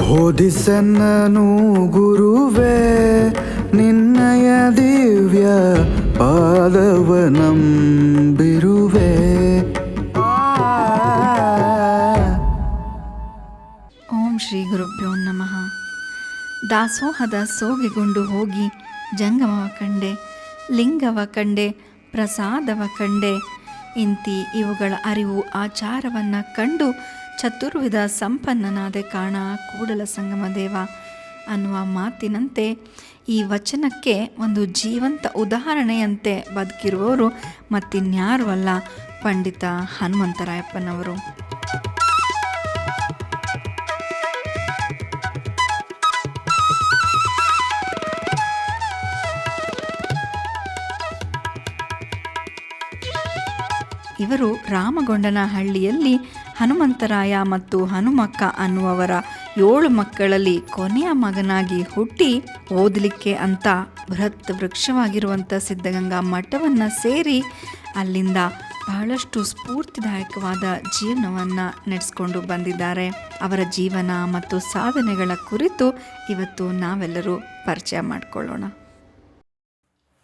ಬೋಧಿಸನ್ನನು ಗುರುವೇ ನಿನ್ನಯ ದಿವ್ಯ ಪಾದವನಂಬಿರುವೆ. ಓಂ ಶ್ರೀ ಗುರುಭ್ಯೋ ನಮಃ. ದಾಸೋಹದ ಸೋಗೆಗೊಂಡು ಹೋಗಿ ಜಂಗಮವ ಕಂಡೆ, ಲಿಂಗವ ಕಂಡೆ, ಪ್ರಸಾದವ ಕಂಡೆ. ಇಂತಿ ಇವುಗಳ ಅರಿವು ಆಚಾರವನ್ನು ಕಂಡು ಚತುರ್ವಿಧ ಸಂಪನ್ನನಾದೆ ಕಾಣ ಕೂಡಲ ಸಂಗಮ ದೇವ ಅನ್ನುವ ಮಾತಿನಂತೆ ಈ ವಚನಕ್ಕೆ ಒಂದು ಜೀವಂತ ಉದಾಹರಣೆಯಂತೆ ಬದುಕಿರುವವರು ಮತ್ತಿನ್ಯಾರೂ ಅಲ್ಲ, ಪಂಡಿತ ಹನುಮಂತರಾಯಪ್ಪನವರು. ಇವರು ರಾಮಗೊಂಡನಹಳ್ಳಿಯಲ್ಲಿ ಹನುಮಂತರಾಯ ಮತ್ತು ಹನುಮಕ್ಕ ಅನ್ನುವವರ 7 ಮಕ್ಕಳಲ್ಲಿ ಕೊನೆಯ ಮಗನಾಗಿ ಹುಟ್ಟಿ ಓದಲಿಕ್ಕೆ ಅಂತ ಬೃಹತ್ ವೃಕ್ಷವಾಗಿರುವಂಥ ಸಿದ್ಧಗಂಗಾ ಮಠವನ್ನು ಸೇರಿ ಅಲ್ಲಿಂದ ಬಹಳಷ್ಟು ಸ್ಫೂರ್ತಿದಾಯಕವಾದ ಜೀವನವನ್ನು ನಡೆಸ್ಕೊಂಡು ಬಂದಿದ್ದಾರೆ. ಅವರ ಜೀವನ ಮತ್ತು ಸಾಧನೆಗಳ ಕುರಿತು ಇವತ್ತು ನಾವೆಲ್ಲರೂ ಪರಿಚಯ ಮಾಡಿಕೊಳ್ಳೋಣ.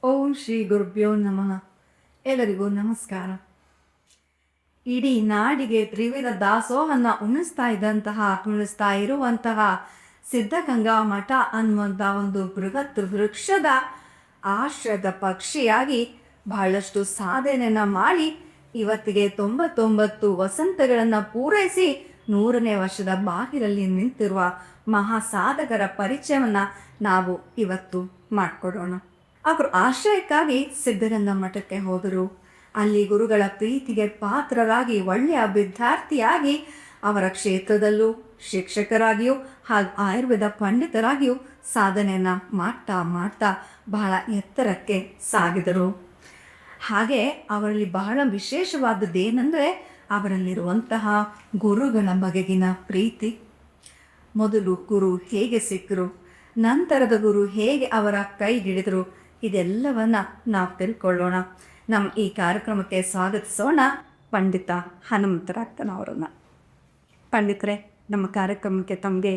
ಓಂ ಶ್ರೀ ಗುರುಭ್ಯೋ ನಮಃ. ಎಲ್ಲರಿಗೂ ನಮಸ್ಕಾರ. ಇಡೀ ನಾಡಿಗೆ ತ್ರಿವಿಧ ದಾಸೋಹನ ಉಣಿಸ್ತಾ ಇರುವಂತಹ ಸಿದ್ಧಗಂಗಾ ಮಠ ಅನ್ನುವಂಥ ಒಂದು ಬೃಹತ್ ವೃಕ್ಷದ ಆಶ್ರಯದ ಪಕ್ಷಿಯಾಗಿ ಬಹಳಷ್ಟು ಸಾಧನೆಯನ್ನು ಮಾಡಿ ಇವತ್ತಿಗೆ 99 ವಸಂತಗಳನ್ನು ಪೂರೈಸಿ 100ನೇ ವರ್ಷದ ಬಾಗಿಲಲ್ಲಿ ನಿಂತಿರುವ ಮಹಾ ಸಾಧಕರ ಪರಿಚಯವನ್ನು ನಾವು ಇವತ್ತು ಮಾಡಿಕೊಡೋಣ. ಅವರು ಆಶ್ರಯಕ್ಕಾಗಿ ಸಿದ್ಧಗಂಗಾ ಮಠಕ್ಕೆ ಹೋದರು. ಅಲ್ಲಿ ಗುರುಗಳ ಪ್ರೀತಿಗೆ ಪಾತ್ರರಾಗಿ ಒಳ್ಳೆಯ ವಿದ್ಯಾರ್ಥಿಯಾಗಿ ಅವರ ಕ್ಷೇತ್ರದಲ್ಲೂ ಶಿಕ್ಷಕರಾಗಿಯೂ ಹಾಗೂ ಆಯುರ್ವೇದ ಪಂಡಿತರಾಗಿಯೂ ಸಾಧನೆಯನ್ನು ಮಾಡ್ತಾ ಬಹಳ ಎತ್ತರಕ್ಕೆ ಸಾಗಿದರು. ಹಾಗೆ ಅವರಲ್ಲಿ ಬಹಳ ವಿಶೇಷವಾದದ್ದೇನೆಂದರೆ ಅವರಲ್ಲಿರುವಂತಹ ಗುರುಗಳ ಬಗೆಗಿನ ಪ್ರೀತಿ. ಮೊದಲು ಗುರು ಹೇಗೆ ಸಿಕ್ಕರು, ನಂತರದ ಗುರು ಹೇಗೆ ಅವರ ಕೈ ಹಿಡಿದರು, ಇದೆಲ್ಲವನ್ನು ನಾವು ತಿಳ್ಕೊಳ್ಳೋಣ. ನಮ್ಮ ಈ ಕಾರ್ಯಕ್ರಮಕ್ಕೆ ಸ್ವಾಗತಿಸೋಣ ಪಂಡಿತ ಹನುಮಂತರಾಯಪ್ಪನವರನ್ನು. ಪಂಡಿತರೇ, ನಮ್ಮ ಕಾರ್ಯಕ್ರಮಕ್ಕೆ ತಮಗೆ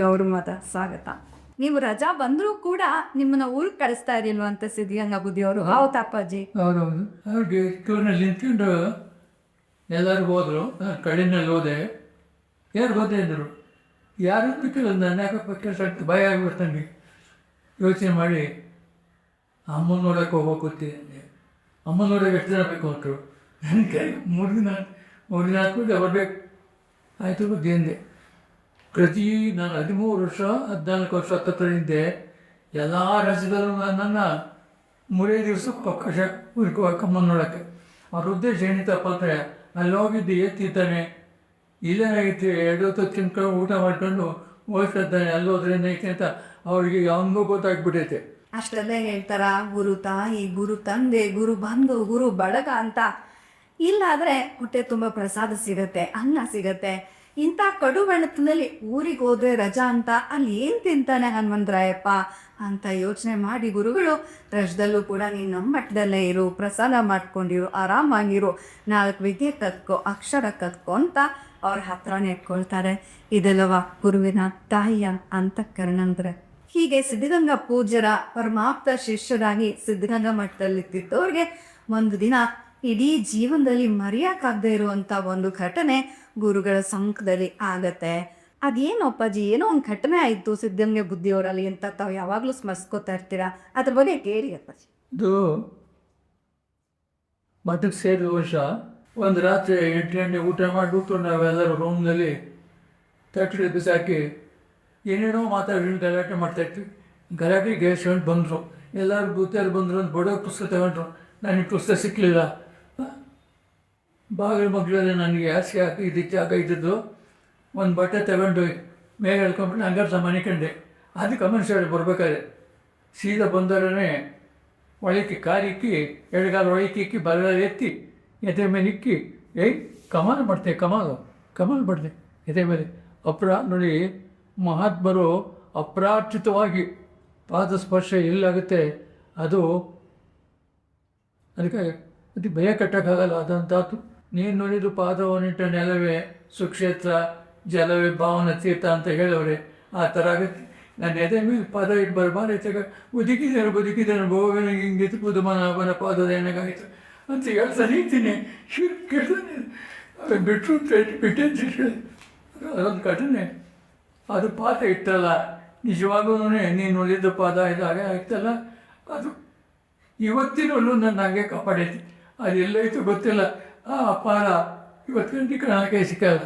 ಗೌರವದ ಸ್ವಾಗತ. ನೀವು ರಜಾ ಬಂದರೂ ಕೂಡ ನಿಮ್ಮನ್ನ ಊರಿಗೆ ಕಳಿಸ್ತಾ ಇರಲಿಲ್ವ ಅಂತ ಸಿದ್ಧಗಂಗಾ ಬುದ್ಧಿಯವರು? ಹೌದು ಅಪ್ಪಾಜಿ. ಹೌದೌದು. ಅವ್ರಿಗೆ ಕ್ಯೂನಲ್ಲಿ ನಿಂತ್ಕೊಂಡು ಎಲ್ಲರೂ ಹೋದರು. ಕಡೆಯಲ್ಲಿ ಹೋದೆ. ಯಾರು ಹೋದೆ ಅಂದರು. ಯಾರು ಬಿಟ್ಟಿಲ್ಲ. ನನ್ನ ಯಾಕಪ್ಪ ಕೆಲಸ ಭಯ ಆಗ್ಬಿಟ್ಟು ನನಗೆ. ಯೋಚನೆ ಮಾಡಿ ಅಮ್ಮನ ನೋಡೋಕೆ ಹೋಗ್ಬೇಕು ಅಂತಿದ್ದೆ. ಅಮ್ಮನ ನೋಡೋಕೆ ಎಷ್ಟು ಜನ ಬೇಕು ಅಂದರು. ನನ್ನ ಕೈ 3 ದಿನ 4 ಬರಬೇಕು ಆಯಿತು ಬುದ್ಧಿಂದೆ. ನಾನು 13 ವರ್ಷ 14 ವರ್ಷ ಹತ್ತತ್ತರಿದ್ದೆ. ಎಲ್ಲ ರಾಜ್ಯದಲ್ಲೂ ನನ್ನನ್ನು 3 ದಿವಸಕ್ಕೆ ಅವಕಾಶ ಹುಡುಕುವಾಗ ಅಮ್ಮನ ನೋಡೋಕ್ಕೆ. ಅವ್ರ ಉದ್ದೇಶ ಏನಿತ್ತಪ್ಪ ಅಂದರೆ ಅಲ್ಲಿ ಹೋಗಿದ್ದು ಎತ್ತಿದ್ದಾನೆ, ಇಲ್ಲೇನಾಗಿತ್ತು 2 ಹೊತ್ತು ತಿನ್ಕೊಂಡು ಊಟ ಮಾಡ್ಕೊಂಡು ಹೋಗ್ತಿದ್ದಾನೆ, ಅಲ್ಲಿ ಹೋದ್ರೇನೆ ಐತೆ ಅಂತ ಅವ್ರಿಗೆ ಯಾವನಿಗೂ ಗೊತ್ತಾಗ್ಬಿಟ್ಟೈತೆ. ಅಷ್ಟರಲ್ಲೇ ಹೇಳ್ತಾರ, ಗುರು ತಾಯಿ, ಗುರು ತಂದೆ, ಗುರು ಬಂಧು, ಗುರು ಬಳಗ ಅಂತ. ಇಲ್ಲಾದರೆ ಹೊಟ್ಟೆ ತುಂಬ ಪ್ರಸಾದ ಸಿಗತ್ತೆ, ಅನ್ನ ಸಿಗತ್ತೆ. ಇಂಥ ಕಡು ಬಣ್ಣದಲ್ಲಿ ಊರಿಗೆ ಹೋದ್ರೆ ರಜಾ ಅಂತ ಅಲ್ಲಿ ಏನು ತಿಂತಾನೆ ಹನುಮಂತರಾಯಪ್ಪ ಅಂತ ಯೋಚನೆ ಮಾಡಿ ಗುರುಗಳು, ರಜದಲ್ಲೂ ಕೂಡ ನೀನು ನಮ್ಮ ಮಠದಲ್ಲೇ ಇರು, ಪ್ರಸಾದ ಮಾಡ್ಕೊಂಡಿರು, ಆರಾಮಾಗಿರು, 4 ವಿದ್ಯೆ ಕತ್ಕೋ, ಅಕ್ಷರ ಕತ್ಕೋ ಅಂತ ಅವ್ರ ಹತ್ರನೇ ಇಟ್ಕೊಳ್ತಾರೆ. ಇದೆಲ್ಲವ ಗುರುವಿನ ತಾಯಿಯ ಅಂತಃಕರಣ ಅಂದರೆ. ಹೀಗೆ ಸಿದ್ಧಗಂಗಾ ಪೂಜ್ಯರ ಪರಮಾಪ್ತ ಶಿಷ್ಯರಾಗಿ ಸಿದ್ಧಗಂಗಾ ಮಠದಲ್ಲಿದ್ದಿದ್ದವ್ರಿಗೆ ಒಂದು ದಿನ ಇಡೀ ಜೀವನದಲ್ಲಿ ಮರೆಯೋಕ್ಕಾಗದೇ ಇರುವಂಥ ಒಂದು ಘಟನೆ ಗುರುಗಳ ಸಂಕದಲ್ಲಿ ಆಗತ್ತೆ. ಅದೇನು ಅಪ್ಪಾಜಿ, ಏನೋ ಒಂದು ಘಟನೆ ಆಯಿತು ಸಿದ್ಧಗಂಗಾ ಬುದ್ಧಿಯವರಲ್ಲಿ ಅಂತ ತಾವು ಯಾವಾಗಲೂ ಸ್ಮರಿಸ್ಕೋತಾ ಇರ್ತೀರಾ, ಅದ್ರ ಬಗ್ಗೆ ಕೇಳಿ ಅಪ್ಪಾಜಿ. ಇದು ಮಠಕ್ಕೆ ಸೇರಿದ ವರ್ಷ ಒಂದು ರಾತ್ರಿ 8 ಗಂಟೆ ಊಟ ಮಾಡಿಬಿಟ್ಟು ನಾವೆಲ್ಲರೂ ರೂಮ್ನಲ್ಲಿ ತಟ್ಟೆ ಬಿಸಾಕಿ ಏನೇನೋ ಮಾತಾಡಿ ಗಲಾಟೆ ಮಾಡ್ತಾಯಿದ್ವಿ. ಗಲಾಟೆಗೆ ಗೆಸ್ಟ್ಕೊಂಡು ಬಂದರು. ಎಲ್ಲರೂ ಬೂತಿಯರು ಬಂದರು. ಒಂದು ಬಡವ ಪುಸ್ತಕ ತಗೊಂಡ್ರು. ನನಗೆ ಪುಸ್ತಕ ಸಿಕ್ಕಲಿಲ್ಲ. ಬಾಗಿಲು ಮಗ್ಳಲ್ಲಿ ನನಗೆ ಹಾಸಿಗೆ ಹಾಕಿ ಇದಕ್ಕೆ ಜಾಗ ಇದ್ದಿದ್ದು. ಒಂದು ಬಟ್ಟೆ ತಗೊಂಡು ಮೇಲೆ ಹೇಳ್ಕೊಂಡ್ಬಿಟ್ಟು ಹಂಗಾರೆ ಮನಿಕಂಡೆ. ಅದಕ್ಕೆ ಮನುಷ್ಯರು ಬರ್ಬೇಕಾದ್ರೆ ಸೀದಾ ಬಂದವರೇ ಒಳಕ್ಕೆ ಕಾಲಿಕ್ಕಿ, ಎಡಗಾಲ ಒಳಕ್ಕಿಕ್ಕಿ, ಬಲಗಾಲ ಎತ್ತಿ ಎದೆ ಮೇಲೆ ಇಕ್ಕಿ, ಕಮಾಲು ಮಾಡ್ತೆ ಎದೆ ಮೇಲೆ. ನೋಡಿ, ಮಹಾತ್ಮರು ಅಪ್ರಾರ್ಚಿತವಾಗಿ ಪಾದ ಸ್ಪರ್ಶ ಎಲ್ಲಾಗುತ್ತೆ ಅದು ಭಯ ಕಟ್ಟೋಕ್ಕಾಗಲ್ಲ. ಅದಂತಾತು. ನೀನು ನೋಡಿದ್ದು ಪಾದವನ್ನಿಟ್ಟ ನೆಲವೇ ಸುಕ್ಷೇತ್ರ, ಜಲವೇ ಭಾವನ ತೀರ್ಥ ಅಂತ ಹೇಳೋರೆ ಆ ಥರ ಆಗುತ್ತೆ. ನನ್ನ ಎದೆ ಮೇಲೆ ಪಾದ ಇಟ್ಟು ಬರಬಾರೈತಾಗ ಬದುಕಿದ್ದಾರೆ ಗೋವಿನ ಹಿಂಗಿತ್ತು ಪುದುಮನ ಪಾದದ ಏನಾಗಾಯಿತು ಅಂತ ಹೇಳ್ತಾ ನಿಂತೀನಿ. ಕೇಳ್ತಾನೆ ಬಿಟ್ಟರು ಬಿಟ್ಟೆ ಅದೊಂದು ಘಟನೆ. ಅದು ಪಾದ ಇಟ್ಟಲ್ಲ, ನಿಜವಾಗೂ ನೀನು ಉಳಿದ ಪಾದ ಇದಾಗ ಆಯ್ತಲ್ಲ, ಅದು ಇವತ್ತಿನಲ್ಲೂ ನನ್ನ ಹಾಗೆ ಕಾಪಾಡೈತಿ. ಅದು ಎಲ್ಲೈತು ಗೊತ್ತಿಲ್ಲ. ಆ ಅಪಾರ ಇವತ್ತು ಕಾಣಕ್ಕೆ ಸಿಕ್ಕಲ್ಲ,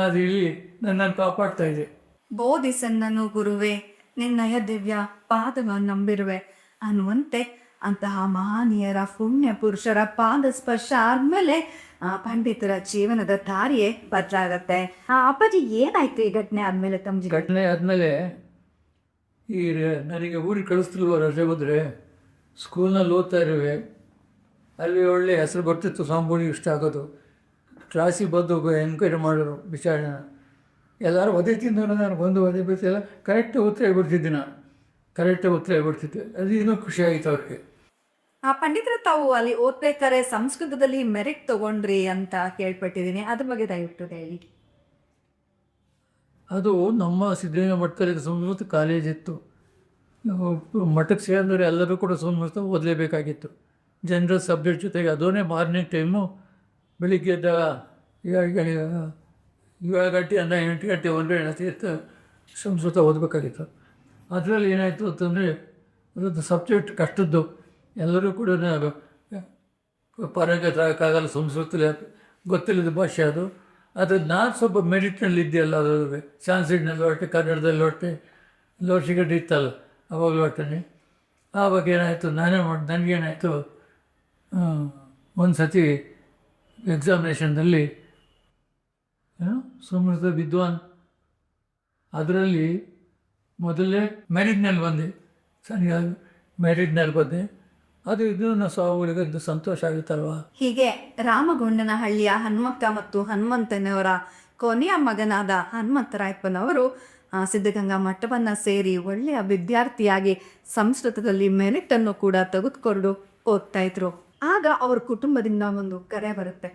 ಅದು ಇಲ್ಲಿ ನನ್ನನ್ನು ಕಾಪಾಡ್ತಾ ಇದೆ. ಬೋಧಿಸನ್ನನು ಗುರುವೇ ನಿನ್ನಯ ದಿವ್ಯ ಪಾದವ ನಂಬಿರುವೆ ಅನ್ನುವಂತೆ ಅಂತಹ ಮಹನೀಯರ ಪುಣ್ಯ ಪುರುಷರ ಪಾದ ಸ್ಪರ್ಶ ಆದ್ಮೇಲೆ ಪಂಡಿತರ ಜೀವನದ ದಾರಿಯೇ ಬದಲಾಗತ್ತೆ. ಅಪ್ಪಾಜಿ ಏನಾಯ್ತು ಈ ಘಟನೆ ಆದ್ಮೇಲೆ ತಮ್ಮ ಘಟನೆ ಆದಮೇಲೆ ಈ ನನಗೆ ಊರಿಗೆ ಕಳಿಸ್ತಿಲ್ವ ರಜೆ ಬಂದರೆ ಸ್ಕೂಲ್ನಲ್ಲಿ ಓದ್ತಾ ಇರುವೆ. ಅಲ್ಲಿ ಒಳ್ಳೆ ಹೆಸರು ಬರ್ತಿತ್ತು, ಸಾಂಬೂರಿಗೆ ಇಷ್ಟ ಆಗೋದು. ಕ್ಲಾಸಿಗೆ ಬಂದು ಎನ್ಕ್ವೈರಿ ಮಾಡೋರು ವಿಚಾರಣೆ. ಎಲ್ಲರೂ ಒದೆ ತಿಂದವರು ನಾನು ಬಂದು ಒದೆ ಬಿಡ್ತಿಲ್ಲ, ಕರೆಕ್ಟಾಗಿ ಉತ್ತರ ಹೇಳ್ಬಿಡ್ತಿದ್ದೆ ನಾನು, ಕರೆಕ್ಟಾಗಿ ಉತ್ತರ ಹೇಳ್ಬಿಡ್ತಿದ್ದೆ. ಅದು ಇನ್ನೂ ಖುಷಿ ಆಯಿತು ಅವ್ರಿಗೆ. ಪಂಡಿತರ ತಾವು ಅಲ್ಲಿ ಓದ್ಬೇಕಾದ್ರೆ ಸಂಸ್ಕೃತದಲ್ಲಿ ಮೆರಿಟ್ ತಗೊಂಡ್ರಿ ಅಂತ ಕೇಳ್ಪಟ್ಟಿದ್ದೀನಿ, ಅದ್ರ ಬಗ್ಗೆ ದಯವಿಟ್ಟು ಹೇಳಿ. ಅದು ನಮ್ಮ ಸಿದ್ಧಗಂಗಾ ಮಠದಲ್ಲಿ ಸಂಸ್ಕೃತ ಕಾಲೇಜ್ ಇತ್ತು. ಮಠಕ್ಕೆ ಸೇರಿದ್ರೆ ಎಲ್ಲರೂ ಕೂಡ ಸಂಸ್ಕೃತ ಓದಲೇಬೇಕಾಗಿತ್ತು. ಜನರಲ್ ಸಬ್ಜೆಕ್ಟ್ ಜೊತೆಗೆ ಅದನ್ನೇ ಮಾರ್ನಿಂಗ್ ಟೈಮು ಬೆಳಿಗ್ಗೆ ಎದ್ದಾಗ 7 ಗಂಟೆ 8 ಗಂಟೆ 1 ಗಂಟೆ ಇತ್ತು ಸಂಸ್ಕೃತ ಓದಬೇಕಾಗಿತ್ತು. ಅದರಲ್ಲಿ ಏನಾಯಿತು ಅಂತಂದರೆ ಅದೊಂದು ಸಬ್ಜೆಕ್ಟ್ ಕಷ್ಟದ್ದು. ಎಲ್ಲರೂ ಕೂಡ ಪಾರಂಗತಕ್ಕಾಗಲ್ಲ ಸಂಸ್ಕೃತದಲ್ಲಿ, ಗೊತ್ತಿಲ್ಲದ ಭಾಷೆ ಅದು. ಅದು ನಾನು ಸ್ವಲ್ಪ ಮೆರಿಟ್ನಲ್ಲಿ ಇದೆಯಲ್ಲ, ಅದು ಸಾನ್ಸ್ಕ್ರಿಟ್ನಲ್ಲಿ ಹೊರಟೆ, ಕನ್ನಡದಲ್ಲಿ ಹೊರಟೆ, ಲೋರ್ಸಿಗಡ್ಡೆ ಇತ್ತಲ್ಲ ಅವಾಗಲೂ ಹೊರಟೆ. ಆವಾಗ ಏನಾಯಿತು, ನನಗೇನಾಯಿತು, ಒಂದು ಸತಿ ಎಕ್ಸಾಮಿನೇಷನ್ನಲ್ಲಿ ಸಂಸ್ಕೃತ ವಿದ್ವಾನ್ ಅದರಲ್ಲಿ ಮೊದಲೇ ಮೆರಿಟ್ನಲ್ಲಿ ಬಂದೆ, ಸರಿಯಾಗಿ ಮೆರಿಟ್ನಲ್ಲಿ ಬಂದೆ. ಅದು ಇದನ್ನು ಸ್ವಾಮಿಗಳಿಗಂತೂ ಸಂತೋಷ ಆಗುತ್ತಲ್ವ. ಹೀಗೆ ರಾಮಗೊಂಡನಹಳ್ಳಿಯ ಹನುಮಕ್ಕ ಮತ್ತು ಹನುಮಂತನವರ ಕೊನೆಯ ಮಗನಾದ ಹನುಮಂತರಾಯಪ್ಪನವರು ಸಿದ್ಧಗಂಗಾ ಮಠವನ್ನು ಸೇರಿ ಒಳ್ಳೆಯ ವಿದ್ಯಾರ್ಥಿಯಾಗಿ ಸಂಸ್ಕೃತದಲ್ಲಿ ಮೆರಿಟನ್ನು ಕೂಡ ತೆಗೆದುಕೊಂಡು ಓದ್ತಾ ಇದ್ರು. ಆಗ ಅವ್ರ ಕುಟುಂಬದಿಂದ ಒಂದು ಕರೆ ಬರುತ್ತೆ.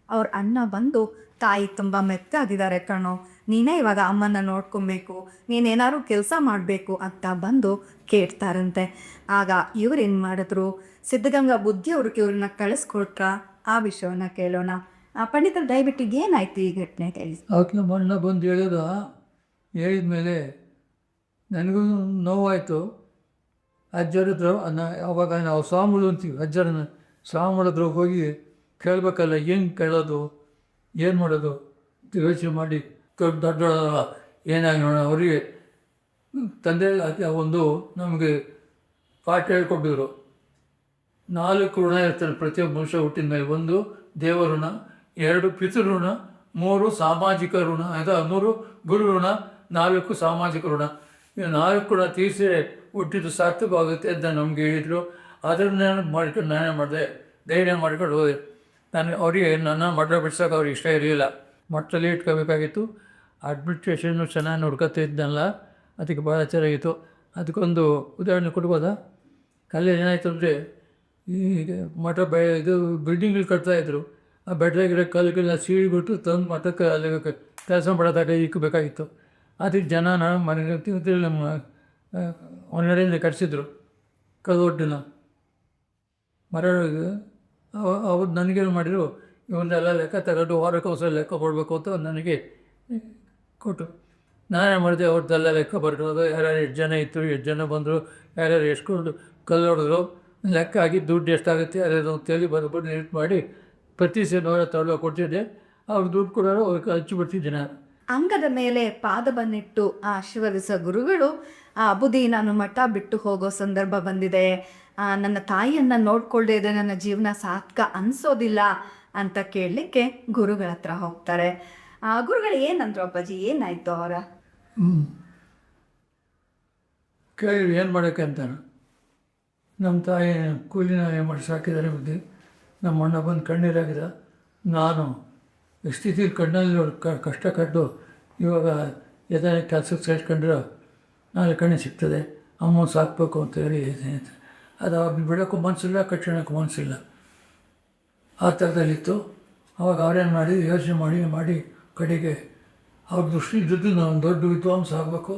ಅವ್ರ ಅಣ್ಣ ಬಂದು, ತಾಯಿ ತುಂಬ ಮೆತ್ತಾಗಿದ್ದಾರೆ ಕಣೋ, ನೀನೇ ಇವಾಗ ಅಮ್ಮನ ನೋಡ್ಕೊಬೇಕು, ನೀನೇನಾದ್ರು ಕೆಲಸ ಮಾಡಬೇಕು ಅಂತ ಬಂದು ಕೇಳ್ತಾರಂತೆ. ಆಗ ಇವ್ರೇನು ಮಾಡಿದ್ರು, ಸಿದ್ಧಗಂಗಾ ಬುದ್ಧಿಯವ್ರಿಗೆ ಇವ್ರನ್ನ ಕಳಿಸ್ಕೊಟ್ರ. ಆ ವಿಷಯವನ್ನು ಕೇಳೋಣ. ಪಂಡಿತರು ದಯವಿಟ್ಟು ಏನಾಯ್ತು ಈ ಘಟನೆ ಕೇಳಿ. ಅವತ್ತು ನಮ್ಮ ಅಣ್ಣ ಬಂದು ಹೇಳಿದ ಮೇಲೆ ನನಗೂ ನೋವಾಯಿತು. ಅಜ್ಜರದ್ರ ಅವಾಗ ನಾವು ಸ್ವಾಮಿಗಳು ಅಂತೀವಿ, ಅಜ್ಜರನ್ನ ಸ್ವಾಮಿಗಳತ್ರ ಹೋಗಿ ಕೇಳಬೇಕಲ್ಲ, ಏನು ಕೇಳೋದು, ಏನು ಮಾಡೋದು ಯೋಚನೆ ಮಾಡಿ ದೊಡ್ಡ ಏನಾಗಿ ನೋಡೋಣ. ಅವರಿಗೆ ತಂದೆ ಒಂದು ನಮಗೆ ಪಾಠ ಹೇಳ್ಕೊಟ್ಟಿದ್ರು. 4 ಋಣ ಇರ್ತಾರೆ ಪ್ರತಿಯೊಬ್ಬ ಮನುಷ್ಯ ಹುಟ್ಟಿದ ಮೇಲೆ. 1 ದೇವ ಋಣ, 2 ಪಿತೃ ಋಣ, 3 ಸಾಮಾಜಿಕ ಋಣ, 3 ಗುರು ಋಣ, 4 ಸಾಮಾಜಿಕ ಋಣ. ಇವು 4 ಋಣ ತೀರಿಸಿ ಹುಟ್ಟಿದ್ದು ಸಾರ್ಥಕವಾಗುತ್ತೆ ಅಂತ ನಮ್ಗೆ ಹೇಳಿದರು. ಅದನ್ನು ನಾನೇ ಮಾಡಿದೆ, ಧೈರ್ಯ ಮಾಡ್ಕೊಂಡು ಹೋದೆ. ಅವರಿಗೆ ನನ್ನ ಮಠ ಬಿಡ್ಸೋಕೆ ಅವ್ರಿಗೆ ಇಷ್ಟ ಇರಲಿಲ್ಲ, ಮಠದಲ್ಲಿ ಇಟ್ಕೋಬೇಕಾಗಿತ್ತು. ಅಡ್ಮಿನಿಸ್ಟ್ರೇಷನ್ನು ಚೆನ್ನಾಗಿ ನೋಡ್ಕೊತಾ ಇದ್ದನಲ್ಲ, ಅದಕ್ಕೆ ಭಾಳ ಚೆನ್ನಾಗಿತ್ತು. ಅದಕ್ಕೊಂದು ಉದಾಹರಣೆ ಕೊಡ್ಬೋದಾ? ಅಲ್ಲಿ ಏನಾಯಿತು ಅಂದರೆ, ಈ ಮಠ ಇದು ಬಿಲ್ಡಿಂಗ್ಗಳು ಕಟ್ತಾಯಿದ್ರು. ಆ ಬೆಟ್ಟದಾಗಿರೋ ಕಲ್ಲುಗಳನ್ನ ಸೀಳಿಬಿಟ್ಟು ತಂದು ಮಠಕ್ಕೆ ಅಲ್ಲಿ ಕೆಲಸ ಮಾಡೋದಾಗ ಇಕ್ಕಬೇಕಾಗಿತ್ತು. ಅದಕ್ಕೆ ಜನನ ಮನೆ ನಮ್ಮ ಹೊನ್ನಡೆಯಿಂದ ಕಟ್ಸಿದ್ರು ಕಲ್ಲೊಡ್ಡನ್ನ ಮರ. ಅವ್ರು ನನಗೇನು ಮಾಡಿದ್ರು, ಇವನ್ನೆಲ್ಲ ಲೆಕ್ಕ ತಗೊಂಡು ವಾರಕ್ಕೆ ಹೊಸ ಲೆಕ್ಕ ಕೊಡಬೇಕು ಅಂತ ನನಗೆ ಕೊಟ್ಟು ನಾನೇ ಮಾಡಿದೆ. ಅವ್ರದ್ದೆಲ್ಲ ಲೆಕ್ಕ ಬರೋದು, ಯಾರ್ಯಾರು ಎಷ್ಟು ಜನ ಇತ್ತು, ಎಷ್ಟು ಜನ ಬಂದರು, ಯಾರ್ಯಾರು ಎಷ್ಟು ಕಲ್ಲು ಹೊಡೆದ್ರು, ಲೆಕ್ಕ ಆಗಿ ದುಡ್ಡು ಎಷ್ಟಾಗುತ್ತೆ ಅದನ್ನು ಅಂತೇಳಿ ಬರ್ಬೋದು ನೀಟ್ ಮಾಡಿ ಪ್ರತಿ $100 ಕೊಡ್ತಿದ್ದೆ. ಅವ್ರು ದುಡ್ಡು ಕೊಡೋರು ಅವ್ರಿಗೆ ಹಚ್ಚಿಬಿಡ್ತಿದ್ದೆ ನಾನು. ಅಂಗದ ಮೇಲೆ ಪಾದವನ್ನಿಟ್ಟು ಆಶೀರ್ವದಿಸೋ ಗುರುಗಳು, ಬುದ್ಧಿ ನಾನು ಮಠ ಬಿಟ್ಟು ಹೋಗೋ ಸಂದರ್ಭ ಬಂದಿದೆ, ನನ್ನ ತಾಯಿಯನ್ನು ನೋಡ್ಕೊಳ್ಳದೆ ಇದ್ರೆ ನನ್ನ ಜೀವನ ಸಾರ್ಥಕ ಅನಿಸೋದಿಲ್ಲ ಅಂತ ಕೇಳಲಿಕ್ಕೆ ಗುರುಗಳ ಹತ್ರ ಹೋಗ್ತಾರೆ. ಗುರುಗಳು ಏನಂದ್ರು ಅಪ್ಪಾಜಿ, ಏನಾಯಿತು ಅವರ? ಕೇಳಿ ಏನು ಮಾಡೋಕ್ಕೆ ಅಂತಾನೆ. ನಮ್ಮ ತಾಯಿ ಕೂಲಿನ ಮಾಡಿ ಸಾಕಿದ್ದಾರೆ ಬುದ್ಧಿ. ನಮ್ಮ ಅಣ್ಣ ಬಂದು ಕಣ್ಣೀರಾಗಿದ್ದ. ನಾನು ಸ್ಥಿತಿಲಿ ಕಣ್ಣಲ್ಲಿ ಕಷ್ಟ ಕಟ್ಟು ಇವಾಗ ಎದೆ ಕೆಲಸಕ್ಕೆ ಸೇರಿಸ್ಕೊಂಡ್ರೆ 4 ಕಣ್ಣು ಸಿಗ್ತದೆ, ಅಮ್ಮ ಸಾಕಬೇಕು ಅಂತ ಹೇಳಿ ಅದು ಅವ್ರನ್ನ ಬಿಡೋಕ್ಕೂ ಮನಸ್ಸಿಲ್ಲ, ಕಟ್ಟಣಕ್ಕೂ ಮನಸ್ಸಿಲ್ಲ. ಆ ಥರದಲ್ಲಿತ್ತು. ಅವಾಗ ಅವ್ರೇನು ಮಾಡಿ ಯೋಚನೆ ಮಾಡಿ ಕಡೆಗೆ ಅವ್ರ ದೃಷ್ಟಿ ಇದ್ದದ್ದು ನಾನು ದೊಡ್ಡ ವಿದ್ವಾಂಸ ಆಗಬೇಕು,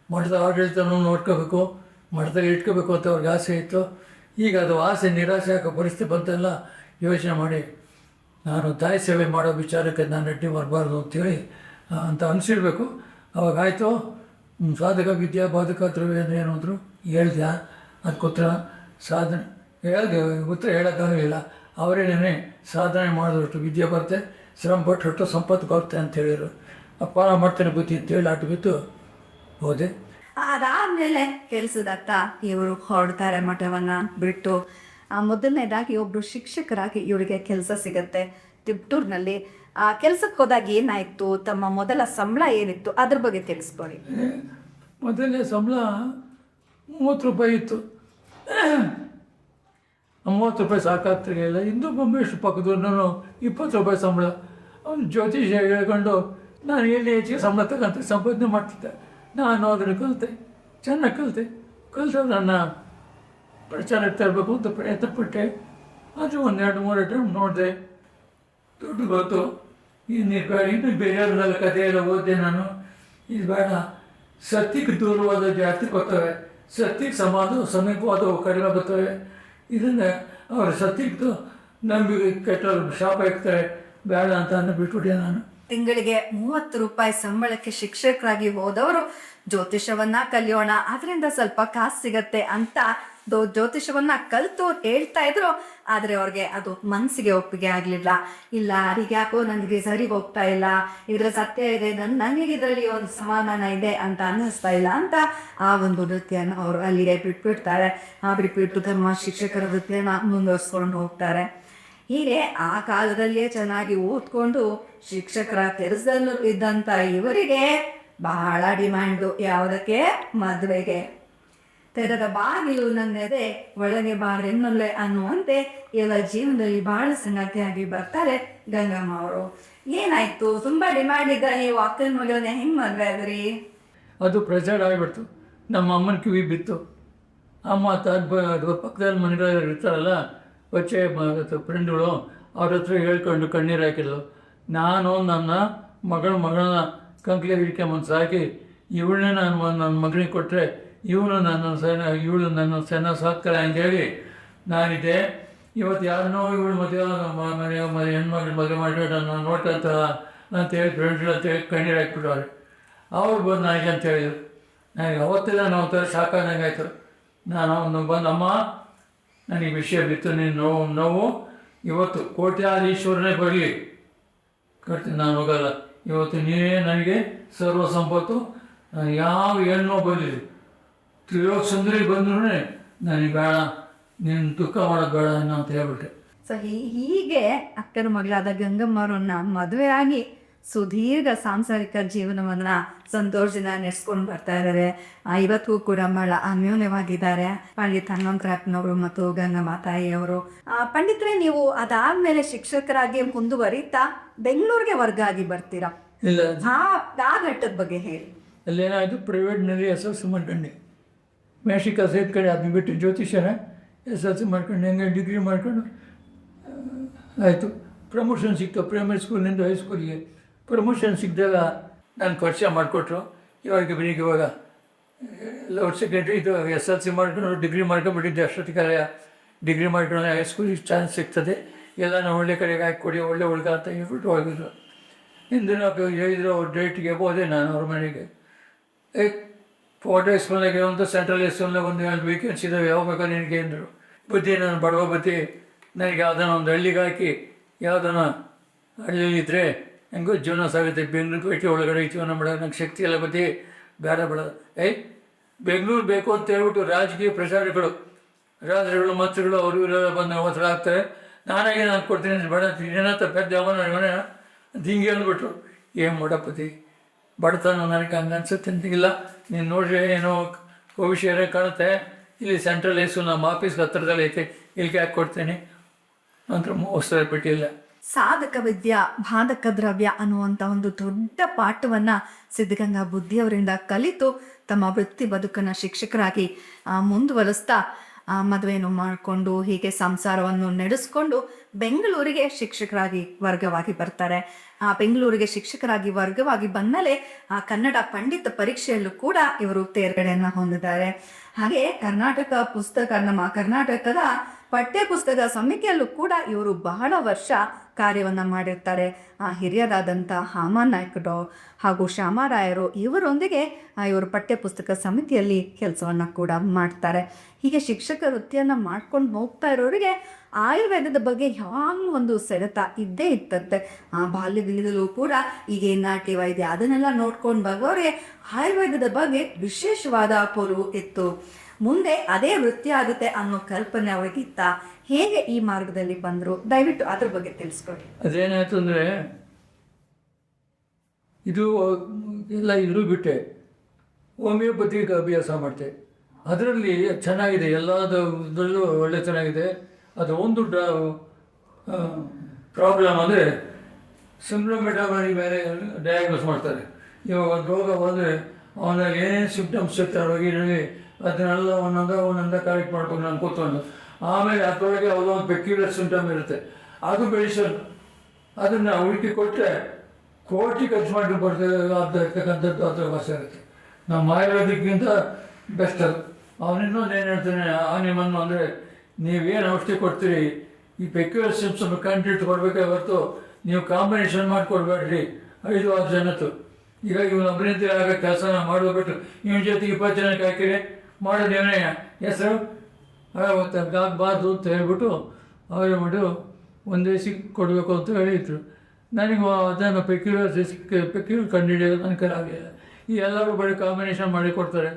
ಮಠದ ಆಡಳಿತನೂ ನೋಡ್ಕೋಬೇಕು, ಮಠದಲ್ಲಿ ಇಟ್ಕೋಬೇಕು ಅಂತ ಅವ್ರಿಗೆ ಆಸೆ ಇತ್ತು. ಈಗ ಅದು ಆಸೆ ನಿರಾಸೆ ಆಗೋ ಪರಿಸ್ಥಿತಿ ಬಂತೆಲ್ಲ ಯೋಚನೆ ಮಾಡಿ ನಾನು ತಾಯಿ ಸೇವೆ ಮಾಡೋ ವಿಚಾರಕ್ಕೆ ನಾನು ಅಡ್ಡಿ ಬರಬಾರ್ದು ಅಂತೇಳಿ ಅಂತ ಅನಿಸಿರ್ಬೇಕು. ಅವಾಗಾಯಿತು. ಸಾಧಕ ವಿದ್ಯಾ ಬಾಧಕ ದ್ರವ್ಯ ಏನು ಅಂದರು ಹೇಳ್ದೆ. ಅದಕ್ಕೆ ಉತ್ತರ ಸಾಧನೆ ಹೇಳಿದೆ, ಉತ್ತರ ಹೇಳೋಕ್ಕಾಗಲಿಲ್ಲ. ಅವರೇನೇ ಸಾಧನೆ ಮಾಡಿದಷ್ಟು ವಿದ್ಯೆ ಬರುತ್ತೆ, ಶ್ರಮ ಪಟ್ಟು ಸಂಪತ್ತು ಬರುತ್ತೆ ಅಂತ ಹೇಳಿದರು. ಅಪ್ಪ ಮಾಡ್ತೇನೆ ಬುದ್ಧಿ ಅಂತೇಳಿ ಆಟ ಬಿತ್ತು ಹೋದೆ. ಅದಾದ್ಮೇಲೆ ಕೆಲಸದತ್ತ ಇವರು ಹೊರಡ್ತಾರೆ ಮಠವನ್ನ ಬಿಟ್ಟು. ಮೊದಲನೇದಾಗಿ ಒಬ್ರು ಶಿಕ್ಷಕರಾಗಿ ಇವರಿಗೆ ಕೆಲಸ ಸಿಗತ್ತೆ ತಿಪ್ಟೂರಿನಲ್ಲಿ. ಆ ಕೆಲ್ಸಕ್ಕೆ ಹೋದಾಗ ಏನಾಯ್ತು, ತಮ್ಮ ಮೊದಲ ಸಂಬಳ ಏನಿತ್ತು ಅದ್ರ ಬಗ್ಗೆ ತಿಳಿಸ್ಕೊಡಿ. ಮೊದಲನೇ ಸಂಬಳ 30 ರೂಪಾಯಿ ಇತ್ತು. 30 ರೂಪಾಯಿ ಸಾಕಾಗ್ತಿರಲಿಲ್ಲ. ಇಂದು ಬೊಂಬೇಷ್ಟು ಪಕ್ಕದವ್ರು ನಾನು 20 ರೂಪಾಯಿ ಸಂಬಳ. ಅವನು ಜ್ಯೋತಿಷ ಹೇಳ್ಕೊಂಡು ನಾನು ಎಲ್ಲಿ ಹೆಚ್ಚಿಗೆ ಸಂಬಳ ತಗೊಂತ ಸಂಪಾದನೆ ಮಾಡ್ತಿದ್ದೆ. ನಾನು ಅದನ್ನು ಕಲಿತೆ, ಚೆನ್ನಾಗಿ ಕಲಿತು ನನ್ನ ಪ್ರಚಾರಕ್ಕೆ ತರಬೇಕು ಅಂತ ಪ್ರಯತ್ನ ಪಟ್ಟೆ. ಅದು 1-2-3 ಟೈಮ್ ನೋಡಿದೆ, ದುಡ್ಡು ಗೊತ್ತು. ಇನ್ನು ಬೇರೆಯವ್ರನ್ನೆಲ್ಲ ಕಥೆ ಎಲ್ಲ ಓದಿದೆ ನಾನು. ಇದು ಬೇಡ, ಸತ್ಯಕ್ಕೆ ದೂರವಾದ ಜಾಸ್ತಿ ಬರ್ತವೆ, ಸತ್ಯಕ್ಕೆ ಸಮೀಪವಾದವು ಕಡಿಮೆ ಬರ್ತವೆ. ಇದನ್ನು ಅವರ ಸತ್ಯಕ್ಕೆ ನಂಬಿಕೆ ಕೆಟ್ಟವ್ರು ಶಾಪ ಇರ್ತಾರೆ, ಬೇಡ ಅಂತ ಬಿಟ್ಬಿಟ್ಟೆ ನಾನು. ತಿಂಗಳಿಗೆ 30 ರೂಪಾಯಿ ಸಂಬಳಕ್ಕೆ ಶಿಕ್ಷಕರಾಗಿ ಹೋದವರು ಜ್ಯೋತಿಷವನ್ನ ಕಲಿಯೋಣ, ಅದರಿಂದ ಸ್ವಲ್ಪ ಕಾಸು ಸಿಗತ್ತೆ ಅಂತ ಜ್ಯೋತಿಷವನ್ನ ಕಲಿತು ಹೇಳ್ತಾ ಇದ್ರು. ಆದ್ರೆ ಅವ್ರಿಗೆ ಅದು ಮನಸ್ಸಿಗೆ ಒಪ್ಪಿಗೆ ಆಗ್ಲಿಲ್ಲ. ಇಲ್ಲ, ಯಾಕೋ ನನಗೆ ಸರಿ ಹೋಗ್ತಾ ಇಲ್ಲ, ಇದ್ರ ಸತ್ಯ ಇದೆ, ನನಗೆ ಇದರಲ್ಲಿ ಒಂದು ಸಮಾಧಾನ ಇದೆ ಅಂತ ಅನ್ನಿಸ್ತಾ ಇಲ್ಲ ಅಂತ ಆ ಒಂದು ವೃತ್ತಿಯನ್ನು ಅವರು ಅಲ್ಲಿಗೆ ಬಿಟ್ಬಿಡ್ತಾರೆ. ಬಿಟ್ಬಿಟ್ಟು ತಮ್ಮ ಶಿಕ್ಷಕರ ವೃತ್ತಿಯನ್ನು ಮುಂದುವರಿಸ್ಕೊಂಡು ಹೋಗ್ತಾರೆ. ಹೀಗೆ ಆ ಕಾಲದಲ್ಲಿಯೇ ಚೆನ್ನಾಗಿ ಓದ್ಕೊಂಡು ಶಿಕ್ಷಕರ ಕೆಲಸದಲ್ಲೂ ಇದ್ದಂಥ ಇವರಿಗೆ ಬಹಳ ಡಿಮ್ಯಾಂಡು. ಯಾವುದಕ್ಕೆ? ಮದುವೆಗೆ. ತೆರೆದ ಬಾಗಿಲು ನನ್ನೆದೆ ಒಳಗೆ ಬಾರೆನ್ನೊಲ್ಲೆ ಅನ್ನುವಂತೆ ಎಲ್ಲ ಜೀವನದಲ್ಲಿ ಬಹಳ ಸಂಗತಿಯಾಗಿ ಬರ್ತಾರೆ ಗಂಗಮ್ಮ ಅವರು. ಏನಾಯ್ತು, ತುಂಬಾ ಡಿಮ್ಯಾಂಡ್ ಇದ್ದ ನೀವು ಅಕ್ಕನ ಮಗಳನ್ನ ಹೆಂಗ್ ಮದ್ವೆ ಆದ್ರಿ? ಅದು ಪ್ರಚಾರ ಆಗಿಬಿಡ್ತು. ನಮ್ಮ ಅಮ್ಮನ ಕಿವಿ ಬಿತ್ತು. ಅಮ್ಮ ಪಕ್ಕದಲ್ಲಿ ಮನೆಗಳಲ್ಲಿ ಇರ್ತಾರಲ್ಲ ಬಚ್ಚೆ ಫ್ರೆಂಡ್ಗಳು, ಅವ್ರ ಹತ್ರ ಹೇಳ್ಕೊಂಡು ಕಣ್ಣೀರು ಹಾಕಿದ್ಲು. ನಾನು ನನ್ನ ಮಗಳನ್ನ ಕಂಕ್ಲೆ ಹಿಡ್ಕೊಂಬಂದು ಸಾಕಿ ಇವಳನ್ನೇ ನನ್ನ ಮಗನಿಗೆ ಕೊಟ್ಟರೆ ಇವಳು ನನ್ನ ಸೆನ ಸಾಕ್ತಾಳೆ ಅಂತೇಳಿ ನಾನಿದ್ದೆ. ಇವತ್ತು ಯಾರನ್ನೋ ಇವಳು ಮದುವೆ ಹೆಣ್ಮಕ್ಳು ಮದುವೆ ಮಾಡಿಬಿಟ್ಟು ನಾನು ನೋಡ್ಕೊಂತಲ್ಲ ಅಂತೇಳಿ ಫ್ರೆಂಡ್ಗಳು ಅಂತೇಳಿ ಕಣ್ಣೀರು ಹಾಕ್ಬಿಟ್ಟವ್ರೆ. ಅವ್ರು ಬಂದು ನನಗೆ ಅಂತ ಹೇಳಿದ್ರು. ನನಗೆ ಅವತ್ತೆಲ್ಲ ನಾವು ಥರ ಸಾಕಾದಂಗಾಯ್ತು. ನಾನು ಅವನು ಬಂದು, ಅಮ್ಮ ನನಗೆ ವಿಷಯ ಬಿತ್ತು, ನೀನು ನೋವು ಇವತ್ತು ಕೋಟ್ಯಾಧೀಶ್ವರನೇ ಬರಲಿ ಕಟ್ತೀನಿ, ನಾನು ಹೋಗಲ್ಲ. ಇವತ್ತು ನೀವೇ ನನಗೆ ಸರ್ವ ಸಂಪತ್ತು. ನಾನು ಯಾವ ಹೆಣ್ಣು ಬರಲಿ, ತ್ರಿಲೋಕ ಸುಂದರಿ ಬಂದ್ರೂ ನನಗೆ ಬೇಡ, ನೀನು ದುಃಖ ಮಾಡೋದು ಬೇಡ ಅಂತ ಹೇಳ್ಬಿಟ್ಟೆ. ಸೊ ಹೀಗೆ ಅಕ್ಕನ ಮಗಳಾದ ಗಂಗಮ್ಮರನ್ನ ಮದುವೆ ಆಗಿ ಸುದೀರ್ಘ ಸಾಂಸಾರಿಕ ಜೀವನವನ್ನ ಸಂತೋಷದಿಂದ ನಡೆಸ್ಕೊಂಡು ಬರ್ತಾ ಇದ್ದಾರೆ. ಇವತ್ತಿಗೂ ಕೂಡ ಬಹಳ ಅನ್ಯೋನ್ಯವಾಗಿದ್ದಾರೆ ಪಂಡಿತ್ ಹನುಮಂತರಾಯಪ್ಪನವರು ಮತ್ತು ಗಂಗಮ್ಮ ತಾಯಿಯವರು. ಪಂಡಿತರೇ, ನೀವು ಅದಾದ್ಮೇಲೆ ಶಿಕ್ಷಕರಾಗಿ ಮುಂದುವರಿತಾ ಬೆಂಗಳೂರಿಗೆ ವರ್ಗ ಆಗಿ ಬರ್ತೀರಾ? ಇಲ್ಲ, ಆ ಘಟ್ಟದ ಬಗ್ಗೆ ಹೇಳಿ. ಅಲ್ಲೇನಾಯಿತು, ಪ್ರೈವೇಟ್ನಲ್ಲಿ SLC ಮಾಡ್ಕೊಂಡೆ, ಮ್ಯಾಟ್ರಿಕ್ ಸೇರ್ಕಡೆ ಅದನ್ನ ಬಿಟ್ಟು ಜ್ಯೋತಿಷ್ಯನ SLC ಮಾಡ್ಕೊಂಡು ಹೆಂಗೆ ಡಿಗ್ರಿ ಮಾಡ್ಕೊಂಡು ಆಯಿತು. ಪ್ರಮೋಷನ್ ಸಿಕ್ತು. ಪ್ರೈಮರಿ ಸ್ಕೂಲಿನಿಂದ ಹೈಸ್ಕೂಲಿಗೆ ಪ್ರಮೋಷನ್ ಸಿಕ್ಕಿದಾಗ ನಾನು ಪರಿಚಯ ಮಾಡಿಕೊಟ್ರು. ಇವಾಗ ಲೋಡ್ ಸೆಕ್ರೆಟ್ರಿ ಇದು SLC ಮಾಡ್ಕೊಂಡು ಡಿಗ್ರಿ ಮಾಡ್ಕೊಂಡ್ಬಿಟ್ಟಿದ್ದೆ. ಅಷ್ಟೊತ್ತಿಗೆ ಡಿಗ್ರಿ ಮಾಡ್ಕೊಂಡು ಹೈಸ್ಕೂಲಿಗೆ ಚಾನ್ಸ್ ಸಿಗ್ತದೆ, ಎಲ್ಲ ನಾವು ಒಳ್ಳೆ ಕಡೆಗೆ ಹಾಕಿಕೊಡಿ, ಒಳ್ಳೆ ಹುಡುಗ ಅಂತ ಹೇಳ್ಬಿಟ್ಟು ಹೋಗಿದ್ರು. ಹಿಂದಿನ ಹೇಳಿದ್ರು ಅವ್ರ ಡೇಟಿಗೆ ಹೋದೆ ನಾನು ಅವ್ರ ಮನೆಗೆ. ಫೋರ್ಟ್ ಸ್ಕೂಲ್ನಾಗೆ ಒಂದು ಸೆಂಟ್ರಲ್ ಸ್ಕೂಲ್ನಾಗ ಒಂದು 2 ವೀಕೆಂಡ್ಸ್ ಇದ್ದಾವೆ, ಯಾವ ಬೇಕಾ ನಿನಗೆ ಅಂದರು. ಬುದ್ಧಿ ನಾನು ಬಡವ ಬುದ್ಧಿ, ನನಗೆ ಯಾವುದನ್ನ ಒಂದು ಹಳ್ಳಿಗೆ ಹಾಕಿ ಯಾವುದನ್ನ ಹಳ್ಳಿಲಿದ್ದರೆ ಹೆಂಗೋ ಜೀವನ ಸಾಗುತ್ತೆ. ಬೆಂಗಳೂರು ಪೇಟೆ ಒಳಗಡೆ ಜೀವನ ಮಾಡೋದು ನಂಗೆ ಶಕ್ತಿ ಎಲ್ಲ ಬುದ್ಧಿ, ಬೇಡ ಬೆಂಗಳೂರು ಬೇಕು ಅಂತ ಹೇಳ್ಬಿಟ್ಟು ರಾಜಕೀಯ ಪ್ರಚಾರಗಳು, ರಾಜರುಗಳು ಮಂತ್ರಿಗಳು ಅವರು ಇವರೆಲ್ಲ ಬಂದು ಒತ್ತಡ ಆಗ್ತಾರೆ. ನಾನಾಗೆ ನಾನು ಕೊಡ್ತೀನಿ, ಬೇಡ ಏನಂತ ಪೆದ್ದ ಅವನ ಹಿಂಗೆ ಅಂದ್ಬಿಟ್ರು. ಏನು ಮಾಡಪ್ಪತಿ, ಬಡತನ ನನಗೆ ಹಂಗೆ ಅನ್ಸುತ್ತೆ ಅಂತಿಲ್ಲ. ನೀನು ನೋಡ್ರಿ ಏನೋ ಭವಿಷ್ಯ ಕಾಣುತ್ತೆ, ಇಲ್ಲಿ ಸೆಂಟ್ರಲ್ ಸ್ಕೂಲ್ ನಮ್ಮ ಆಫೀಸ್ಗೆ ಹತ್ತಿರದಲ್ಲಿ ಐತೆ, ಇಲ್ಲಿಗೆ ಹಾಕಿ ಕೊಡ್ತೀನಿ ಅಂತ ಮೋಸ ಬಿಟ್ಟಿಲ್ಲ. ಸಾಧಕ ವಿದ್ಯಾ ಬಾಧಕ ದ್ರವ್ಯ ಅನ್ನುವಂಥ ಒಂದು ದೊಡ್ಡ ಪಾಠವನ್ನ ಸಿದ್ಧಗಂಗಾ ಬುದ್ಧಿಯವರಿಂದ ಕಲಿತು ತಮ್ಮ ವೃತ್ತಿ ಬದುಕನ್ನು ಶಿಕ್ಷಕರಾಗಿ ಮುಂದುವರಿಸ್ತಾ ಮದುವೆಯನ್ನು ಮಾಡಿಕೊಂಡು ಹೀಗೆ ಸಂಸಾರವನ್ನು ನಡೆಸ್ಕೊಂಡು ಬೆಂಗಳೂರಿಗೆ ಶಿಕ್ಷಕರಾಗಿ ವರ್ಗವಾಗಿ ಬರ್ತಾರೆ. ಬೆಂಗಳೂರಿಗೆ ಶಿಕ್ಷಕರಾಗಿ ವರ್ಗವಾಗಿ ಬಂದಮೇಲೆ ಕನ್ನಡ ಪಂಡಿತ ಪರೀಕ್ಷೆಯಲ್ಲೂ ಕೂಡ ಇವರು ತೇರ್ಗಡೆಯನ್ನು ಹೊಂದಿದ್ದಾರೆ. ಹಾಗೆ ನಮ್ಮ ಕರ್ನಾಟಕದ ಪಠ್ಯ ಪುಸ್ತಕ ಸಮಿತಿಯಲ್ಲೂ ಕೂಡ ಇವರು ಬಹಳ ವರ್ಷ ಕಾರ್ಯವನ್ನು ಮಾಡಿರ್ತಾರೆ. ಹಿರಿಯರಾದಂಥ ಹಾಮಾನಾಯ್ಕರು ಹಾಗೂ ಶ್ಯಾಮರಾಯರು ಇವರೊಂದಿಗೆ ಇವರು ಪಠ್ಯ ಪುಸ್ತಕ ಸಮಿತಿಯಲ್ಲಿ ಕೆಲಸವನ್ನು ಕೂಡ ಮಾಡ್ತಾರೆ. ಹೀಗೆ ಶಿಕ್ಷಕ ವೃತ್ತಿಯನ್ನು ಮಾಡ್ಕೊಂಡು ಹೋಗ್ತಾ ಇರೋರಿಗೆ ಆಯುರ್ವೇದದ ಬಗ್ಗೆ ಯಾವಾಗಲೂ ಒಂದು ಸೆಳೆತ ಇದ್ದೇ ಇತ್ತಂತೆ. ಬಾಲ್ಯದಿಂದಲೂ ಕೂಡ ಈಗ ನಾಟಿ ವೈದ್ಯ ಅದನ್ನೆಲ್ಲ ನೋಡ್ಕೊಂಡು ಬರೋರಿಗೆ ಆಯುರ್ವೇದದ ಬಗ್ಗೆ ವಿಶೇಷವಾದ ಒಲವು ಇತ್ತು. ಮುಂದೆ ಅದೇ ವೃತ್ತಿ ಆಗುತ್ತೆ ಅನ್ನೋ ಕಲ್ಪನೆ ಅವರಿಗಿತ್ತ? ಹೇಗೆ ಈ ಮಾರ್ಗದಲ್ಲಿ ಬಂದರು? ದಯವಿಟ್ಟು ಅದ್ರ ಬಗ್ಗೆ ತಿಳಿಸ್ಕೊಡಿ. ಅದೇನಾಯ್ತು ಅಂದರೆ, ಇದು ಎಲ್ಲ ಇದ್ರೂ ಬಿಟ್ಟೆ ಹೋಮಿಯೋಪತಿಗೆ ಅಭ್ಯಾಸ ಮಾಡ್ತೆ. ಅದರಲ್ಲಿ ಚೆನ್ನಾಗಿದೆ, ಎಲ್ಲದರಲ್ಲೂ ಒಳ್ಳೆ ಚೆನ್ನಾಗಿದೆ. ಅದು ಒಂದು ಪ್ರಾಬ್ಲಮ್ ಅಂದರೆ ಸಿಂಡ್ರೋಮ್ ಮೆಟಾಬಾಲಿಕ್ ಮೇಲೆ ಡಯಾಗ್ನೋಸ್ ಮಾಡ್ತಾರೆ. ಇವಾಗ ಒಂದು ರೋಗ ಬಂದರೆ ಅವನಲ್ಲಿ ಏನೇನು ಸಿಂಪ್ಟಮ್ಸ್ ಇರ್ತಾರೆ ಹೋಗಿ ಅದನ್ನೆಲ್ಲ ಒಂದೊಂದ ಕರೆಕ್ಟ್ ಮಾಡ್ಕೊಂಡು ನಾನು ಕೂತ್ಕೊಂಡು, ಆಮೇಲೆ ಅದರೊಳಗೆ ಯಾವುದೋ ಒಂದು ಪೆಕ್ಯುಲರ್ ಸಿಂಪ್ಟಮ್ ಇರುತ್ತೆ, ಅದು ಮೆಡಿಸನ್ ಅದನ್ನು ಹುಡುಕಿ ಕೊಟ್ಟರೆ ಕೋಟಿ ಖರ್ಚು ಮಾಡಿ ಬರ್ತದೆ ಇರ್ತಕ್ಕಂಥದ್ದು ಅದರ ವಾಸ ಇರುತ್ತೆ. ನಮ್ಮ ಆಯುರ್ವೇದಿಕ್ಕಿಂತ ಬೆಸ್ಟ್ ಅದು. ಅವನಿನ್ನೊಂದು ಏನು ಹೇಳ್ತಾನೆ, ನಿಮ್ಮನ್ನು ಅಂದರೆ ನೀವೇನು ಔಷಧಿ ಕೊಡ್ತೀರಿ ಈ ಪೆಕ್ಯುಲರ್ ಸಿಂಪ್ಟಮ್ ಕಂಟಿನ್ಯೂ ಕೊಡಬೇಕೇ ಹೊರತು ನೀವು ಕಾಂಬಿನೇಷನ್ ಮಾಡಿಕೊಡ್ಬೇಡ್ರಿ 5-6 ಜನತ್ತು. ಈಗ ಇವನು ಅಭಿನೇತ್ರಿ ಆಗ ಕೆಲಸನ ಮಾಡೋಬಿಟ್ಟು ಇವನ ಜೊತೆಗೆ 20 ಜನಕ್ಕೆ ಹಾಕಿರಿ ಮಾಡೋದು ಇವನೇ ಹೆಸರು ಆಗಬಾರ್ದು ಅಂತ ಹೇಳ್ಬಿಟ್ಟು ಅವರೇ ಮಾಡಿ ಒಂದೇ ಕೊಡಬೇಕು ಅಂತ ಹೇಳಿದ್ರು. ನನಗೆ ಅದನ್ನು ಪೆಕ್ಯುಲರ್ ಕಂಡುಹಿಡಿಯೋದು ನನ್ನ ಕೈಲಾಗಲಿಲ್ಲ. ಈ ಎಲ್ಲರೂ ಬರೀ ಕಾಂಬಿನೇಷನ್ ಮಾಡಿ ಕೊಡ್ತಾರೆ,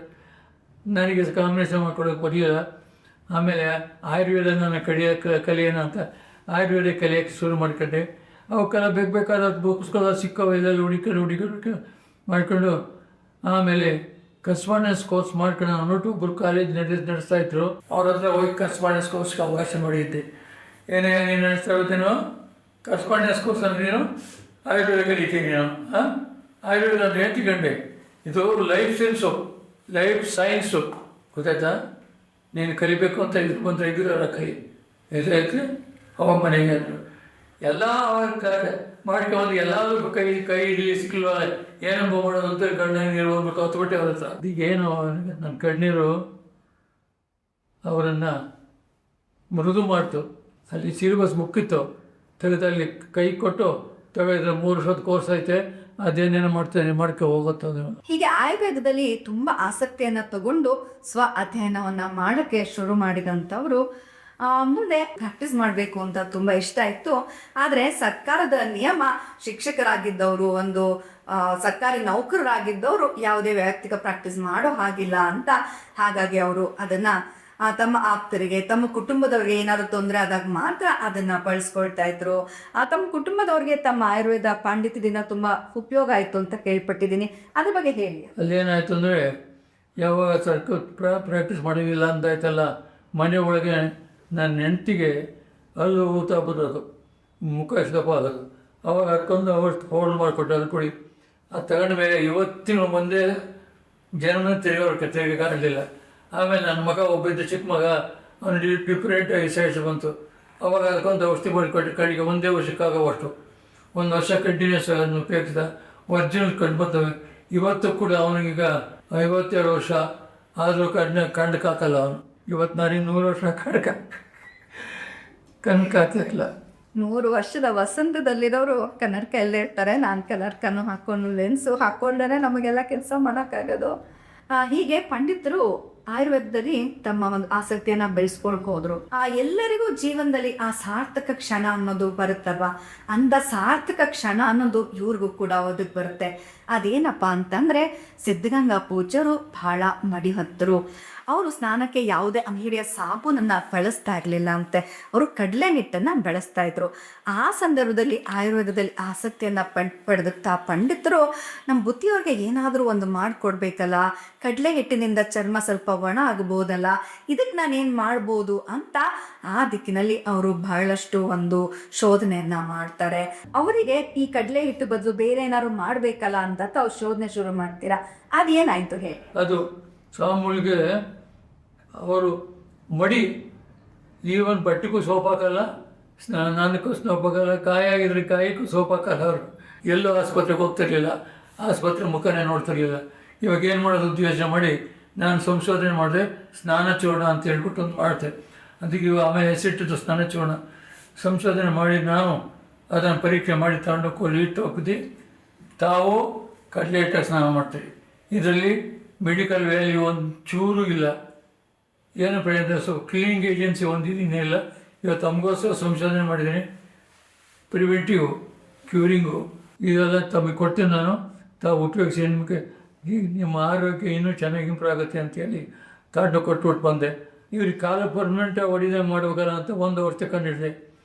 ನನಗೆ ಕಾಂಬಿನೇಷನ್ ಮಾಡಿಕೊಡೋಕೆ ಬರಲಿಲ್ಲ. ಆಮೇಲೆ ಆಯುರ್ವೇದ ನಾನು ಕಲಿಯೋಣ ಅಂತ ಆಯುರ್ವೇದ ಕಲಿಯೋಕ್ಕೆ ಶುರು ಮಾಡ್ಕೊಂಡೆ. ಅವಕ್ಕೆಲ್ಲ ಬೇಕಾದ ಪುಸ್ತಕ ಸಿಕ್ಕವು ಎಲ್ಲೆಲ್ಲ ಹುಡುಕಿ ಮಾಡ್ಕೊಂಡು, ಆಮೇಲೆ ಕಸ್ಪಾಂಡೆನ್ಸ್ ಕೋರ್ಸ್ ಮಾಡ್ಕೊಂಡು ಅಂದ್ಬಿಟ್ಟು ಒಬ್ಬರು ಕಾಲೇಜ್ ನಡೆಸ್ತಾಯಿದ್ರು. ಅವ್ರ ಹತ್ರ ಹೋಗಿ ಕಸ್ಪಾಂಡೆನ್ಸ್ ಕೋರ್ಸ್ಗೆ ಅವಕಾಶ ಮಾಡಿದ್ದೆ. ಏನೇ ನೀನು ನಡೆಸ್ತಾ ಇರ್ತೀನೋ ಕಸ್ಪಾಂಡೆನ್ಸ್ ಕೋರ್ಸ್ ಅಂದ್ರೆ ನೀನು ಆಯುರ್ವೇದ ಕಲಿತೀನಿ ನಾನು. ಆಯುರ್ವೇದ ಅಂದ್ರೆ ಹೇಳ್ತಿಕೊಂಡೆ, ಇದು ಲೈಫ್ ಸೈನ್ಸು ಗೊತ್ತಾಯ್ತಾ? ನೀನು ಕಲಿಬೇಕು ಅಂತ ಬಂದರೆ ಇದ್ರ ಕೈ ಎದುರೈತೆ ಅವ ಮನೆಗೆ ಅಂದರು. ಎಲ್ಲ ಮಾಡ್ಕೊಂಡು ಎಲ್ಲರೂ ಕೈ ಹಿಡಿಲಿ ಸಿಕ್ಕಲ್ವ ಏನಂಬ ಮಾಡೋದು ಅಂತ ಕಣ್ಣೀರು ಹೋಗ್ಬಿಟ್ಟು ಹೊತ್ಬಿಟ್ಟೆ ಅವ್ರ ಹತ್ರ. ಅದೀಗೇನು ನನ್ನ ಕಣ್ಣೀರು ಅವರನ್ನು ಮೃದು ಮಾಡ್ತು. ಅಲ್ಲಿ ಸಿಲೆಬಸ್ ಮುಕ್ಕಿತ್ತು, ತೆಗೆದಲ್ಲಿ ಕೈ ಕೊಟ್ಟು ತೆಗೆದ್ರೆ 3 ವರ್ಷದ ಕೋರ್ಸ್ ಐತೆ, ಅದೇನೇನೋ ಮಾಡ್ಕೊ ಹೋಗುತ್ತೆ. ಅದು ಹೀಗೆ ಆಯುರ್ವೇದದಲ್ಲಿ ತುಂಬ ಆಸಕ್ತಿಯನ್ನು ತಗೊಂಡು ಅಧ್ಯಯನವನ್ನು ಮಾಡೋಕ್ಕೆ ಶುರು ಮಾಡಿದಂಥವರು ಮುಂದೆ ಪ್ರಾಕ್ಟೀಸ್ ಮಾಡಬೇಕು ಅಂತ ತುಂಬ ಇಷ್ಟ ಇತ್ತು. ಆದರೆ ಸರ್ಕಾರದ ನಿಯಮ ಶಿಕ್ಷಕರಾಗಿದ್ದವರು, ಒಂದು ಸರ್ಕಾರಿ ನೌಕರರಾಗಿದ್ದವರು ಯಾವುದೇ ವೈಯಕ್ತಿಕ ಪ್ರಾಕ್ಟೀಸ್ ಮಾಡೋ ಹಾಗಿಲ್ಲ ಅಂತ. ಹಾಗಾಗಿ ಅವರು ಅದನ್ನು ತಮ್ಮ ಆಪ್ತರಿಗೆ, ತಮ್ಮ ಕುಟುಂಬದವ್ರಿಗೆ ಏನಾದರೂ ತೊಂದರೆ ಆದಾಗ ಮಾತ್ರ ಅದನ್ನು ಬಳಸ್ಕೊಳ್ತಾ ಇದ್ರು. ತಮ್ಮ ಕುಟುಂಬದವ್ರಿಗೆ ತಮ್ಮ ಆಯುರ್ವೇದ ಪಾಂಡಿತ್ಯದಿಂದ ತುಂಬ ಉಪಯೋಗ ಆಯಿತು ಅಂತ ಕೇಳ್ಪಟ್ಟಿದ್ದೀನಿ. ಅದ್ರ ಬಗ್ಗೆ ಹೇಳಿ. ಅಲ್ಲೇನಾಯಿತು ಅಂದರೆ, ಯಾವಾಗ ಪ್ರಾಕ್ಟೀಸ್ ಮಾಡೋದಿಲ್ಲ ಅಂದಾಯ್ತಲ್ಲ, ಮನೆ ಒಳಗೆ ನನ್ನ ಹೆಂಡತಿಗೆ ಅಲ್ಲೂ ಊತ ಬರೋದು, ಮುಖ ದಪ್ಪ ಆಗೋದು. ಅವಾಗ ಅದಕ್ಕೊಂದು ಹೋಲ್ಡ್ ಮಾಡಿಕೊಟ್ಟು ಅದು ಕೊಡಿ. ಅದು ತಗೊಂಡ ಮೇಲೆ ಇವತ್ತಿನ ಮುಂದೆ ಜನನ ತೆರೆಯೋಕ್ಕಾಗಲಿಲ್ಲ. ಆಮೇಲೆ ನನ್ನ ಮಗ ಒಬ್ಬಿದ್ದ ಚಿಕ್ಕ ಮಗ, ಅವನಿಗೆ ಡಿಫ್ರೆಂಟ್ ಸೈಡ್ಸ್ ಬಂತು. ಅವಾಗ ಅದಕ್ಕೊಂದು ಔಷಧಿ ಮಾಡಿಕೊಟ್ಟು ಕಡೆಗೆ ಒಂದೇ ವರ್ಷಕ್ಕಾಗೋವಷ್ಟು 1 ವರ್ಷ ಕಂಟಿನ್ಯೂಸ್ ಅದನ್ನು ಉಪಯೋಗಿಸಿದ. ಒರಿಜಿನಲ್ ಕಂಡು ಬರ್ತವೆ. ಇವತ್ತು ಕೂಡ ಅವನಿಗೀಗ 52 ವರ್ಷ ಆದರೂ ಕಣ್ಣಕ್ಕೆ ಹಾಕಲ್ಲ ಅವನು. ಇವತ್ತು ನಾನು 100 ವರ್ಷ ಕಣ್ಣಕ್ಕೆ ಹಾಕಲಿಲ್ಲ. 100 ವರ್ಷದ ವಸಂತದಲ್ಲಿರೋರು ಕನ್ನಡಕ ಎಲ್ಲ ಇರ್ತಾರೆ. ನಾನು ಕನ್ನಡಕನೂ ಹಾಕ್ಕೊಂಡು ಲೆನ್ಸು ಹಾಕ್ಕೊಂಡೇ ನಮಗೆಲ್ಲ ಕೆಲಸ ಮಾಡೋಕ್ಕಾಗೋದು. ಹೀಗೆ ಪಂಡಿತರು ಆಯುರ್ವೇದದಲ್ಲಿ ತಮ್ಮ ಒಂದು ಆಸಕ್ತಿಯನ್ನು ಬೆಳೆಸ್ಕೊಳ್ಕ್ ಹೋದ್ರು. ಎಲ್ಲರಿಗೂ ಜೀವನದಲ್ಲಿ ಆ ಸಾರ್ಥಕ ಕ್ಷಣ ಅನ್ನೋದು ಬರುತ್ತಲ್ವ, ಅಂಥ ಸಾರ್ಥಕ ಕ್ಷಣ ಅನ್ನೋದು ಇವ್ರಿಗೂ ಕೂಡ ಒದಗಿ ಬರುತ್ತೆ. ಅದೇನಪ್ಪ ಅಂತಂದರೆ, ಸಿದ್ಧಗಂಗಾ ಪೂಜ್ಯರು ಬಹಳ ಮಡಿಹತ್ತರು. ಅವರು ಸ್ನಾನಕ್ಕೆ ಯಾವುದೇ ಅಂಗಡಿಯ ಸಾಬೂನನ್ನು ಬಳಸ್ತಾ ಇರಲಿಲ್ಲ ಅಂತೆ. ಅವರು ಕಡಲೆ ಹಿಟ್ಟನ್ನು ಬೆಳೆಸ್ತಾ ಇದ್ರು. ಆ ಸಂದರ್ಭದಲ್ಲಿ ಆಯುರ್ವೇದದಲ್ಲಿ ಆಸಕ್ತಿಯನ್ನು ಪಡೆದಂಥ ಪಂಡಿತರು, ನಮ್ಮ ಬುದ್ಧಿಯವ್ರಿಗೆ ಏನಾದರೂ ಒಂದು ಮಾಡಿಕೊಡ್ಬೇಕಲ್ಲ, ಕಡಲೆ ಹಿಟ್ಟಿನಿಂದ ಚರ್ಮ ಸ್ವಲ್ಪ ಒಣ ಆಗ್ಬೋದಲ್ಲ, ಇದಕ್ಕೆ ನಾನೇನು ಮಾಡ್ಬೋದು ಅಂತ ಆ ದಿಕ್ಕಿನಲ್ಲಿ ಅವರು ಬಹಳಷ್ಟು ಒಂದು ಶೋಧನೆಯನ್ನು ಮಾಡ್ತಾರೆ. ಅವರಿಗೆ ಈ ಕಡಲೆ ಹಿಟ್ಟು ಬದಲು ಬೇರೆ ಏನಾದ್ರು ಮಾಡಬೇಕಲ್ಲ ಅಂತ ಅವ್ರು ಶೋಧನೆ ಶುರು ಮಾಡ್ತೀರಾ. ಅದೇನಾಯಿತು ಹೇಳಿ. ಅದು ಸಾಮೂಲಿಗೆ ಅವರು ಮಡಿ ಈವನ್ ಬಟ್ಟೆಗೂ ಸೋಪ್ ಹಾಕಲ್ಲ, ಸ್ನಾನಕ್ಕೂ ಸೋಪ್ ಹಾಕಲ್ಲ, ಕಾಯಿ ಆಗಿದ್ರೆ ಕಾಯಿಗೂ ಸೋಪ್ ಹಾಕಲ್ಲ. ಅವರು ಎಲ್ಲೂ ಆಸ್ಪತ್ರೆಗೆ ಹೋಗ್ತಿರ್ಲಿಲ್ಲ, ಆಸ್ಪತ್ರೆ ಮುಖನೇ ನೋಡ್ತಿರ್ಲಿಲ್ಲ. ಇವಾಗ ಏನು ಮಾಡೋದು ಅಂತ ಯೋಚನೆ ಮಾಡಿ ನಾನು ಸಂಶೋಧನೆ ಮಾಡಿದೆ, ಸ್ನಾನ ಚೂರ್ಣ ಅಂತ ಹೇಳ್ಬಿಟ್ಟು ಒಂದು ಮಾಡಿದೆ. ಅದಕ್ಕೆ ಇವಾಗ ಆಮೇಲೆ ಹೆಸರಿಟ್ಟಿದ್ದು ಸ್ನಾನ ಚೂರ್ಣ. ಸಂಶೋಧನೆ ಮಾಡಿ ನಾನು ಅದನ್ನು ಪರೀಕ್ಷೆ ಮಾಡಿ ತಗೊಂಡೋಗಿ ಅಲ್ಲಿ ಇಟ್ಟು ಹಾಕಿದ್ವಿ. ತಾವು ಕಡಲೆ ಹಿಟ್ಟಾಗಿ ಸ್ನಾನ ಮಾಡ್ತೀವಿ. ಇದರಲ್ಲಿ ಮೆಡಿಕಲ್ ವ್ಯಾಲ್ಯೂ ಒಂದು ಚೂರು ಇಲ್ಲ. ಏನು ಪ್ರಯತ್ನ ಕ್ಲೀನಿಂಗ್ ಏಜೆನ್ಸಿ ಒಂದಿದ್ದೀನಿ ಇಲ್ಲ. ಇವತ್ತು ತಮಗೋಸ್ಕರ ಸಂಶೋಧನೆ ಮಾಡಿದ್ದೀನಿ. ಪ್ರಿವೆಂಟಿವ್, ಕ್ಯೂರಿಂಗು ಇದೆಲ್ಲ ತಮಗೆ ಕೊಡ್ತೀನಿ ನಾನು. ತಾವು ಉಪಯೋಗಿಸಿ ನಿಮಗೆ ಈಗ ನಿಮ್ಮ ಆರೋಗ್ಯ ಇನ್ನೂ ಚೆನ್ನಾಗಿ ಇಂಪ್ರೂವ್ ಆಗುತ್ತೆ ಅಂತೇಳಿ ತಾಂಡು ಕೊಟ್ಬಿಟ್ಟು ಬಂದೆ. ಇವ್ರಿಗೆ ಕಾಲ ಪರ್ಮನೆಂಟಾಗಿ ಹೊಡಿದಂಗೆ ಮಾಡ್ಬೇಕಲ್ಲ ಅಂತ 1 ವರ್ಷ ಕಂಡಿಡಿದೆ.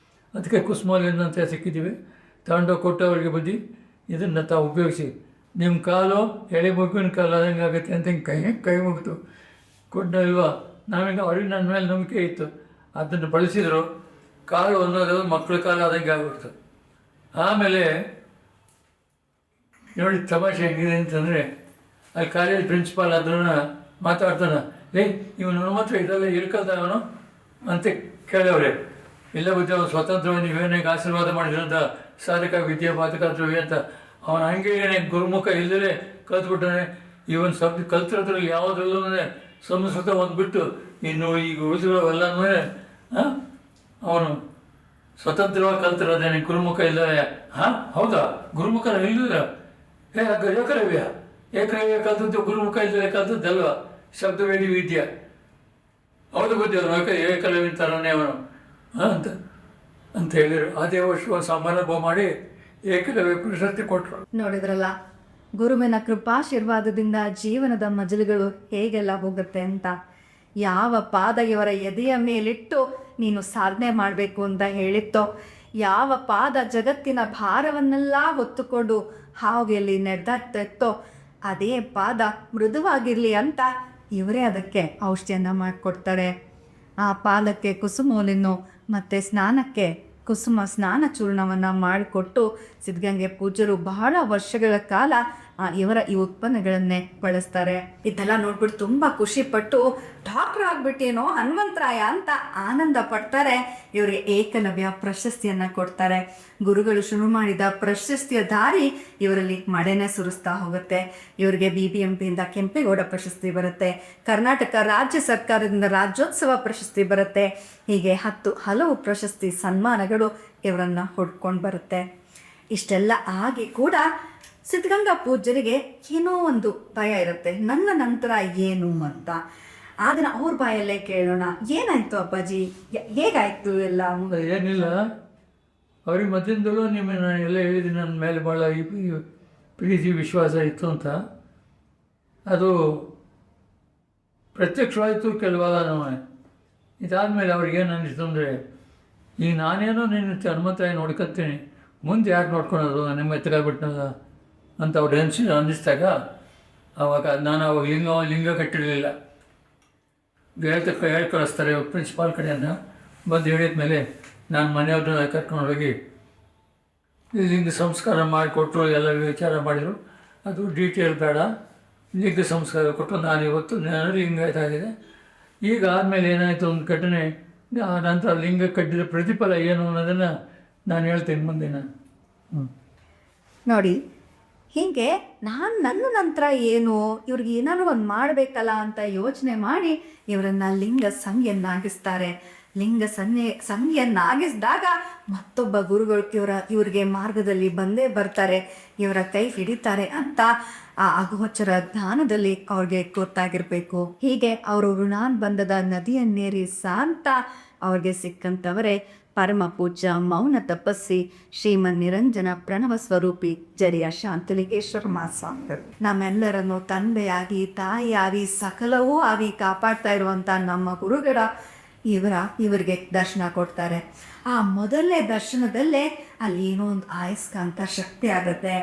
ಅದಕ್ಕೆ ಕುಸುಮಾಲಿಂದ ಅಂತ ಸಿಕ್ಕಿದ್ದೀವಿ. ತಾಂಡು ಕೊಟ್ಟು ಅವರಿಗೆ ಬುದ್ಧಿ ಇದನ್ನು ತಾವು ಉಪಯೋಗಿಸಿ, ನಿಮ್ಮ ಕಾಲು ಎಳೆ ಮಗುವಿನ ಕಾಲು ಆದಂಗೆ ಆಗುತ್ತೆ ಅಂತ ಹಿಂಗೆ ಕೈ ಮುಗಿತು ಕೊಟ್ಟಲ್ವಾ. ನಾವೀಗ ಅವ್ರಿಗೆ ನನ್ನ ಮೇಲೆ ನಂಬಿಕೆ ಇತ್ತು. ಅದನ್ನು ಬಳಸಿದ್ರು, ಕಾಲು ಅನ್ನೋದು ಮಕ್ಕಳ ಕಾಲು ಆದಂಗೆ ಆಗ್ಬಿಡ್ತು. ಆಮೇಲೆ ನೋಡಿ ತಮಾಷೆ ಹೆಂಗಿದೆ ಅಂತಂದರೆ, ಅಲ್ಲಿ ಕಾಲೇಜ್ ಪ್ರಿನ್ಸಿಪಾಲ್ ಅದನ್ನು ಮಾತಾಡ್ತಾನೆ, ಇವನು ನಮ್ಮ ಹತ್ರ ಇದೆಲ್ಲ ಇಳ್ಕಲ್ದ ಅವನು ಅಂತ ಕೇಳವ್ರೆ. ಇಲ್ಲ ಬುದ್ಧಿ ಅವನು ಸ್ವತಂತ್ರವಾಗಿ ನೀವೇನಾಗ ಆಶೀರ್ವಾದ ಮಾಡಿದ್ರಂತ ಸಾಧಕ ವಿದ್ಯಾಪಾತಕ ದ್ರವ್ಯ ಅಂತ ಅವನು ಹಂಗೆ ಗುರುಮುಖ ಇಲ್ಲದೇ ಕಲ್ತ್ಬಿಟ್ಟಾನೆ. ಇವನ್ ಶಬ್ದ ಕಲ್ತಿರೋದ್ರಲ್ಲಿ ಯಾವುದ್ರಲ್ಲೂ ಸಂಸ್ಕೃತ ಒಂದು ಬಿಟ್ಟು ಇನ್ನು ಈಗ ಉಳಿದಿರೋವೆಲ್ಲನೂ ಅವನು ಸ್ವತಂತ್ರವಾಗಿ ಕಲ್ತಿರೋದೇನೆ, ಗುರುಮುಖ ಇಲ್ಲದೆ. ಹೌದಾ, ಗುರುಮುಖ ಇಲ್ಲದ ಏಕಲವ್ಯ ಕಲ್ತದ್ದು ಗುರುಮುಖ ಇಲ್ಲದೆ ಕಲ್ತದ್ದಲ್ವ ಶಬ್ದವೇದಿ ವಿದ್ಯೆ. ಹೌದು ಬುದ್ಧಿ ಅವನು ಏಕಲವ್ಯ ಥರನೇ ಅವನು ಅಂತ ಹೇಳಿದರು. ಅದೇ ವರ್ಷ ಸಮಾರಂಭ ಮಾಡಿ ಏಕಲವ್ಯ ಪ್ರಶಸ್ತಿ ಕೊಟ್ಟರು. ನೋಡಿದ್ರಲ್ಲ, ಗುರುವಿನ ಕೃಪಾಶೀರ್ವಾದದಿಂದ ಜೀವನದ ಮಜಲುಗಳು ಹೇಗೆಲ್ಲ ಹೋಗುತ್ತೆ ಅಂತ. ಯಾವ ಪಾದ ಇವರ ಎದೆಯ ಮೇಲಿಟ್ಟು ನೀನು ಸಾಧನೆ ಮಾಡಬೇಕು ಅಂತ ಹೇಳಿತ್ತೋ, ಯಾವ ಪಾದ ಜಗತ್ತಿನ ಭಾರವನ್ನೆಲ್ಲ ಹೊತ್ತುಕೊಂಡು ಹಾಗೆಯಲ್ಲಿ ನಡೆದಾಡ್ತಿತ್ತೋ, ಅದೇ ಪಾದ ಮೃದುವಾಗಿರಲಿ ಅಂತ ಇವರೇ ಅದಕ್ಕೆ ಔಷಧಿಯನ್ನು ಮಾಡಿಕೊಡ್ತಾರೆ. ಆ ಪಾದಕ್ಕೆ ಕುಸುಮೋಲಿನ್ನು ಮತ್ತು ಸ್ನಾನಕ್ಕೆ ಕುಸುಮ ಸ್ನಾನ ಚೂರ್ಣವನ್ನು ಮಾಡಿಕೊಟ್ಟು ಸಿದ್ಧಗಂಗೆ ಪೂಜ್ಯರು ಬಹಳ ವರ್ಷಗಳ ಕಾಲ ಇವರ ಈ ಉತ್ಪನ್ನಗಳನ್ನೇ ಬಳಸ್ತಾರೆ. ಇದೆಲ್ಲ ನೋಡ್ಬಿಟ್ಟು ತುಂಬ ಖುಷಿಪಟ್ಟು ಡಾಕ್ಟರ್ ಆಗ್ಬಿಟ್ಟೇನೋ ಹನುಮಂತರಾಯ ಅಂತ ಆನಂದ ಪಡ್ತಾರೆ. ಇವರಿಗೆ ಏಕಲವ್ಯ ಪ್ರಶಸ್ತಿಯನ್ನು ಕೊಡ್ತಾರೆ. ಗುರುಗಳು ಶುರು ಮಾಡಿದ ಪ್ರಶಸ್ತಿಯ ದಾರಿ ಇವರಲ್ಲಿ ಮಳೆನೇ ಸುರಿಸ್ತಾ ಹೋಗುತ್ತೆ. ಇವರಿಗೆ BBMPಯಿಂದ ಕೆಂಪೇಗೌಡ ಪ್ರಶಸ್ತಿ ಬರುತ್ತೆ, ಕರ್ನಾಟಕ ರಾಜ್ಯ ಸರ್ಕಾರದಿಂದ ರಾಜ್ಯೋತ್ಸವ ಪ್ರಶಸ್ತಿ ಬರುತ್ತೆ. ಹೀಗೆ ಹಲವು ಪ್ರಶಸ್ತಿ ಸನ್ಮಾನಗಳು ಇವರನ್ನು ಹೊಡ್ಕೊಂಡು ಬರುತ್ತೆ. ಇಷ್ಟೆಲ್ಲ ಆಗಿ ಕೂಡ ಸಿದ್ಧಗಂಗಾ ಪೂಜ್ಯರಿಗೆ ಏನೋ ಒಂದು ಭಯ ಇರುತ್ತೆ, ನನ್ನ ನಂತರ ಏನು ಅಂತ. ಅದನ್ನು ಅವ್ರ ಬಾಯಲ್ಲೇ ಕೇಳೋಣ. ಏನಾಯ್ತು ಅಪ್ಪಾಜಿ, ಹೇಗಾಯ್ತು ಎಲ್ಲ? ಏನಿಲ್ಲ, ಅವ್ರಿಗೆ ಮಧ್ಯದಲ್ಲೂ ನಿಮ್ಮನ್ನು ಎಲ್ಲ ಹೇಳಿದ್ದೀನಿ, ನನ್ನ ಮೇಲೆ ಭಾಳ ಪ್ರೀತಿ ವಿಶ್ವಾಸ ಇತ್ತು ಅಂತ. ಅದು ಪ್ರತ್ಯಕ್ಷವಾಯಿತು ಕೆಲವಾಗ. ಇದಾದಮೇಲೆ ಅವ್ರಿಗೇನು ಅನ್ನಿಸ್ತು ಅಂದರೆ, ಈಗ ನಾನೇನೋ ನಿನ್ನ ಹನುಮಂತರಾಯ ನೋಡ್ಕೊತೀನಿ, ಮುಂದೆ ಯಾರು ನೋಡ್ಕೊಳೋದು, ನಿಮ್ಮ ಎತ್ತಗಾಗ್ಬಿಟ್ನಲ್ಲ ಅಂತ ಅವ್ರು ಅನ್ನಿಸ್ದಾಗ ಆವಾಗ ನಾನು ಅವಾಗ ಲಿಂಗ ಕಟ್ಟಿರಲಿಲ್ಲ. ಹೇಳಿ ಕಳಿಸ್ತಾರೆ ಪ್ರಿನ್ಸಿಪಾಲ್ ಕಡೆಯಿಂದ. ಬಂದು ಹೇಳಿದ ಮೇಲೆ ನಾನು ಮನೆಯವ್ರನ್ನ ಕರ್ಕೊಂಡೋಗಿ ಲಿಂಗ ಸಂಸ್ಕಾರ ಮಾಡಿಕೊಟ್ರು, ಎಲ್ಲ ವಿಚಾರ ಮಾಡಿದರು. ಅದು ಡೀಟೇಲ್ ಬೇಡ, ಲಿಂಗ ಸಂಸ್ಕಾರ ಕೊಟ್ಟು ನಾನು ಇವತ್ತು ಲಿಂಗಾಯತ ಆಗಿದೆ. ಈಗ ಆದಮೇಲೆ ಏನಾಯಿತು ಒಂದು ಘಟನೆ, ಆ ನಂತರ ಲಿಂಗ ಕಟ್ಟಿದ ಪ್ರತಿಫಲ ಏನು ಅನ್ನೋದನ್ನು ನಾನು ಹೇಳ್ತೀನಿ ಮುಂದಿನ. ನೋಡಿ, ಹೀಗೆ ನನ್ನ ನಂತರ ಏನು, ಇವ್ರಿಗೆ ಏನಾದ್ರು ಒಂದು ಮಾಡಬೇಕಲ್ಲ ಅಂತ ಯೋಚನೆ ಮಾಡಿ ಇವರನ್ನು ಲಿಂಗ ಸಂಜ್ಞೆಯನ್ನಾಗಿಸ್ತಾರೆ. ಲಿಂಗ ಸಂಜ್ಞೆಯನ್ನಾಗಿಸಿದಾಗ ಮತ್ತೊಬ್ಬ ಗುರುಗಳು ಇವ್ರಿಗೆ ಮಾರ್ಗದಲ್ಲಿ ಬಂದೇ ಬರ್ತಾರೆ, ಇವರ ಕೈ ಹಿಡಿತಾರೆ ಅಂತ ಆ ಅಗೋಚರ ಜ್ಞಾನದಲ್ಲಿ ಅವ್ರಿಗೆ ಗೊತ್ತಾಗಿರಬೇಕು. ಹೀಗೆ ಅವರು ಋಣಾನುಬಂಧದ ನದಿಯನ್ನೇರಿ ಸಾಂತ ಅವ್ರಿಗೆ ಸಿಕ್ಕಂಥವರೇ ಪರಮ ಪೂಜ್ಯ ಮೌನ ತಪಸ್ವಿ ಶ್ರೀಮನ್ ನಿರಂಜನ ಪ್ರಣವ ಸ್ವರೂಪಿ ಜರಿಯ ಶಾಂತಲಿಂಗೇಶ್ವರ ಮಹಾಸ್ವಾಮಿಗಳು. ನಮ್ಮೆಲ್ಲರನ್ನು ತಂದೆಯಾಗಿ ತಾಯಿಯಾಗಿ ಸಕಲವೂ ಆಗಿ ಕಾಪಾಡ್ತಾ ಇರುವಂಥ ನಮ್ಮ ಗುರುಗಳ ಇವರಿಗೆ ದರ್ಶನ ಕೊಡ್ತಾರೆ. ಆ ಮೊದಲನೇ ದರ್ಶನದಲ್ಲೇ ಅಲ್ಲಿ ಏನೋ ಒಂದು ಆಯಸ್ಕಾಂತ ಶಕ್ತಿ ಆಗುತ್ತೆ.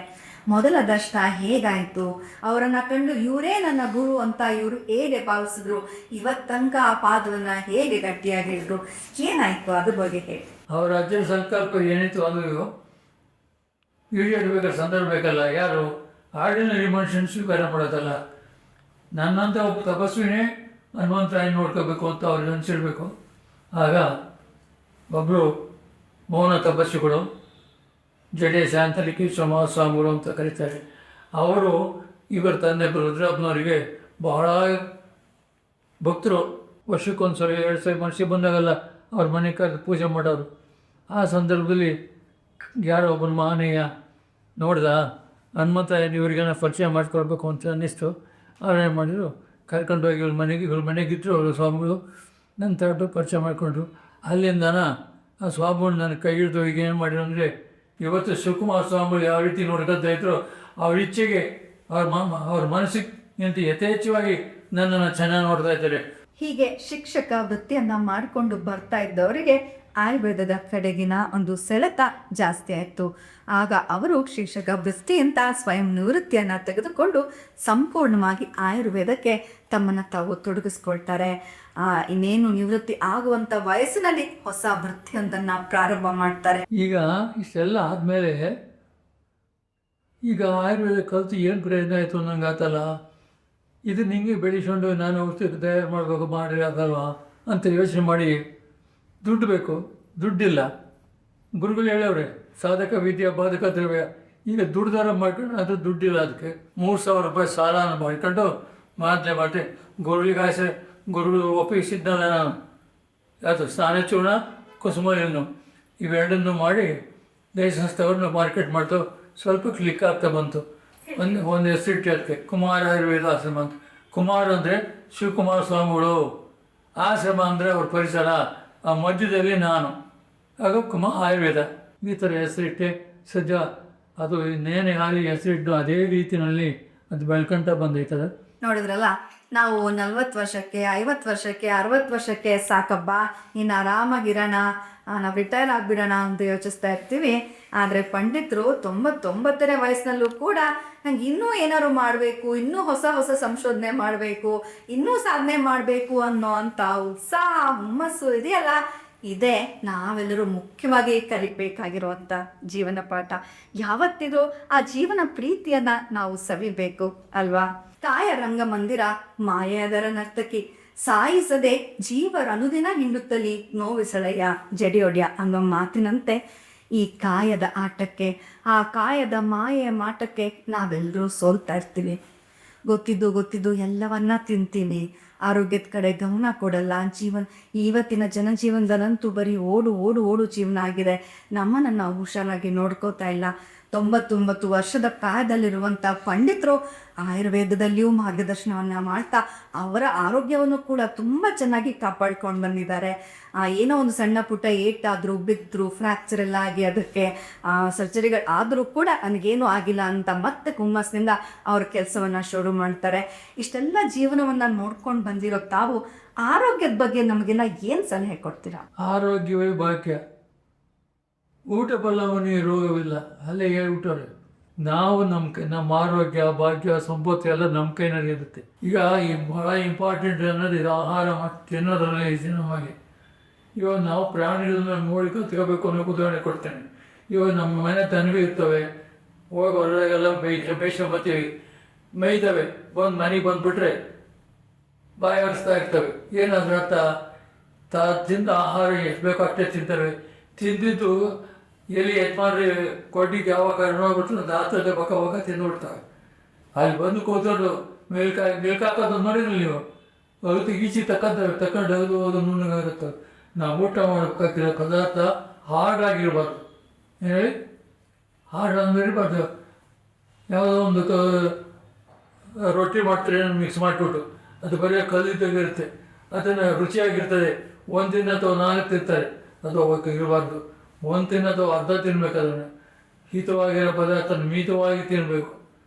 ಮೊದಲ ದರ್ಶನ ಹೇಗಾಯಿತು, ಅವರನ್ನು ಕಂಡು ಇವರೇ ನನ್ನ ಗುರು ಅಂತ ಇವರು ಹೇಗೆ ಭಾವಿಸಿದ್ರು, ಇವತ್ತಂಕ ಆ ಪಾದವನ್ನು ಹೇಗೆ ಗಟ್ಟಿಯಾಗಿ ಹಿಡಿದ್ರು, ಏನಾಯಿತು ಅದ್ರ ಬಗ್ಗೆ ಹೇಳಿ. ಅವರ ಅಜ್ಜನ ಸಂಕಲ್ಪ ಏನಿತ್ತು ಅದು ಈಡೇರಬೇಕಾದ ಸಂದರ್ಭ ಬೇಕಲ್ಲ. ಯಾರು ಆರ್ಡಿನರಿ ಮನುಷ್ಯನ ಸ್ವೀಕಾರ ಮಾಡೋದಲ್ಲ. ನನ್ನಂಥ ಒಬ್ಬ ತಪಸ್ವಿನೇ ಹನುಮಂತರಾಯ ನೋಡ್ಕೋಬೇಕು ಅಂತ ಅವ್ರಿಗೆ ಅನಿಸಿರ್ಬೇಕು. ಆಗ ಒಬ್ಬರು ಮೌನ ತಪಸ್ಸುಗಳು, ಜಡೆ ಶಾಂತಲಿಕೇಶ್ವರ ಮಹಾಸ್ವಾಮಿಗಳು ಅಂತ ಕರೀತಾರೆ, ಅವರು ಇವರ ತಂದೆ ರುದ್ರಪ್ಪನವರಿಗೆ ಬಹಳ ಭಕ್ತರು. ವರ್ಷಕ್ಕೊಂದ್ಸಲ 2 ಸಲ ಮನಸ್ಸಿಗೆ ಬಂದಾಗಲ್ಲ ಅವ್ರ ಮನೆ ಕರೆದು ಪೂಜೆ ಮಾಡೋರು. ಆ ಸಂದರ್ಭದಲ್ಲಿ ಯಾರೋ ಒಬ್ಬನ ಮಹನೀಯ ನೋಡ್ದ, ಹನುಮಂತ ಇವ್ರಿಗೇನೋ ಪರಿಚಯ ಮಾಡಿಕೊಡ್ಬೇಕು ಅಂತ ಅನ್ನಿಸ್ತು. ಅವ್ರೇನು ಮಾಡಿದ್ರು, ಕರ್ಕೊಂಡೋಗಿ ಇವ್ರ ಮನೆಗಿದ್ರು ಅವರು ಸ್ವಾಮಿಗಳು. ನನ್ನ ತಗೊಂಡು ಪರಿಚಯ ಮಾಡಿಕೊಂಡ್ರು. ಅಲ್ಲಿಂದನ ಆ ಸ್ವಾಮಿಗಳು ನನ್ನ ಕೈ ಹಿಡಿದು ಈಗ ಏನು ಮಾಡಿದ್ರು ಅಂದರೆ, ಇವತ್ತು ಶಿವಕುಮಾರ ಸ್ವಾಮಿಗಳು ಯಾವ ರೀತಿ ನೋಡ್ಕೊತಾ ಇದ್ರು ಅವ್ರ ಇಚ್ಛೆಗೆ ಅವ್ರ ಮನಸ್ಸಿಗಿಂತ ಯಥೇಚ್ಛವಾಗಿ ನನ್ನನ್ನು ಚೆನ್ನಾಗಿ ನೋಡ್ತಾ ಇದ್ದಾರೆ. ಹೀಗೆ ಶಿಕ್ಷಕ ವೃತ್ತಿಯನ್ನ ಮಾಡಿಕೊಂಡು ಬರ್ತಾ ಇದ್ದವರಿಗೆ ಆಯುರ್ವೇದದ ಕಡೆಗಿನ ಒಂದು ಸೆಳೆತ ಜಾಸ್ತಿ ಆಯಿತು. ಆಗ ಅವರು ಶಿಕ್ಷಕ ವೃತ್ತಿಯಿಂದ ಸ್ವಯಂ ನಿವೃತ್ತಿಯನ್ನು ತೆಗೆದುಕೊಂಡು ಸಂಪೂರ್ಣವಾಗಿ ಆಯುರ್ವೇದಕ್ಕೆ ತಮ್ಮನ್ನು ತಾವು ತೊಡಗಿಸ್ಕೊಳ್ತಾರೆ. ಇನ್ನೇನು ನಿವೃತ್ತಿ ಆಗುವಂಥ ವಯಸ್ಸಿನಲ್ಲಿ ಹೊಸ ವೃತ್ತಿಯೊಂದನ್ನು ಪ್ರಾರಂಭ ಮಾಡ್ತಾರೆ. ಈಗ ಇಷ್ಟೆಲ್ಲ ಆದಮೇಲೆ ಈಗ ಆಯುರ್ವೇದ ಕಲಿತು ಏನು ಪ್ರಯೋಜನ ಆಯಿತು ನಂಗೆ ಆತಲ್ಲ, ಇದು ನಿಂಗೆ ಬೆಳೆಸ್ಕೊಂಡು ನಾನು ಔಷಧಿ ತಯಾರು ಮಾಡಬೇಕು ಮಾಡಿ ಆಗಲ್ವಾ ಅಂತ ಯೋಚನೆ ಮಾಡಿ ದುಡ್ಡು ಬೇಕು, ದುಡ್ಡಿಲ್ಲ. ಗುರುಗಳು ಹೇಳವ್ರೆ ಸಾಧಕ ವಿದ್ಯಾ ಬಾಧಕ ದ್ರವ್ಯ. ಈಗ ದುಡ್ದಾರ ಮಾಡ್ಕೊಂಡು ಅದು ದುಡ್ಡಿಲ್ಲ, ಅದಕ್ಕೆ 3,000 ರೂಪಾಯಿ ಸಾಲನ ಮಾಡ್ಕೊಂಡು ಮಾಡಿ ಗುರುಗಳು ಒಪ್ಪಿಸಿದ್ನಲ್ಲ ನಾನು, ಅದು ಸ್ನಾನ ಚೂರ್ಣ ಕುಸುಮಲಿನ್ನು ಇವೆರಡನ್ನು ಮಾಡಿ ದೇಶಸ್ಥವ್ರನ್ನ ಮಾರ್ಕೆಟ್ ಮಾಡ್ತು. ಸ್ವಲ್ಪ ಕ್ಲಿಕ್ ಆಗ್ತಾ ಬಂತು. ಒಂದು ಹೆಸರಿಟ್ಟು ಅದಕ್ಕೆ ಕುಮಾರ ಆಯುರ್ವೇದ ಆಶ್ರಮ ಅಂತ. ಕುಮಾರ ಅಂದರೆ ಶಿವಕುಮಾರ ಸ್ವಾಮಿಗಳು, ಆಶ್ರಮ ಅಂದರೆ ಅವ್ರ ಪರಿಸರ, ಆ ಮಧ್ಯದಲ್ಲಿ ನಾನು, ಆಗ ಆಯುರ್ವೇದ ಈ ಥರ ಹೆಸರಿಟ್ಟೆ. ಸದ್ಯ ಅದು ಇನ್ನೇನೇ ಆಗಲಿ ಹೆಸರಿಟ್ಟು ಅದೇ ರೀತಿಯಲ್ಲಿ ಅದು ಬೆಳ್ಕೊಂತ ಬಂದೈತದ. ನೋಡಿದ್ರಲ್ಲ, ನಾವು 40 ವರ್ಷಕ್ಕೆ 50 ವರ್ಷಕ್ಕೆ 60 ವರ್ಷಕ್ಕೆ ಸಾಕಬ್ಬ ಇನ್ನು ಆರಾಮಾಗಿರೋಣ, ನಾವು ರಿಟೈರ್ ಆಗಿಬಿಡೋಣ ಅಂತ ಯೋಚಿಸ್ತಾ ಇರ್ತೀವಿ. ಆದರೆ ಪಂಡಿತರು 99ನೇ ವಯಸ್ಸಿನಲ್ಲೂ ಕೂಡ ನಂಗೆ ಇನ್ನೂ ಏನಾದ್ರು ಮಾಡಬೇಕು, ಇನ್ನೂ ಹೊಸ ಹೊಸ ಸಂಶೋಧನೆ ಮಾಡಬೇಕು, ಇನ್ನೂ ಸಾಧನೆ ಮಾಡಬೇಕು ಅನ್ನೋ ಅಂಥ ಉತ್ಸಾಹ ಹುಮ್ಮಸ್ಸು ಇದೆಯಲ್ಲ, ಇದೇ ನಾವೆಲ್ಲರೂ ಮುಖ್ಯವಾಗಿ ಕಲಿಬೇಕಾಗಿರುವಂಥ ಜೀವನ ಪಾಠ. ಯಾವತ್ತಿಗೂ ಆ ಜೀವನ ಪ್ರೀತಿಯನ್ನು ನಾವು ಸವಿಬೇಕು ಅಲ್ವಾ? ಕಾಯ ರಂಗಮಂದಿರ ಮಾಯದರ ನರ್ತಕಿ, ಸಾಯಿಸದೆ ಜೀವರ ಅನುದಿನ ಹಿಂಡುತ್ತಲಿ ನೋವಿಸಳೆಯ ಜಡಿಯೊಡ್ಯ ಅನ್ನೋ ಮಾತಿನಂತೆ ಈ ಕಾಯದ ಆಟಕ್ಕೆ, ಆ ಕಾಯದ ಮಾಯೆಯ ಮಾಟಕ್ಕೆ ನಾವೆಲ್ಲರೂ ಸೋಲ್ತಾ ಇರ್ತೀವಿ. ಗೊತ್ತಿದ್ದು ಎಲ್ಲವನ್ನ ತಿಂತೀವಿ, ಆರೋಗ್ಯದ ಕಡೆ ಗಮನ ಕೊಡಲ್ಲ. ಇವತ್ತಿನ ಜನಜೀವನದಲ್ಲಂತೂ ಬರೀ ಓಡು ಜೀವನ ಆಗಿದೆ. ನಮ್ಮನ್ನು ನಾವು ಹುಷಾರಾಗಿ ನೋಡ್ಕೋತಾ ಇಲ್ಲ. 99 ವರ್ಷದ ಪ್ರಾಯದಲ್ಲಿರುವಂಥ ಪಂಡಿತರು ಆಯುರ್ವೇದದಲ್ಲಿಯೂ ಮಾರ್ಗದರ್ಶನವನ್ನು ಮಾಡ್ತಾ ಅವರ ಆರೋಗ್ಯವನ್ನು ಕೂಡ ತುಂಬ ಚೆನ್ನಾಗಿ ಕಾಪಾಡ್ಕೊಂಡು ಬಂದಿದ್ದಾರೆ. ಏನೋ ಒಂದು ಸಣ್ಣ ಪುಟ್ಟ ಏಟಾದರೂ ಬಿದ್ದರು, ಫ್ರ್ಯಾಕ್ಚರ್ ಎಲ್ಲ ಆಗಿ ಅದಕ್ಕೆ ಸರ್ಜರಿಗಳು ಆದರೂ ಕೂಡ ನನಗೇನೂ ಆಗಿಲ್ಲ ಅಂತ ಮತ್ತೆ ಹುಮ್ಮಸ್ಸಿನಿಂದ ಅವ್ರ ಕೆಲಸವನ್ನು ಶುರು ಮಾಡ್ತಾರೆ. ಇಷ್ಟೆಲ್ಲ ಜೀವನವನ್ನು ನೋಡ್ಕೊಂಡು ಬಂದಿರೋ ತಾವು ಆರೋಗ್ಯದ ಬಗ್ಗೆ ನಮಗೆಲ್ಲ ಏನು ಸಲಹೆ ಕೊಡ್ತೀರಾ? ಆರೋಗ್ಯವೇ ಭಾಗ್ಯ, ಊಟ ಬಲ್ಲವನಿಗೆ ರೋಗವಿಲ್ಲ, ಅಲ್ಲೇ ಹೇಳ್ಬಿಟ್ಟವ್ರೆ. ನಾವು ನಮ್ಮ ಆರೋಗ್ಯ ಭಾಗ್ಯ ಸಂಪತ್ತು ಎಲ್ಲ ನಮ್ಮ ಕೈನಲ್ಲಿ ಇರುತ್ತೆ. ಈಗ ಈ ಭಾಳ ಇಂಪಾರ್ಟೆಂಟ್ ಅನ್ನೋದು ಇದು ಆಹಾರ ತಿನ್ನೋದ್ರಲ್ಲೇ ನಮಗೆ. ಇವಾಗ ನಾವು ಪ್ರಾಣಿಗಳನ್ನ ನೋಡಿ ಕತ್ಕೋಬೇಕು ಅನ್ನೋ ಉದಾಹರಣೆ ಕೊಡ್ತೇನೆ. ಇವಾಗ ನಮ್ಮ ಮನೆ ತನಗೂ ಇರ್ತವೆ, ಹೋಗಿ ಹೊರಗೆಲ್ಲ ಬೇಯಿಸ್ಕೊಂಬತ್ತೀವಿ, ಮೇಯ್ತವೆ, ಬಂದು ಮನೆಗೆ ಬಂದುಬಿಟ್ರೆ ಬಾಯಿ ಹರಿಸ್ತಾ ಇರ್ತವೆ. ಏನಾದ್ರೂ ತಿಂದ ಆಹಾರ ಎಷ್ಟು ಬೇಕೋ ಅಷ್ಟೇ ತಿಂತವೆ. ತಿಂದಿದ್ದು ಎಲ್ಲಿ ಯಜಮಾನ್ರಿ ಕೊಟ್ಟಿಗೆ ಯಾವಾಗ ನೋಡ್ಬಿಟ್ಟು ದಾತದೆ ಬಕ್ಕ ತಿಂದುಬಿಡ್ತಾವೆ. ಅಲ್ಲಿ ಬಂದು ಕೂತ್ಕೊಂಡು ಮೇಲ್ಕಾಕೋದು ನೋಡಿದ್ರಿ ನೀವು, ಅದು ಈಚೆ ತಗೊಂಡು ಅದು ನುಣ್ಣಗಾಗುತ್ತೆ. ನಾವು ಊಟ ಮಾಡಬೇಕಾಗಿರೋ ಪದಾರ್ಥ ಹಾರ್ಡಾಗಿರ್ಬಾರ್ದು. ಹೇಳಿ ಹಾರ್ಡ್ ಅಂದ್ರೆ ಇರಬಾರ್ದು. ಯಾವುದೋ ಒಂದು ರೊಟ್ಟಿ ಮಾಡ್ತಾರೆ ಮಿಕ್ಸ್ ಮಾಡಿಬಿಟ್ಟು ಅದು ಬರೀ ಕಲ್ಲಿದ್ದಾಗಿರುತ್ತೆ, ಅದನ್ನು ರುಚಿಯಾಗಿರ್ತದೆ. ಒಂದು ದಿನ ಅಥವಾ 4 ತಿಂತಾರೆ, ಅದು ಇರಬಾರ್ದು. ಒಂದು ತಿನ್ನ ಅಥವಾ ಅರ್ಧ ತಿನ್ಬೇಕು. ಅದನ್ನು ಹಿತವಾಗಿರೋ ಪದಾರ್ಥ ಮಿತವಾಗಿ ತಿನ್ನಬೇಕು,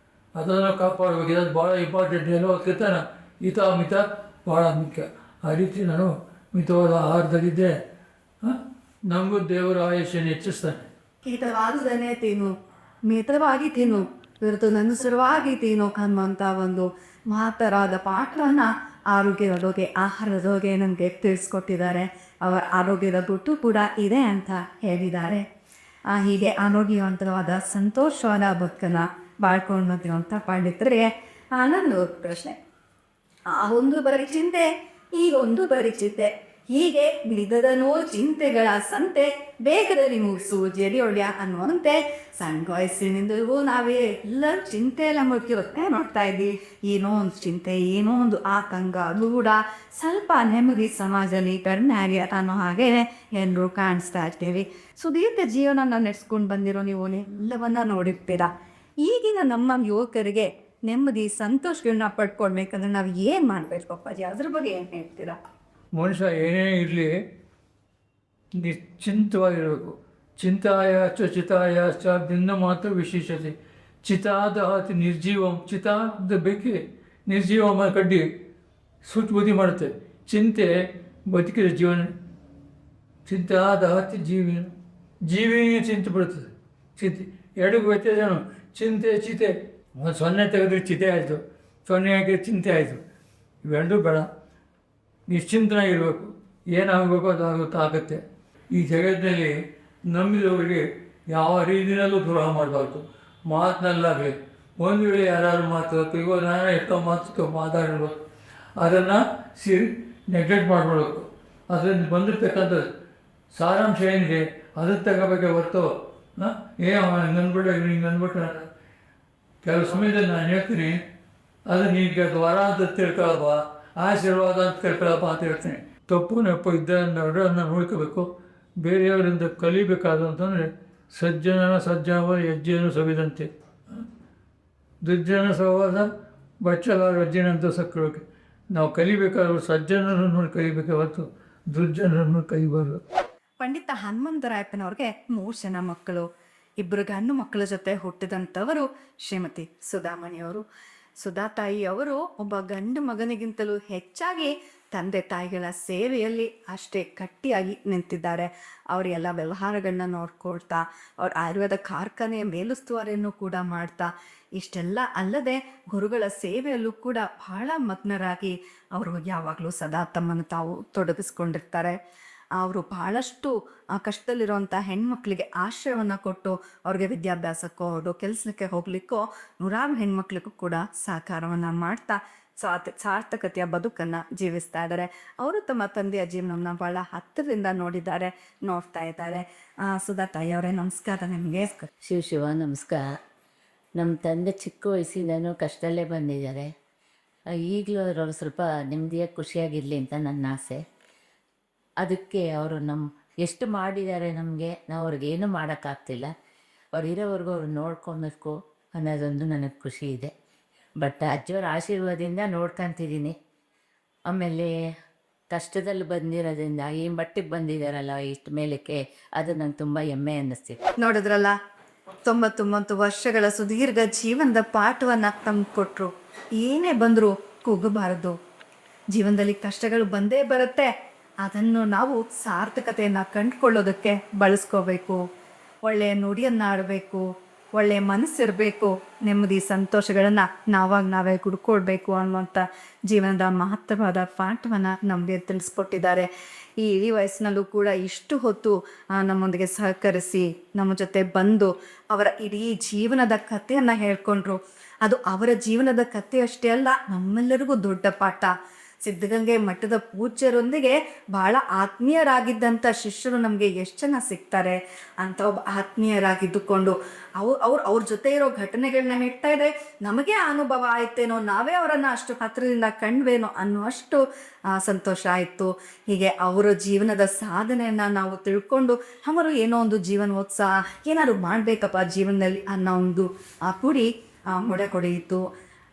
ಅದನ್ನು ಕಾಪಾಡಬೇಕು. ಇದು ಭಾಳ ಇಂಪಾರ್ಟೆಂಟ್. ಏನೋ ತಿಂತಾನ ಹಿತ ಮಿತ ಭಾಳ ಮುಖ್ಯ. ಆ ರೀತಿ ನಾನು ಮಿತವಾದ ಆಹಾರದಲ್ಲಿದ್ದರೆ ನಮಗೂ ದೇವರ ಆಯುಷ್ಯನ ಹೆಚ್ಚಿಸ್ತಾನೆ. ಹಿತವಾದುದನ್ನೇ ತಿನ್ನು, ಮಿತವಾಗಿ ತಿನ್ನು, ಋತುನನುಸರವಾಗಿ ತಿನ್ನು ಅನ್ನುವಂಥ ಒಂದು ಮಹತ್ತರವಾದ ಪಾಠವನ್ನು ಆರೋಗ್ಯದೊಳಗೆ ಆಹಾರದೊಳಗೆ ನಮಗೆ ತಿಳಿಸ್ಕೊಟ್ಟಿದ್ದಾರೆ. ಅವರ ಆರೋಗ್ಯದ ಗುಟ್ಟು ಕೂಡ ಇದೆ ಅಂತ ಹೇಳಿದ್ದಾರೆ. ಹೀಗೆ ಆರೋಗ್ಯವಂತವಾದ ಸಂತೋಷವಾದ ಬದುಕನ್ನು ಬಾಳ್ಕೊಂಡು ಬಂದಿರುವಂಥ ಪಂಡಿತರಿಗೆ ನನ್ನದು ಪ್ರಶ್ನೆ, ಒಂದು ಬರೀ ಚಿಂತೆ ಈಗ ಒಂದು ಪರಿಚಿತೆ. ಹೀಗೆ ಬಿಡದನೋ ಚಿಂತೆಗಳ ಸಂತೆ, ಬೇಗದಲ್ಲಿ ಮುಗಿಸು ಜರಿಯೊಳ್ಯ ಅನ್ನುವಂತೆ ಸಣ್ಣ ವಯಸ್ಸಿನಿಂದಲೂ ನಾವೇ ಎಲ್ಲರೂ ಚಿಂತೆ ಎಲ್ಲ ಮುಗಿರುತ್ತೆ ನೋಡ್ತಾ ಇದ್ವಿ. ಏನೋ ಒಂದು ಚಿಂತೆ, ಏನೋ ಒಂದು ಆತಂಕ, ದೂಡ, ಸ್ವಲ್ಪ ನೆಮ್ಮದಿ ಸಮಾಜದಲ್ಲಿ ಕಡಿಮೆ ಆಗ್ಯದ ಅನ್ನೋ ಹಾಗೆ ಎಲ್ಲರೂ ಕಾಣಿಸ್ತಾ ಇರ್ತೀವಿ. ಸುದೀರ್ಘ ಜೀವನ ನಡೆಸ್ಕೊಂಡು ಬಂದಿರೋ ನೀವು ಎಲ್ಲವನ್ನ ನೋಡಿರ್ತೀರ. ಈಗಿನ ನಮ್ಮ ಯುವಕರಿಗೆ ನೆಮ್ಮದಿ ಸಂತೋಷಗಳನ್ನ ಪಡ್ಕೊಳ್ಬೇಕಂದ್ರೆ ನಾವು ಏನು ಮಾಡಬೇಕು ಅಪ್ಪಾಜಿ? ಅದ್ರ ಬಗ್ಗೆ ಏನು ಹೇಳ್ತೀರಾ? ಮನುಷ್ಯ ಏನೇ ಇರಲಿ ನಿಶ್ಚಿಂತವಾಗಿರಬೇಕು. ಚಿಂತಾಯ ಚ ಚಿತಾಯ ಚ ಭಿನ್ನ ಮಾತ್ರ ವಿಶೇಷತೆ. ಚಿತಾದ ಅತಿ ನಿರ್ಜೀವಂ, ಚಿತಾದ ಬೆಂಕಿ ನಿರ್ಜೀವ ಕಡ್ಡಿ ಸುಟ್ಟು ಬುದ್ಧಿ ಮಾಡುತ್ತೆ. ಚಿಂತೆ ಬದುಕಿದ ಜೀವನ. ಚಿಂತಾದ ಅತಿ ಜೀವಿನೇ ಚಿಂತೆ ಬಿಡುತ್ತದೆ. ಚಿಂತೆ ಎರಡಿಗೂ ವ್ಯತ್ಯಾಸ. ಚಿಂತೆ ಚಿತೆ, ಒಂದು ಸೊನ್ನೆ ತೆಗೆದ್ರೆ ಚಿತೆ ಆಯಿತು, ಸೊನ್ನೆ ಹಾಕಿದ್ರೆ ಚಿಂತೆ ಆಯಿತು. ಇವೆರಡೂ ಬೇಡ. ನಿಶ್ಚಿಂತನಾಗಿರಬೇಕು. ಏನಾಗಬೇಕು ಆಗುತ್ತೆ. ಈ ಜಗತ್ತಿನಲ್ಲಿ ನಂಬಿದವರಿಗೆ ಯಾವ ರೀತಿಯಲ್ಲೂ ದ್ರೋಹ ಮಾಡಬಾರ್ದು. ಮಾತಿನಲ್ಲಾಗಲಿ, ಒಂದು ವೇಳೆ ಯಾರು ಮಾತಾಡ್ತು, ಇವಾಗ ನಾನು ಎಷ್ಟೋ ಮಾತಾಡಿರ್ಬೋದು, ಅದನ್ನು ನೆಗ್ಲೆಕ್ಟ್ ಮಾಡಬೇಕು. ಅದರಿಂದ ಬಂದಿರ್ತಕ್ಕಂಥ ಸಾರಾಂಶ ಏನಿದೆ ಅದನ್ನು ತಗೋಬೇಕೆ ಹೊರ್ತು ಹಿಂಗನ್ಬಿಟ್ಟ ಹಿಂಗೆ ಅಂದ್ಬಿಟ್ರೆ ಕೆಲವು ಸಮಯದಲ್ಲಿ ನಾನು ಹೇಳ್ತೀನಿ, ಅದನ್ನು ಈಗ ವರ ಅಂತ ತಿಳ್ಕೊಳಪ್ಪ, ಆಶೀರ್ವಾದ ಅಂತ ತಿಳ್ಕೊಳಪ್ಪ ಅಂತ ಹೇಳ್ತೀನಿ. ತಪ್ಪು ನೆಪ್ಪು ಇದ್ದನ್ನು ನೋಡ್ಕೋಬೇಕು. ಬೇರೆಯವರಿಂದ ಕಲಿಬೇಕಾದಂತಂದರೆ ಸಜ್ಜಾವ ಹೆಜ್ಜೆಯನ್ನು ಸವಿದಂತೆ, ದುರ್ಜನ ಸಹವಾಸ ಬಚ್ಚಲಾರ ಹೆಜ್ಜೆನಂತ ಸಕ್ಕಬೇಕು. ನಾವು ಕಲಿಬೇಕಾದ್ರೆ ಸಜ್ಜನರನ್ನು ನೋಡಿ ಕಲಿಬೇಕೆ ಹೊರತು ದುರ್ಜನರನ್ನು ಕಲಿಬಾರ್ದು. ಪಂಡಿತ ಹನುಮಂತರಾಯಪ್ಪನವ್ರಿಗೆ 3 ಜನ ಮಕ್ಕಳು. 2 ಗಂಡು ಮಕ್ಕಳ ಜೊತೆ ಹುಟ್ಟಿದಂಥವರು ಶ್ರೀಮತಿ ಸುಧಾಮಣಿಯವರು. ಸುಧಾ ತಾಯಿಯವರು ಒಬ್ಬ ಗಂಡು ಮಗನಿಗಿಂತಲೂ ಹೆಚ್ಚಾಗಿ ತಂದೆ ತಾಯಿಗಳ ಸೇವೆಯಲ್ಲಿ ಅಷ್ಟೇ ಗಟ್ಟಿಯಾಗಿ ನಿಂತಿದ್ದಾರೆ. ಅವರೆಲ್ಲ ವ್ಯವಹಾರಗಳನ್ನ ನೋಡ್ಕೊಳ್ತಾ, ಅವ್ರ ಆಯುರ್ವೇದ ಕಾರ್ಖಾನೆಯ ಮೇಲುಸ್ತುವಾರಿಯನ್ನು ಕೂಡ ಮಾಡ್ತಾ, ಇಷ್ಟೆಲ್ಲ ಅಲ್ಲದೆ ಗುರುಗಳ ಸೇವೆಯಲ್ಲೂ ಕೂಡ ಬಹಳ ಮಗ್ನರಾಗಿ ಅವರು ಯಾವಾಗಲೂ ಸದಾ ತಮ್ಮನ್ನು ತಾವು ತೊಡಗಿಸ್ಕೊಂಡಿರ್ತಾರೆ. ಅವರು ಬಹಳಷ್ಟು ಕಷ್ಟದಲ್ಲಿರುವಂಥ ಹೆಣ್ಮಕ್ಳಿಗೆ ಆಶ್ರಯವನ್ನು ಕೊಟ್ಟು ಅವ್ರಿಗೆ ವಿದ್ಯಾಭ್ಯಾಸಕ್ಕೋ ಅವರು ಕೆಲಸಕ್ಕೆ ಹೋಗ್ಲಿಕ್ಕೋ 100 ಹೆಣ್ಮಕ್ಳಿಗೂ ಕೂಡ ಸಹಕಾರವನ್ನು ಮಾಡ್ತಾ ಸಾರ್ಥಕತೆಯ ಬದುಕನ್ನು ಜೀವಿಸ್ತಾ ಇದ್ದಾರೆ. ಅವರು ತಮ್ಮ ತಂದೆಯ ಜೀವನವನ್ನು ಭಾಳ ಹತ್ತಿರದಿಂದ ನೋಡ್ತಾ ಇದ್ದಾರೆ. ಸುಧಾ ತಾಯಿಯವರೇ, ನಮಸ್ಕಾರ ನಿಮಗೆ. ಶಿವ ನಮಸ್ಕಾರ. ನಮ್ಮ ತಂದೆ ಚಿಕ್ಕ ವಯಸ್ಸಿಂದನೂ ಕಷ್ಟದಲ್ಲೇ ಬಂದಿದ್ದಾರೆ. ಈಗಲೂ ಅವರು ಸ್ವಲ್ಪ ನೆಮ್ಮದಿಯಾಗಿ ಖುಷಿಯಾಗಿರಲಿ ಅಂತ ನನ್ನ ಆಸೆ. ಅದಕ್ಕೆ ಅವರು ಎಷ್ಟು ಮಾಡಿದ್ದಾರೆ ನಮಗೆ, ನಾವು ಅವ್ರಿಗೇನು ಮಾಡೋಕ್ಕಾಗ್ತಿಲ್ಲ. ಅವ್ರು ಇರೋವರೆಗೂ ಅವ್ರು ನೋಡ್ಕೊಬೇಕು ಅನ್ನೋದೊಂದು ನನಗೆ ಖುಷಿ ಇದೆ. ಬಟ್ ಅಜ್ಜಿಯವ್ರ ಆಶೀರ್ವಾದದಿಂದ ನೋಡ್ಕೊತಿದ್ದೀನಿ. ಆಮೇಲೆ ಕಷ್ಟದಲ್ಲಿ ಬಂದಿರೋದ್ರಿಂದ ಈ ಮಟ್ಟಿಗೆ ಬಂದಿದ್ದಾರಲ್ಲ ಇಷ್ಟು ಮೇಲಕ್ಕೆ, ಅದು ನಂಗೆ ತುಂಬ ಹೆಮ್ಮೆ ಅನ್ನಿಸ್ತಿದೆ. ನೋಡಿದ್ರಲ್ಲ, 99 ವರ್ಷಗಳ ಸುದೀರ್ಘ ಜೀವನದ ಪಾಠವನ್ನು ತಂದು ಕೊಟ್ಟರು. ಏನೇ ಬಂದರೂ ಕುಗ್ಗಬಾರದು. ಜೀವನದಲ್ಲಿ ಕಷ್ಟಗಳು ಬಂದೇ ಬರುತ್ತೆ. ಅದನ್ನು ನಾವು ಸಾರ್ಥಕತೆಯನ್ನು ಕಂಡುಕೊಳ್ಳೋದಕ್ಕೆ ಬಳಸ್ಕೋಬೇಕು. ಒಳ್ಳೆಯ ನುಡಿಯನ್ನು ಆಡಬೇಕು, ಒಳ್ಳೆಯ ಮನಸ್ಸಿರಬೇಕು, ನೆಮ್ಮದಿ ಸಂತೋಷಗಳನ್ನು ನಾವೇ ಕುಡ್ಕೊಳ್ಬೇಕು ಅನ್ನುವಂಥ ಜೀವನದ ಮಹತ್ತರವಾದ ಪಾಠವನ್ನು ನಮಗೆ ತಿಳಿಸ್ಕೊಟ್ಟಿದ್ದಾರೆ. ಈ ಇಡೀ ವಯಸ್ಸಿನಲ್ಲೂ ಕೂಡ ಇಷ್ಟು ಹೊತ್ತು ನಮ್ಮೊಂದಿಗೆ ಸಹಕರಿಸಿ ನಮ್ಮ ಜೊತೆ ಬಂದು ಅವರ ಇಡೀ ಜೀವನದ ಕಥೆಯನ್ನು ಹೇಳ್ಕೊಂಡ್ರು. ಅದು ಅವರ ಜೀವನದ ಕಥೆಯಷ್ಟೇ ಅಲ್ಲ, ನಮ್ಮೆಲ್ಲರಿಗೂ ದೊಡ್ಡ ಪಾಠ. ಸಿದ್ಧಗಂಗೆ ಮಠದ ಪೂಜ್ಯರೊಂದಿಗೆ ಬಹಳ ಆತ್ಮೀಯರಾಗಿದ್ದಂಥ ಶಿಷ್ಯರು ನಮಗೆ ಎಷ್ಟು ಜನ ಸಿಗ್ತಾರೆ ಅಂತ ಒಬ್ಬ ಆತ್ಮೀಯರಾಗಿದ್ದುಕೊಂಡು ಅವ್ರ ಜೊತೆ ಇರೋ ಘಟನೆಗಳನ್ನ ಹೇಳ್ತಾ ಇದ್ರೆ ನಮಗೆ ಅನುಭವ ಆಯ್ತೇನೋ, ನಾವೇ ಅವರನ್ನು ಅಷ್ಟು ಹತ್ತಿರದಿಂದ ಕಂಡ್ವೇನೋ ಅನ್ನುವಷ್ಟು ಸಂತೋಷ ಆಯಿತು. ಹೀಗೆ ಅವರ ಜೀವನದ ಸಾಧನೆಯನ್ನು ನಾವು ತಿಳ್ಕೊಂಡು ಅವರು ಏನೋ ಒಂದು ಜೀವನೋತ್ಸಾಹ ಏನಾದ್ರು ಮಾಡಬೇಕಪ್ಪ ಜೀವನದಲ್ಲಿ ಅನ್ನೋ ಒಂದು ಕುಡಿ ಹೊಡೆಕೊಡೆಯಿತು.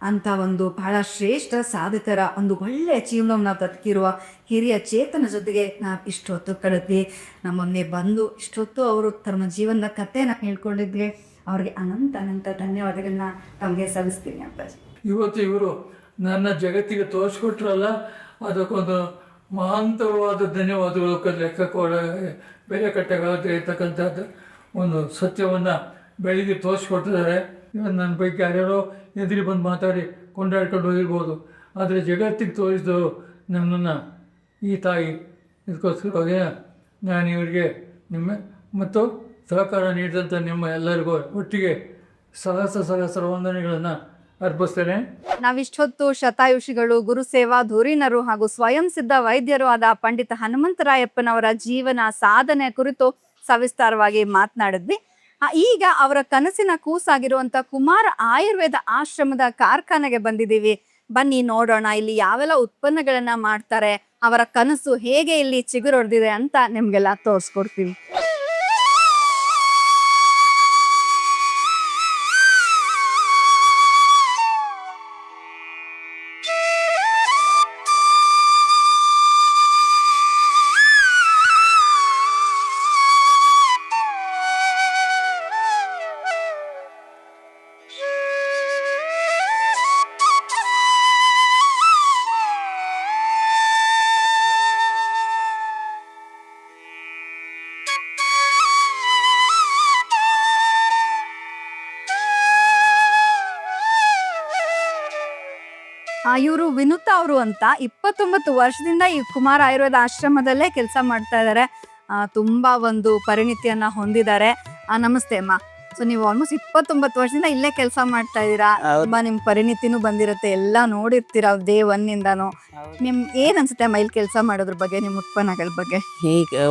ಅಂಥ ಒಂದು ಬಹಳ ಶ್ರೇಷ್ಠ ಸಾಧಕರ ಒಂದು ಒಳ್ಳೆಯ ಜೀವನವನ್ನು ಬದುಕಿರುವ ಹಿರಿಯ ಚೇತನ ಜೊತೆಗೆ ನಾವು ಇಷ್ಟೊತ್ತು ಕಳೆದ್ವಿ. ನಮ್ಮನ್ನೇ ಬಂದು ಇಷ್ಟೊತ್ತು ಅವರು ತಮ್ಮ ಜೀವನದ ಕಥೆಯನ್ನು ಹೇಳ್ಕೊಂಡಿದ್ವಿ. ಅವ್ರಿಗೆ ಅನಂತ ಧನ್ಯವಾದಗಳನ್ನ ತಮಗೆ ಸಲ್ಲಿಸ್ತೀನಿ ಅಪ್ಪಾಜಿ. ಇವತ್ತು ಇವರು ನನ್ನ ಜಗತ್ತಿಗೆ ತೋರಿಸ್ಕೊಟ್ರಲ್ಲ, ಅದಕ್ಕೊಂದು ಮಹಾಂತವಾದ ಧನ್ಯವಾದಗಳು. ಲೆಕ್ಕ ಬೆಲೆ ಕಟ್ಟಗಾಗದೆ ಇರ್ತಕ್ಕಂಥದ್ದು ಒಂದು ಸತ್ಯವನ್ನು ಬೆಳಿಗ್ಗೆ ತೋರಿಸ್ಕೊಟ್ಟಿದ್ದಾರೆ. ಇವತ್ತು ನನ್ನ ಬಗ್ಗೆ ಯಾರ್ಯಾರೋ ಎದುರಿ ಬಂದು ಮಾತಾಡಿ ಕೊಂಡಾಡ್ಕೊಂಡು ಹೋಗಿರ್ಬೋದು, ಆದರೆ ಜಗತ್ತಿಗೆ ತೋರಿಸಿದವರು ನನ್ನನ್ನು ಈ ತಾಯಿ. ಇದಕ್ಕೋಸ್ಕರ ನಾನು ಇವರಿಗೆ ನಿಮ್ಮ ಮತ್ತು ಸಹಕಾರ ನೀಡಿದಂಥ ನಿಮ್ಮ ಎಲ್ಲರಿಗೂ ಒಟ್ಟಿಗೆ ಸಹಸ್ರ ವಂದನೆಗಳನ್ನು ಅರ್ಪಿಸ್ತೇನೆ. ನಾವಿಷ್ಟೊತ್ತು ಶತಾಯುಷಿಗಳು, ಗುರುಸೇವಾ ಧುರೀಣರು ಹಾಗೂ ಸ್ವಯಂ ಸಿದ್ಧ ವೈದ್ಯರು ಆದ ಪಂಡಿತ ಹನುಮಂತರಾಯಪ್ಪನವರ ಜೀವನ ಸಾಧನೆ ಕುರಿತು ಸವಿಸ್ತಾರವಾಗಿ ಮಾತನಾಡಿದ್ವಿ. ಈಗ ಅವರ ಕನಸಿನ ಕೂಸಾಗಿರುವಂತ ಕುಮಾರ ಆಯುರ್ವೇದ ಆಶ್ರಮದ ಕಾರ್ಖಾನೆಗೆ ಬಂದಿದ್ದೀವಿ. ಬನ್ನಿ ನೋಡೋಣ ಇಲ್ಲಿ ಯಾವೆಲ್ಲ ಉತ್ಪನ್ನಗಳನ್ನ ಮಾಡ್ತಾರೆ, ಅವರ ಕನಸು ಹೇಗೆ ಇಲ್ಲಿ ಚಿಗುರೊಡೆದಿದೆ ಅಂತ ನಿಮ್ಗೆಲ್ಲ ತೋರಿಸ್ಕೊಡ್ತೀವಿ. ಇವರು ವಿನುತಾ ಅವರು ಅಂತ 29 ವರ್ಷದಿಂದ ಈ ಕುಮಾರ ಆಯುರ್ವೇದ ಆಶ್ರಮದಲ್ಲೇ ಕೆಲಸ ಮಾಡ್ತಾ ಇದ್ದಾರೆ. ತುಂಬಾ ಒಂದು ಪರಿಣಿತಿಯನ್ನ ಹೊಂದಿದ್ದಾರೆ. ನಮಸ್ತೆ ಅಮ್ಮ. ಸೊ ನೀವು ಆಲ್ಮೋಸ್ಟ್ 29 ವರ್ಷದಿಂದ ಇಲ್ಲೇ ಕೆಲಸ ಮಾಡ್ತಾ ಇದ್ದೀರಾ. ತುಂಬಾ ನಿಮ್ ಪರಿಣಿತಿನೂ ಬಂದಿರುತ್ತೆ, ಎಲ್ಲ ನೋಡಿರ್ತೀರಾ ಡೇ 1 ಇಂದಾನು. ನಿಮ್ ಏನ್ ಅನ್ಸುತ್ತೆ ಅಮ್ಮ ಇಲ್ಲಿ ಕೆಲಸ ಮಾಡೋದ್ರ ಬಗ್ಗೆ, ನಿಮ್ ಉತ್ಪನ್ನಗಳ ಬಗ್ಗೆ? ಈಗ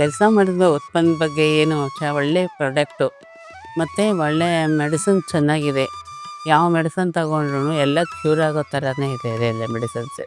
ಕೆಲಸ ಮಾಡಿದ ಉತ್ಪನ್ನ ಬಗ್ಗೆ ಏನು ಒಳ್ಳೆ ಪ್ರಾಡಕ್ಟು ಮತ್ತು ಒಳ್ಳೆ ಮೆಡಿಸಿನ್ ಚೆನ್ನಾಗಿದೆ. ಯಾವ ಮೆಡಿಸನ್ ತಗೊಂಡ್ರು ಎಲ್ಲ ಕ್ಯೂರ್ ಆಗೋ ಥರನೇ ಇದೆ ಎಲ್ಲ ಮೆಡಿಸನ್ಸ್.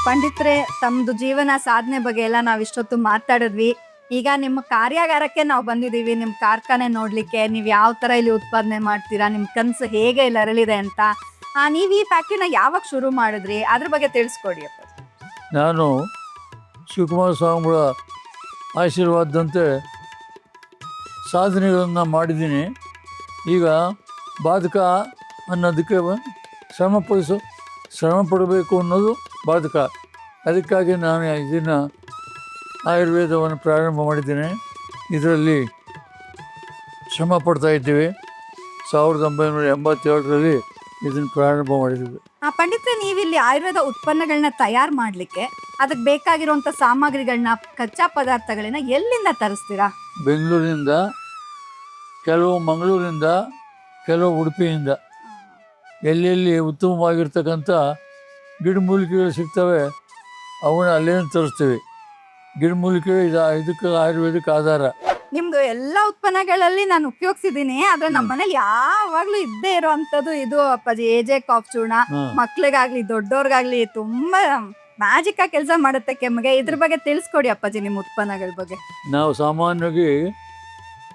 ಪಂಡಿತ್ರೆ, ತಮ್ಮದು ಜೀವನ ಸಾಧನೆ ಬಗ್ಗೆ ಎಲ್ಲ ನಾವು ಇಷ್ಟೊತ್ತು ಮಾತಾಡಿದ್ವಿ. ಈಗ ನಿಮ್ಮ ಕಾರ್ಯಾಗಾರಕ್ಕೆ ನಾವು ಬಂದಿದ್ದೀವಿ, ನಿಮ್ಮ ಕಾರ್ಖಾನೆ ನೋಡ್ಲಿಕ್ಕೆ. ನೀವು ಯಾವ ಥರ ಇಲ್ಲಿ ಉತ್ಪಾದನೆ ಮಾಡ್ತೀರಾ, ನಿಮ್ಮ ಕನಸು ಹೇಗೆ ಇಲ್ಲಿ ಅರಳಿದೆ ಅಂತ. ನೀವು ಈ ಫ್ಯಾಕ್ಟ್ರಿನ ಯಾವಾಗ ಶುರು ಮಾಡಿದ್ರಿ, ಅದ್ರ ಬಗ್ಗೆ ತಿಳಿಸ್ಕೊಡಿ ಅಪ್ಪ. ನಾನು ಶಿವಕುಮಾರ ಸ್ವಾಮಿಗಳ ಆಶೀರ್ವಾದದಂತೆ ಸಾಧನೆಗಳನ್ನು ಮಾಡಿದ್ದೀನಿ. ಈಗ ಬಾಧಕ ಅನ್ನೋದಕ್ಕೆ ಶ್ರಮ ಪಡಬೇಕು ಅನ್ನೋದು ಬಾಧಕ. ಅದಕ್ಕಾಗಿ ನಾನು ಇದನ್ನು ಆಯುರ್ವೇದವನ್ನು ಪ್ರಾರಂಭ ಮಾಡಿದ್ದೇನೆ. ಇದರಲ್ಲಿ ಶ್ರಮ ಪಡ್ತಾ ಇದ್ದೀವಿ. 1987ರಲ್ಲಿ ಇದನ್ನು ಪ್ರಾರಂಭ ಮಾಡಿದ್ದೀವಿ. ಪಂಡಿತ್ರೆ, ನೀವಿಲ್ಲಿ ಆಯುರ್ವೇದ ಉತ್ಪನ್ನಗಳನ್ನ ತಯಾರು ಮಾಡಲಿಕ್ಕೆ ಅದಕ್ಕೆ ಬೇಕಾಗಿರುವಂಥ ಸಾಮಗ್ರಿಗಳನ್ನ, ಕಚ್ಚಾ ಪದಾರ್ಥಗಳನ್ನ ಎಲ್ಲಿಂದ ತರಿಸ್ತೀರಾ? ಬೆಂಗಳೂರಿನಿಂದ, ಕೆಲವು ಮಂಗಳೂರಿಂದ, ಕೆಲವು ಉಡುಪಿಯಿಂದ. ಎಲ್ಲೆಲ್ಲಿ ಉತ್ತಮವಾಗಿರ್ತಕ್ಕಂಥ ಗಿಡಮೂಲಿಕೆಗಳು ಸಿಗ್ತವೆ ಅವನ್ನ ಅಲ್ಲೇನು ತರಿಸ್ತೀವಿ. ಗಿಡಮೂಲಿಕೆ ಇದಕ್ಕೆ ಆಯುರ್ವೇದಕ್ಕೆ ಆಧಾರ. ನಿಮ್ದು ಎಲ್ಲ ಉತ್ಪನ್ನಗಳಲ್ಲಿ ನಾನು ಉಪಯೋಗಿಸಿದ್ದೀನಿ, ಆದ್ರೆ ನಮ್ಮ ಮನೇಲಿ ಯಾವಾಗ್ಲೂ ಇದ್ದೇ ಇರೋವಂಥದ್ದು ಇದು ಅಪ್ಪಾಜಿ AJ ಕಾಫ್ ಚೂರ್ಣ. ಮಕ್ಳಿಗಾಗ್ಲಿ ದೊಡ್ಡವ್ರಿಗಾಗ್ಲಿ ತುಂಬಾ ಮ್ಯಾಜಿಕ್ ಆಗಿ ಕೆಲಸ ಮಾಡುತ್ತೆ ಕೆಮ್ಮಿಗೆ. ಇದ್ರ ಬಗ್ಗೆ ತಿಳಿಸ್ಕೊಡಿ ಅಪ್ಪಾಜಿ, ನಿಮ್ಮ ಉತ್ಪನ್ನಗಳ ಬಗ್ಗೆ. ನಾವು ಸಾಮಾನ್ಯವಾಗಿ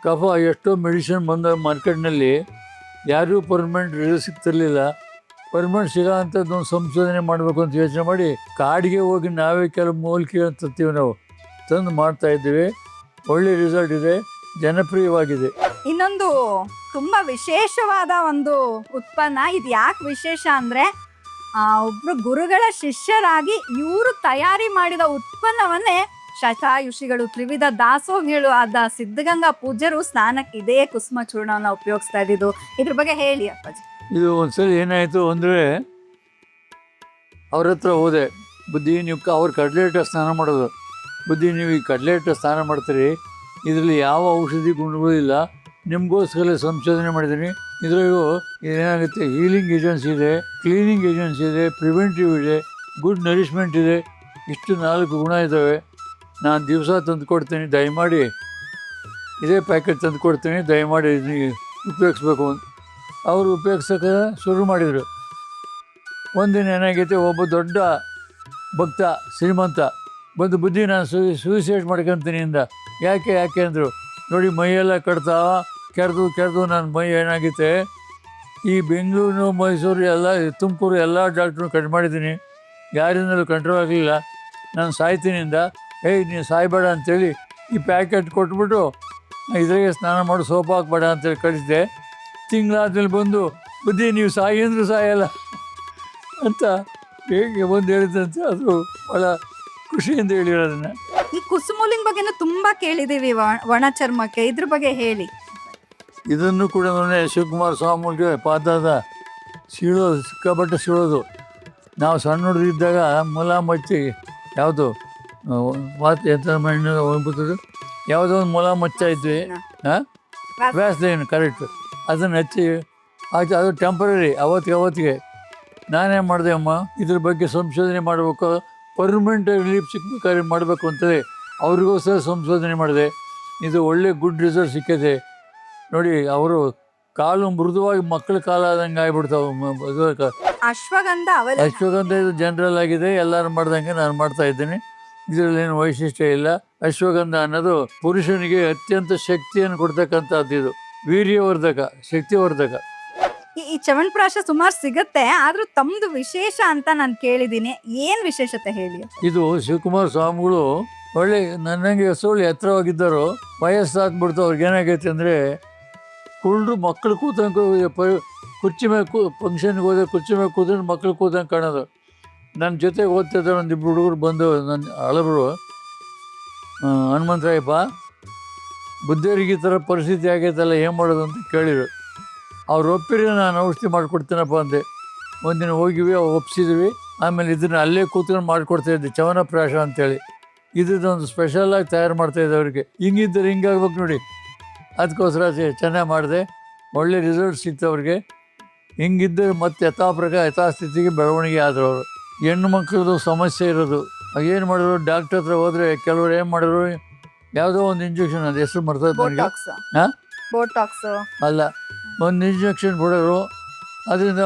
ಕಫ ಎಷ್ಟೋ ಮೆಡಿಸಿನ್ ಬಂದ ಮಾರ್ಕೆಟ್ನಲ್ಲಿ ಯಾರೂ ಪರ್ಮನೆಂಟ್ ರಿಸಲ್ಟ್ ಸಿಗ್ತಿರ್ಲಿಲ್ಲ. ಪರ್ಮನೆಂಟ್ ಸಿಗೋ ಅಂಥದ್ದೊಂದು ಸಂಶೋಧನೆ ಮಾಡಬೇಕು ಅಂತ ಯೋಚನೆ ಮಾಡಿ ಕಾಡಿಗೆ ಹೋಗಿ ನಾವೇ ಕೆಲವು ಮೂಲಿಕೆ ಅಂತೀವಿ, ನಾವು ತಂದು ಮಾಡ್ತಾ ಇದ್ದೀವಿ. ಒಳ್ಳೆ ರಿಸಲ್ಟ್ ಇದೆ, ಜನಪ್ರಿಯವಾಗಿದೆ. ಇನ್ನೊಂದು ತುಂಬಾ ವಿಶೇಷವಾದ ಒಂದು ಉತ್ಪನ್ನ. ಇದು ಯಾಕೆ ವಿಶೇಷ ಅಂದ್ರೆ, ಒಬ್ರು ಗುರುಗಳ ಶಿಷ್ಯರಾಗಿ ಇವರು ತಯಾರಿ ಮಾಡಿದ ಉತ್ಪನ್ನವನ್ನೇ ಶತಾಯುಷಿಗಳು, ತ್ರಿವಿಧ ದಾಸೋಹಿಗಳು ಆದ ಸಿದ್ಧಗಂಗಾ ಪೂಜ್ಯರು ಸ್ನಾನಕ್ಕೆ ಇದೇ ಕುಸುಮ ಚೂರ್ಣವನ್ನು ಉಪಯೋಗಿಸ್ತಾ ಇದ್ದಿದ್ದು. ಇದ್ರ ಬಗ್ಗೆ ಹೇಳಿ ಅಪ್ಪಾಜಿ. ಇದು ಒಂದ್ಸಲ ಏನಾಯಿತು ಅಂದರೆ, ಅವ್ರ ಹತ್ರ ಹೋದೆ. ಬುದ್ಧಿ, ನೀವು ಅವ್ರು ಕಡಲೆ ಹಿಟ್ಟು ಸ್ನಾನ ಮಾಡೋದು. ಬುದ್ಧಿ, ನೀವು ಈ ಕಡಲೆ ಹಿಟ್ಟು ಸ್ನಾನ ಮಾಡ್ತೀರಿ, ಇದರಲ್ಲಿ ಯಾವ ಔಷಧಿ ಗುಣಗಳು ಇಲ್ಲ, ನಿಮಗೋಸ್ಕರ ಸಂಶೋಧನೆ ಮಾಡಿದ್ದೀನಿ. ಇದರಲ್ಲೂ ಏನಾಗುತ್ತೆ, ಹೀಲಿಂಗ್ ಏಜೆನ್ಸಿ ಇದೆ, ಕ್ಲೀನಿಂಗ್ ಏಜೆನ್ಸಿ ಇದೆ, ಪ್ರಿವೆಂಟಿವ್ ಇದೆ, ಗುಡ್ ನರಿಷ್ಮೆಂಟ್ ಇದೆ. ಇಷ್ಟು 4 ಗುಣ ಇದ್ದಾವೆ. ನಾನು ದಿವಸ ತಂದು ಕೊಡ್ತೀನಿ, ದಯಮಾಡಿ ಇದೇ ಪ್ಯಾಕೆಟ್ ತಂದು ಕೊಡ್ತೀನಿ, ದಯಮಾಡಿ ಇದನ್ನ ಉಪಯೋಗಿಸ್ಬೇಕು ಅಂತ. ಅವರು ಉಪಯೋಗಿಸೋಕೆ ಶುರು ಮಾಡಿದರು. ಒಂದಿನ ಏನಾಗೈತೆ, ಒಬ್ಬ ದೊಡ್ಡ ಭಕ್ತ ಶ್ರೀಮಂತ ಬಂದು, ಬುದ್ಧಿ ನಾನು ಸೂಸೈಡ್ ಮಾಡ್ಕೊತೀನಿ ಅಂದ. ಯಾಕೆ ಅಂದರು. ನೋಡಿ ಮೈಯೆಲ್ಲ ಕೆರೆದು ನನ್ನ ಮೈ ಏನಾಗಿತ್ತೆ. ಈ ಬೆಂಗಳೂರು ಮೈಸೂರು ಎಲ್ಲ ತುಮಕೂರು ಎಲ್ಲ ಡಾಕ್ಟ್ರು ಕಟ್ ಮಾಡಿದ್ದೀನಿ, ಯಾರಿಂದಲೂ ಕಂಟ್ರೋಲ್ ಆಗಲಿಲ್ಲ. ನಾನು ಸಾಯ್ತೀನಿಂದ ನೀನು ಸಾಯ್ಬೇಡ ಅಂಥೇಳಿ ಈ ಪ್ಯಾಕೆಟ್ ಕೊಟ್ಬಿಟ್ಟು ಇದ್ರಾಗೆ ಸ್ನಾನ ಮಾಡಿ ಸೋಪ್ ಹಾಕ್ಬೇಡ ಅಂತೇಳಿ ಕಳಿಸಿದೆ. ತಿಂಗಳಾದ್ಮೇಲೆ ಬಂದು ಬುದ್ಧಿ ನೀವು ಸಾಯಿ ಅಂದರೂ ಸಾಯಲ್ಲ ಅಂತ ಹೇಗೆ ಬಂದು ಹೇಳಿದಂತೆ. ಅದು ಭಾಳ ಖುಷಿಯಿಂದ ಹೇಳಿರೋದನ್ನು. ಈ ಕುಸುಮುಲಿಂಗ್ ಬಗ್ಗೆನೂ ತುಂಬಾ ಕೇಳಿದೀವಿ, ಒಣ ಚರ್ಮಕ್ಕೆ, ಇದ್ರ ಬಗ್ಗೆ ಹೇಳಿ. ಇದನ್ನು ಕೂಡ ಮೊನ್ನೆ ಶಿವಕುಮಾರ ಸ್ವಾಮಿಗೆ ಪಾದದ ಸಿಕ್ಕಾಪಟ್ಟೆ ಸೀಳೋದು. ನಾವು ಸಣ್ಣ ಹುಡುಗರಿದ್ದಾಗ ಮುಲಾಮಚ್ಚಿ ಯಾವುದು ಎಂತ ಮಣ್ಣು ಹೋಗ್ಬಿಟ್ಟದು, ಯಾವುದೋ ಒಂದು ಮುಲಾಮಚ್ಚ ಇದ್ವಿ, ವ್ಯಾಸ್ಲೈನ್ ಕರೆಕ್ಟ್, ಅದನ್ನು ಹಚ್ಚಿ ಆಯ್ತು. ಅದು ಟೆಂಪರರಿ, ಅವತ್ತಿಗೆ ನಾನೇನು ಮಾಡಿದೆ, ಅಮ್ಮ ಇದ್ರ ಬಗ್ಗೆ ಸಂಶೋಧನೆ ಮಾಡಬೇಕು, ಪರ್ಮನೆಂಟ್ ರಿಲೀಫ್ ಸಿಗ್ಬೇಕಾದ್ರೆ ಮಾಡಬೇಕು ಅಂತೇಳಿ ಅವ್ರಿಗೋಸ್ಕರ ಸಂಶೋಧನೆ ಮಾಡಿದೆ. ಇದು ಒಳ್ಳೆ ಗುಡ್ ರಿಸಲ್ಟ್ ಸಿಕ್ಕಿದೆ ನೋಡಿ. ಅವರು ಕಾಲು ಮೃದುವಾಗಿ ಮಕ್ಕಳ ಕಾಲ ಆದಂಗೆ ಆಗ್ಬಿಡ್ತಾವೆ. ಅಶ್ವಗಂಧ ಇದು ಜನರಲ್ ಆಗಿದೆ, ಎಲ್ಲರೂ ಮಾಡ್ದಂಗೆ ನಾನು ಮಾಡ್ತಾ ಇದ್ದೀನಿ. ಇದರಲ್ಲೇನು ವೈಶಿಷ್ಟ್ಯ ಇಲ್ಲ. ಅಶ್ವಗಂಧ ಅನ್ನೋದು ಪುರುಷನಿಗೆ ಅತ್ಯಂತ ಶಕ್ತಿಯನ್ನು ಕೊಡ್ತಕ್ಕಂಥದ್ದು. ಇದು ವೀರ್ಯವರ್ಧಕ, ಶಕ್ತಿವರ್ಧಕ. ಈ ಚವನ್ಪ್ರಾಶ ಸುಮಾರು ಸಿಗತ್ತೆ, ಆದ್ರೂ ತಮ್ದು ವಿಶೇಷ ಅಂತ ನಾನು ಕೇಳಿದ್ದೀನಿ. ಏನ್ ವಿಶೇಷತೆ ಹೇಳಿ. ಇದು ಶಿವಕುಮಾರ ಸ್ವಾಮಿಗಳು ಒಳ್ಳೆ ನನ್ನಂಗೆ ಸೋಳಿ ಎತ್ತರವಾಗಿದ್ದರು. ವಯಸ್ಸಾಗ್ಬಿಡ್ತು. ಅವ್ರಿಗೆ ಏನಾಗೈತೆ ಅಂದರೆ ಕುಳ್ಳು ಮಕ್ಕಳು ಕೂತಂಗೆ ಕುರ್ಚಿ ಮೇಲೆ ಫಂಕ್ಷನ್ಗೆ ಹೋದ್ರೆ ಕುರ್ಚಿ ಮೇಲೆ ಕೂತ್ಕೊಂಡು ಮಕ್ಕಳು ಕೂತಂಗೆ ಕಾಣೋದು. ನನ್ನ ಜೊತೆಗೆ ಓದ್ತಿದ್ದ ಒಂದಿಬ್ಬರು ಹುಡುಗರು ಬಂದು ನನ್ನ ಹಳಬರು, ಹನುಮಂತರಾಯಪ್ಪ ಬುದ್ಧಿಯರಿಗೆ ಈ ಥರ ಪರಿಸ್ಥಿತಿ ಆಗೈತಲ್ಲ, ಏನು ಮಾಡೋದು ಅಂತ ಕೇಳಿದ್ರು. ಅವ್ರು ಒಪ್ಪಿರಿ, ನಾನು ಔಷಧಿ ಮಾಡಿಕೊಡ್ತೀನಪ್ಪ ಅಂದೆ. ಒಂದಿನ ಹೋಗಿವಿ, ಒಪ್ಸಿದ್ವಿ. ಆಮೇಲೆ ಇದನ್ನು ಅಲ್ಲೇ ಕೂತ್ಕೊಂಡು ಮಾಡಿಕೊಡ್ತಾಯಿದ್ದೆ, ಚವನಪ್ರಾಶ ಅಂತೇಳಿ. ಇದೊಂದು ಸ್ಪೆಷಲಾಗಿ ತಯಾರು ಮಾಡ್ತಾಯಿದ್ದೆ ಅವ್ರಿಗೆ. ಹಿಂಗಿದ್ದರೆ ಹಿಂಗಾಗ್ಬೇಕು ನೋಡಿ. ಅದಕ್ಕೋಸ್ಕರ ಚೆನ್ನಾಗಿ ಮಾಡಿದೆ, ಒಳ್ಳೆ ರಿಸಲ್ಟ್ ಸಿಕ್ತು ಅವ್ರಿಗೆ. ಹಿಂಗಿದ್ದರೆ ಮತ್ತೆ ಯಥಾಸ್ಥಿತಿಗೆ ಬೆಳವಣಿಗೆ ಆದರು ಅವರು. ಹೆಣ್ಣು ಮಕ್ಕಳದು ಸಮಸ್ಯೆ ಇರೋದು, ಏನು ಮಾಡಿದ್ರು ಡಾಕ್ಟರ್ ಹತ್ರ ಹೋದರೆ ಕೆಲವರು ಏನು ಮಾಡಿದ್ರು, ಯಾವುದೋ ಒಂದು ಇಂಜೆಕ್ಷನ್, ಅದು ಹೆಸರು ಮರ್ತದೆ ನನಗೆ. ಹಾಂ, ಬೋಟಾಕ್ಸ್ ಅಲ್ಲ, ಒಂದು ಇಂಜೆಕ್ಷನ್ ಬಿಡೋರು, ಅದರಿಂದ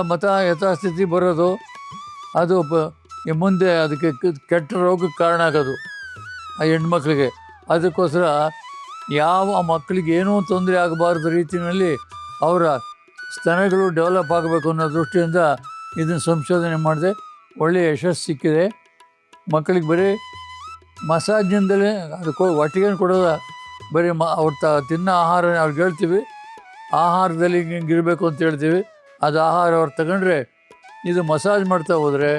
ಯಥಾಸ್ಥಿತಿ ಬರೋದು. ಅದು ಮುಂದೆ ಅದಕ್ಕೆ ಕೆಟ್ಟ ರೋಗಕ್ಕೆ ಕಾರಣ ಆಗೋದು ಆ ಹೆಣ್ಮಕ್ಳಿಗೆ. ಅದಕ್ಕೋಸ್ಕರ ಯಾವ ಮಕ್ಕಳಿಗೆ ಏನೂ ತೊಂದರೆ ಆಗಬಾರ್ದು ರೀತಿಯಲ್ಲಿ ಅವರ ಸ್ತನಗಳು ಡೆವಲಪ್ ಆಗಬೇಕು ಅನ್ನೋ ದೃಷ್ಟಿಯಿಂದ ಇದನ್ನು ಸಂಶೋಧನೆ ಮಾಡಿದೆ. ಒಳ್ಳೆಯ ಯಶಸ್ಸು ಸಿಕ್ಕಿದೆ. ಮಕ್ಕಳಿಗೆ ಬರೀ ಮಸಾಜಿಂದಲೇ ಅದಕ್ಕೆ ಒಟ್ಟಿಗೆ ಕೊಡೋದ, ಬರೀ ಅವ್ರು ತಿನ್ನೋ ಆಹಾರ ಅವ್ರಿಗೆ ಹೇಳ್ತೀವಿ, ಆಹಾರದಲ್ಲಿ ಹಿಂಗಿರಬೇಕು ಅಂತ ಹೇಳ್ತೀವಿ. ಅದು ಆಹಾರ ಅವ್ರು ತಗೊಂಡ್ರೆ, ಇದು ಮಸಾಜ್ ಮಾಡ್ತಾ ಹೋದರೆ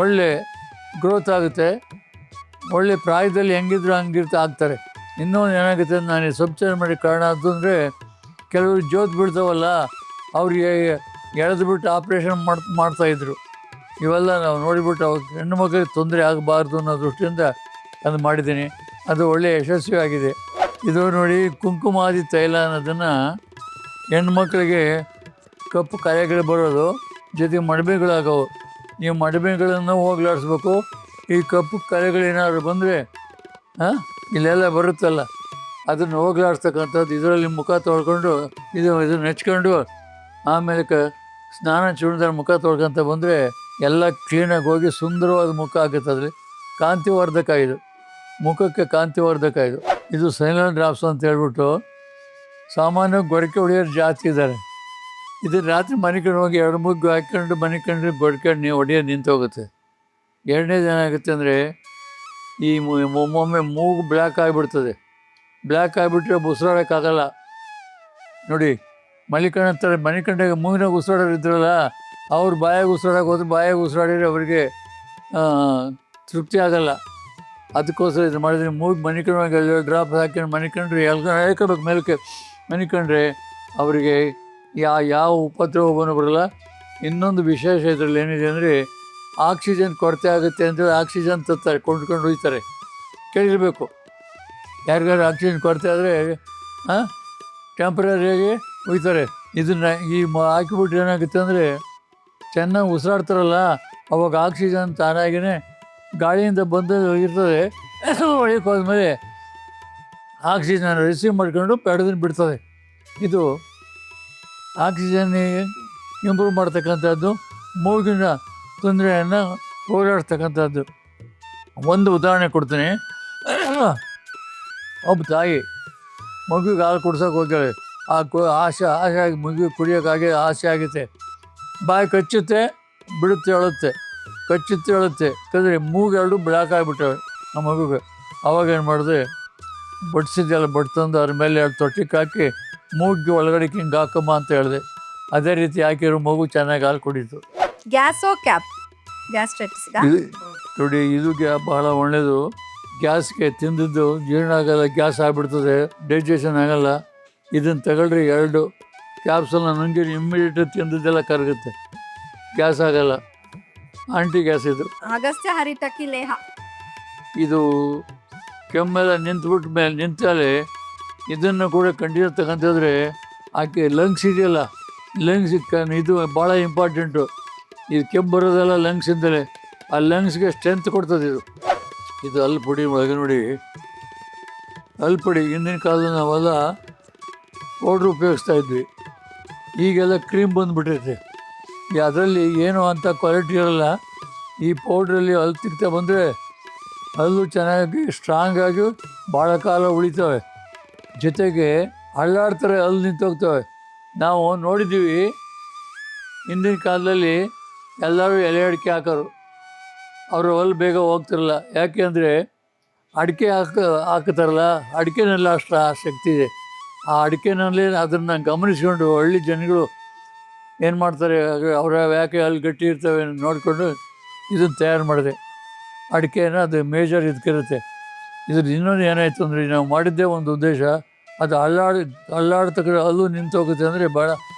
ಒಳ್ಳೆ ಗ್ರೋತ್ ಆಗುತ್ತೆ. ಒಳ್ಳೆ ಪ್ರಾಯದಲ್ಲಿ ಹೆಂಗಿದ್ರು ಆಗ್ತಾರೆ. ಇನ್ನೊಂದು ಏನಾಗುತ್ತೆ, ನಾನು ಸಂಶೋಧನೆ ಮಾಡಿ ಕಾರಣ ಅದು ಅಂದರೆ, ಕೆಲವರು ಜೋತ್ ಬೀಳ್ತಾವಲ್ಲ, ಅವ್ರಿಗೆ ಎಳೆದುಬಿಟ್ಟು ಆಪ್ರೇಷನ್ ಮಾಡ್ತಾಯಿದ್ರು. ಇವೆಲ್ಲ ನಾವು ನೋಡಿಬಿಟ್ಟು ಅವ್ರು ಹೆಣ್ಣು ಮಕ್ಕಳಿಗೆ ತೊಂದರೆ ಆಗಬಾರ್ದು ಅನ್ನೋ ದೃಷ್ಟಿಯಿಂದ ಅದು ಮಾಡಿದ್ದೀನಿ. ಅದು ಒಳ್ಳೆಯ ಯಶಸ್ವಿ ಆಗಿದೆ. ಇದು ನೋಡಿ, ಕುಂಕುಮಾದಿ ತೈಲ ಅನ್ನೋದನ್ನು ಹೆಣ್ಮಕ್ಳಿಗೆ ಕಪ್ಪು ಕಲೆಗಳು ಬರೋದು, ಜೊತೆಗೆ ಮಡಬೆಗಳಾಗವು. ನೀವು ಮಡಬೆಗಳನ್ನು ಹೋಗ್ಲಾಡಿಸ್ಬೇಕು. ಈ ಕಪ್ಪು ಕಲೆಗಳೇನಾದ್ರು ಬಂದರೆ ಇಲ್ಲೆಲ್ಲ ಬರುತ್ತಲ್ಲ, ಅದನ್ನು ಹೋಗ್ಲಾಡಿಸ್ತಕ್ಕಂಥದ್ದು. ಇದರಲ್ಲಿ ಮುಖ ತೊಳ್ಕೊಂಡು ಇದನ್ನು ನೆಚ್ಕೊಂಡು ಆಮೇಲೆ ಸ್ನಾನ ಚೂಡಿದ್ರೆ ಮುಖ ತೊಳ್ಕೊಂತ ಬಂದರೆ ಎಲ್ಲ ಕ್ಲೀನಾಗಿ ಹೋಗಿ ಸುಂದರವಾದ ಮುಖ ಆಗುತ್ತೆ. ಅದರಲ್ಲಿ ಕಾಂತಿವರ್ಧಕ, ಇದು ಮುಖಕ್ಕೆ ಕಾಂತಿವರ್ಧಕ. ಇದು ಸೈಲನ್ ಡ್ರಾಪ್ಸ್ ಅಂತ ಹೇಳ್ಬಿಟ್ಟು ಸಾಮಾನ್ಯವಾಗಿ ಗೊರಕೆ ಹೊಡೆಯೋರು ಜಾಸ್ತಿ ಇದ್ದಾರೆ. ಇದನ್ನು ರಾತ್ರಿ ಮನಿಕೊಂಡು ಹೋಗಿ 2 ಮುಗ್ಗು ಹಾಕ್ಕೊಂಡು ಮನಿಕೊಂಡ್ರೆ ಗೊರಕೆ ಹೊಡೆಯೋದು ನಿಂತು ಹೋಗುತ್ತೆ. ಎರಡನೇದು ಏನಾಗುತ್ತೆ ಅಂದರೆ, ಈ ಒಮ್ಮೊಮ್ಮೆ ಮೂಗು ಬ್ಲ್ಯಾಕ್ ಆಗಿಬಿಡ್ತದೆ. ಬ್ಲ್ಯಾಕ್ ಆಗಿಬಿಟ್ರೆ ಉಸಿರಾಡೋಕ್ಕಾಗಲ್ಲ ನೋಡಿ. ಮನಿಕಂಡಾಗ ಮೂಗಿನಾಗ ಉಸಿರಾಡೋರು ಇದ್ರಲ್ಲ, ಅವ್ರು ಬಾಯಾಗ ಉಸಿರಾಡೋಕೆ ಹೋದ್ರೆ ಬಾಯಾಗ ಉಸಿರಾಡಿದ್ರೆ ಅವರಿಗೆ ತೃಪ್ತಿ ಆಗಲ್ಲ. ಅದಕ್ಕೋಸ್ಕರ ಇದು ಮಾಡಿದ್ರೆ ಮೂಗು ಮನಿಕೊಂಡಾಗ ಡ್ರಾಪ್ ಹಾಕೊಂಡು ಮನಿಕೊಂಡ್ರೆ ಹೇಳ್ಕೋಬೇಕು ಮೇಲಕ್ಕೆ ಮನಿಕೊಂಡ್ರೆ ಅವರಿಗೆ ಯಾವ ಉಪದ್ರವನೂ ಬರಲ್ಲ. ಇನ್ನೊಂದು ವಿಶೇಷ ಇದರಲ್ಲಿ ಏನಿದೆ ಅಂದರೆ, ಆಕ್ಸಿಜನ್ ಕೊರತೆ ಆಗುತ್ತೆ ಅಂತೇಳಿ ಆಕ್ಸಿಜನ್ ತರ್ತಾರೆ, ಕೊಂಡ್ಕೊಂಡು ಹೋಗ್ತಾರೆ. ಕೇಳಿರಬೇಕು, ಯಾರಿಗಾರು ಆಕ್ಸಿಜನ್ ಕೊರತೆ ಆದರೆ ಟೆಂಪ್ರರಿಯಾಗಿ ಹೋಗ್ತಾರೆ. ಇದನ್ನು ಹಾಕಿಬಿಟ್ಟು ಏನಾಗುತ್ತೆ ಅಂದರೆ, ಚೆನ್ನಾಗಿ ಉಸಿರಾಡ್ತಾರಲ್ಲ, ಅವಾಗ ಆಕ್ಸಿಜನ್ ತಾನಾಗಿಯೇ ಗಾಳಿಯಿಂದ ಬಂದು ಇರ್ತದೆ. ಒಳಗೆ ಹೋದ್ಮೇಲೆ ಆಕ್ಸಿಜನ್ ರಿಸೀವ್ ಮಾಡ್ಕೊಂಡು ಪಡೆದನ್ನು ಬಿಡ್ತದೆ. ಇದು ಆಕ್ಸಿಜನ್ ಇಂಪ್ರೂವ್ ಮಾಡ್ತಕ್ಕಂಥದ್ದು, ಮೂಗಿನ ತೊಂದರೆಯನ್ನು ಹೋರಾಡ್ತಕ್ಕಂಥದ್ದು. ಒಂದು ಉದಾಹರಣೆ ಕೊಡ್ತೀನಿ. ಒಬ್ಬ ತಾಯಿ ಮಗುಗೆ ಹಾಲು ಕುಡ್ಸೋಕೆ ಹೋಗ್ಯಾಳೆ. ಆಸೆ ಆಗಿ ಮಗು ಕುಡಿಯೋಕ್ಕಾಗಿ ಆಸೆ ಆಗುತ್ತೆ. ಬಾಯಿ ಕಚ್ಚುತ್ತೆ, ಬಿಡುತ್ತೆ, ಅಳುತ್ತೆ, ಕಚ್ಚುತ್ತೆ, ಅಳುತ್ತೆ, ಕದ್ರೆ ಮೂಗೆರಡು ಬ್ಲ್ಯಾಕ್ ಆಗಿಬಿಟ್ಟವೆ ಆ ಮಗುಗೆ. ಅವಾಗ ಏನು ಮಾಡಿದೆ, ಬಡಿಸಿದ್ದೆಲ್ಲ ತಂದು ಅದ್ರ ಮೇಲೆ 2 ತೊಟ್ಟಿಗೆ ಹಾಕಿ ಮೂಗಿಗೆ ಒಳಗಡೆ ಹಿಂಗೆ ಹಾಕಮ್ಮ ಅಂತ ಹೇಳಿದೆ. ಅದೇ ರೀತಿ ಹಾಕಿರೋ ಮಗು ಚೆನ್ನಾಗಿ ಹಾಲು ಕುಡೀತು. ಗ್ಯಾಸೋ ಕ್ಯಾಪ್ ಗ್ಯಾಸ್ಟ್ರೈಟಿಸ್ಗ ಇದು ನೋಡಿ, ಇದು ಬಹಳ ಒಳ್ಳೆಯದು. ಗ್ಯಾಸ್ಗೆ ತಿಂದಿದ್ದು ಜೀರ್ಣ ಆಗಲ್ಲ, ಗ್ಯಾಸ್ ಆಗಿಬಿಡ್ತದೆ, ಡೈಜೆಷನ್ ಆಗಲ್ಲ. ಇದನ್ನು ತಗೊಳ್ರಿ 2 ಕ್ಯಾಪ್ಸೂಲ್ನ ನುಂಗಿ ಇಮ್ಮಿಡಿಯೇಟ್ ತಿಂದಿದ್ದೆಲ್ಲ ಕರಗುತ್ತೆ, ಗ್ಯಾಸ್ ಆಗಲ್ಲ. ಆಂಟಿ ಗ್ಯಾಸ್ ಇದು. ಅಗಸ್ತ್ಯ ಹರಿತಕಿ ಲೇಹ. ಇದು ಕೆಮ್ಮೆಲ್ಲ ನಿಂತಾಲೆ ಇದನ್ನು ಕೂಡ ಖಂಡಿತ ತಗೊಂತಿದ್ರೆ ಆಕೆ ಲಂಗ್ಸ್ ಇದೆಯಲ್ಲ, ಲಂಗ್ಸ್ ಇದು ಭಾಳ ಇಂಪಾರ್ಟೆಂಟು. ಇದು ಕೆಮ್ಮು ಬರೋದೆಲ್ಲ ಲಂಗ್ಸಿಂದಲೇ, ಆ ಲಂಗ್ಸ್ಗೆ ಸ್ಟ್ರೆಂತ್ ಕೊಡ್ತದೆ ಇದು. ಇದು ಪುಡಿ ಒಳಗೆ ನೋಡಿ, ಪುಡಿ ಹಿಂದಿನ ಕಾಲದಲ್ಲಿ ನಾವೆಲ್ಲ ಪೌಡ್ರ್ ಉಪಯೋಗಿಸ್ತಾ ಇದ್ವಿ. ಈಗೆಲ್ಲ ಕ್ರೀಮ್ ಬಂದುಬಿಟ್ಟೈತೆ. ಅದರಲ್ಲಿ ಏನೋ ಅಂಥ ಕ್ವಾಲಿಟಿ ಇರೋಲ್ಲ. ಈ ಪೌಡ್ರಲ್ಲಿ ತಿಕ್ತಾ ಬಂದರೆ ಹಲ್ಲು ಚೆನ್ನಾಗಿ ಸ್ಟ್ರಾಂಗಾಗಿ ಭಾಳ ಕಾಲ ಉಳಿತವೆ. ಜೊತೆಗೆ ಹಳ್ಳಾಡ್ತಾರೆ, ಹಲ್ಲು ನಿಂತೋಗ್ತವೆ. ನಾವು ನೋಡಿದ್ದೀವಿ, ಹಿಂದಿನ ಕಾಲದಲ್ಲಿ ಎಲ್ಲರೂ ಎಲೆ ಅಡಿಕೆ ಹಾಕೋರು, ಅವರು ಹಲ್ಲು ಬೇಗ ಹೋಗ್ತಿರಲ್ಲ. ಯಾಕೆ ಅಂದರೆ ಅಡಿಕೆ ಹಾಕ್ತಾರಲ್ಲ, ಅಡಿಕೆನೆಲ್ಲ ಅಷ್ಟು ಶಕ್ತಿ ಇದೆ. ಆ ಅಡಿಕೆನಲ್ಲಿ ಅದನ್ನು ಗಮನಿಸ್ಕೊಂಡು ಹಳ್ಳಿ ಜನಗಳು ಏನು ಮಾಡ್ತಾರೆ, ಅವರ ಯಾಕೆ ಹಲ್ಲು ಗಟ್ಟಿ ಇರ್ತವೆ ನೋಡಿಕೊಂಡು ಇದನ್ನು ತಯಾರು ಮಾಡಿದೆ. ಅಡಿಕೆನ ಅದು ಮೇಜರ್ ಇದಕ್ಕಿರುತ್ತೆ. ಇದ್ರ ಇನ್ನೊಂದು ಏನಾಯಿತು ಅಂದರೆ, ನಾವು ಮಾಡಿದ್ದೇ ಒಂದು ಉದ್ದೇಶ, ಅದು ಹಳ್ಳಾಡ್ತಕ್ಕ ಹಲ್ಲು ನಿಂತೋಗುತ್ತೆ ಅಂದರೆ ಭಾಳ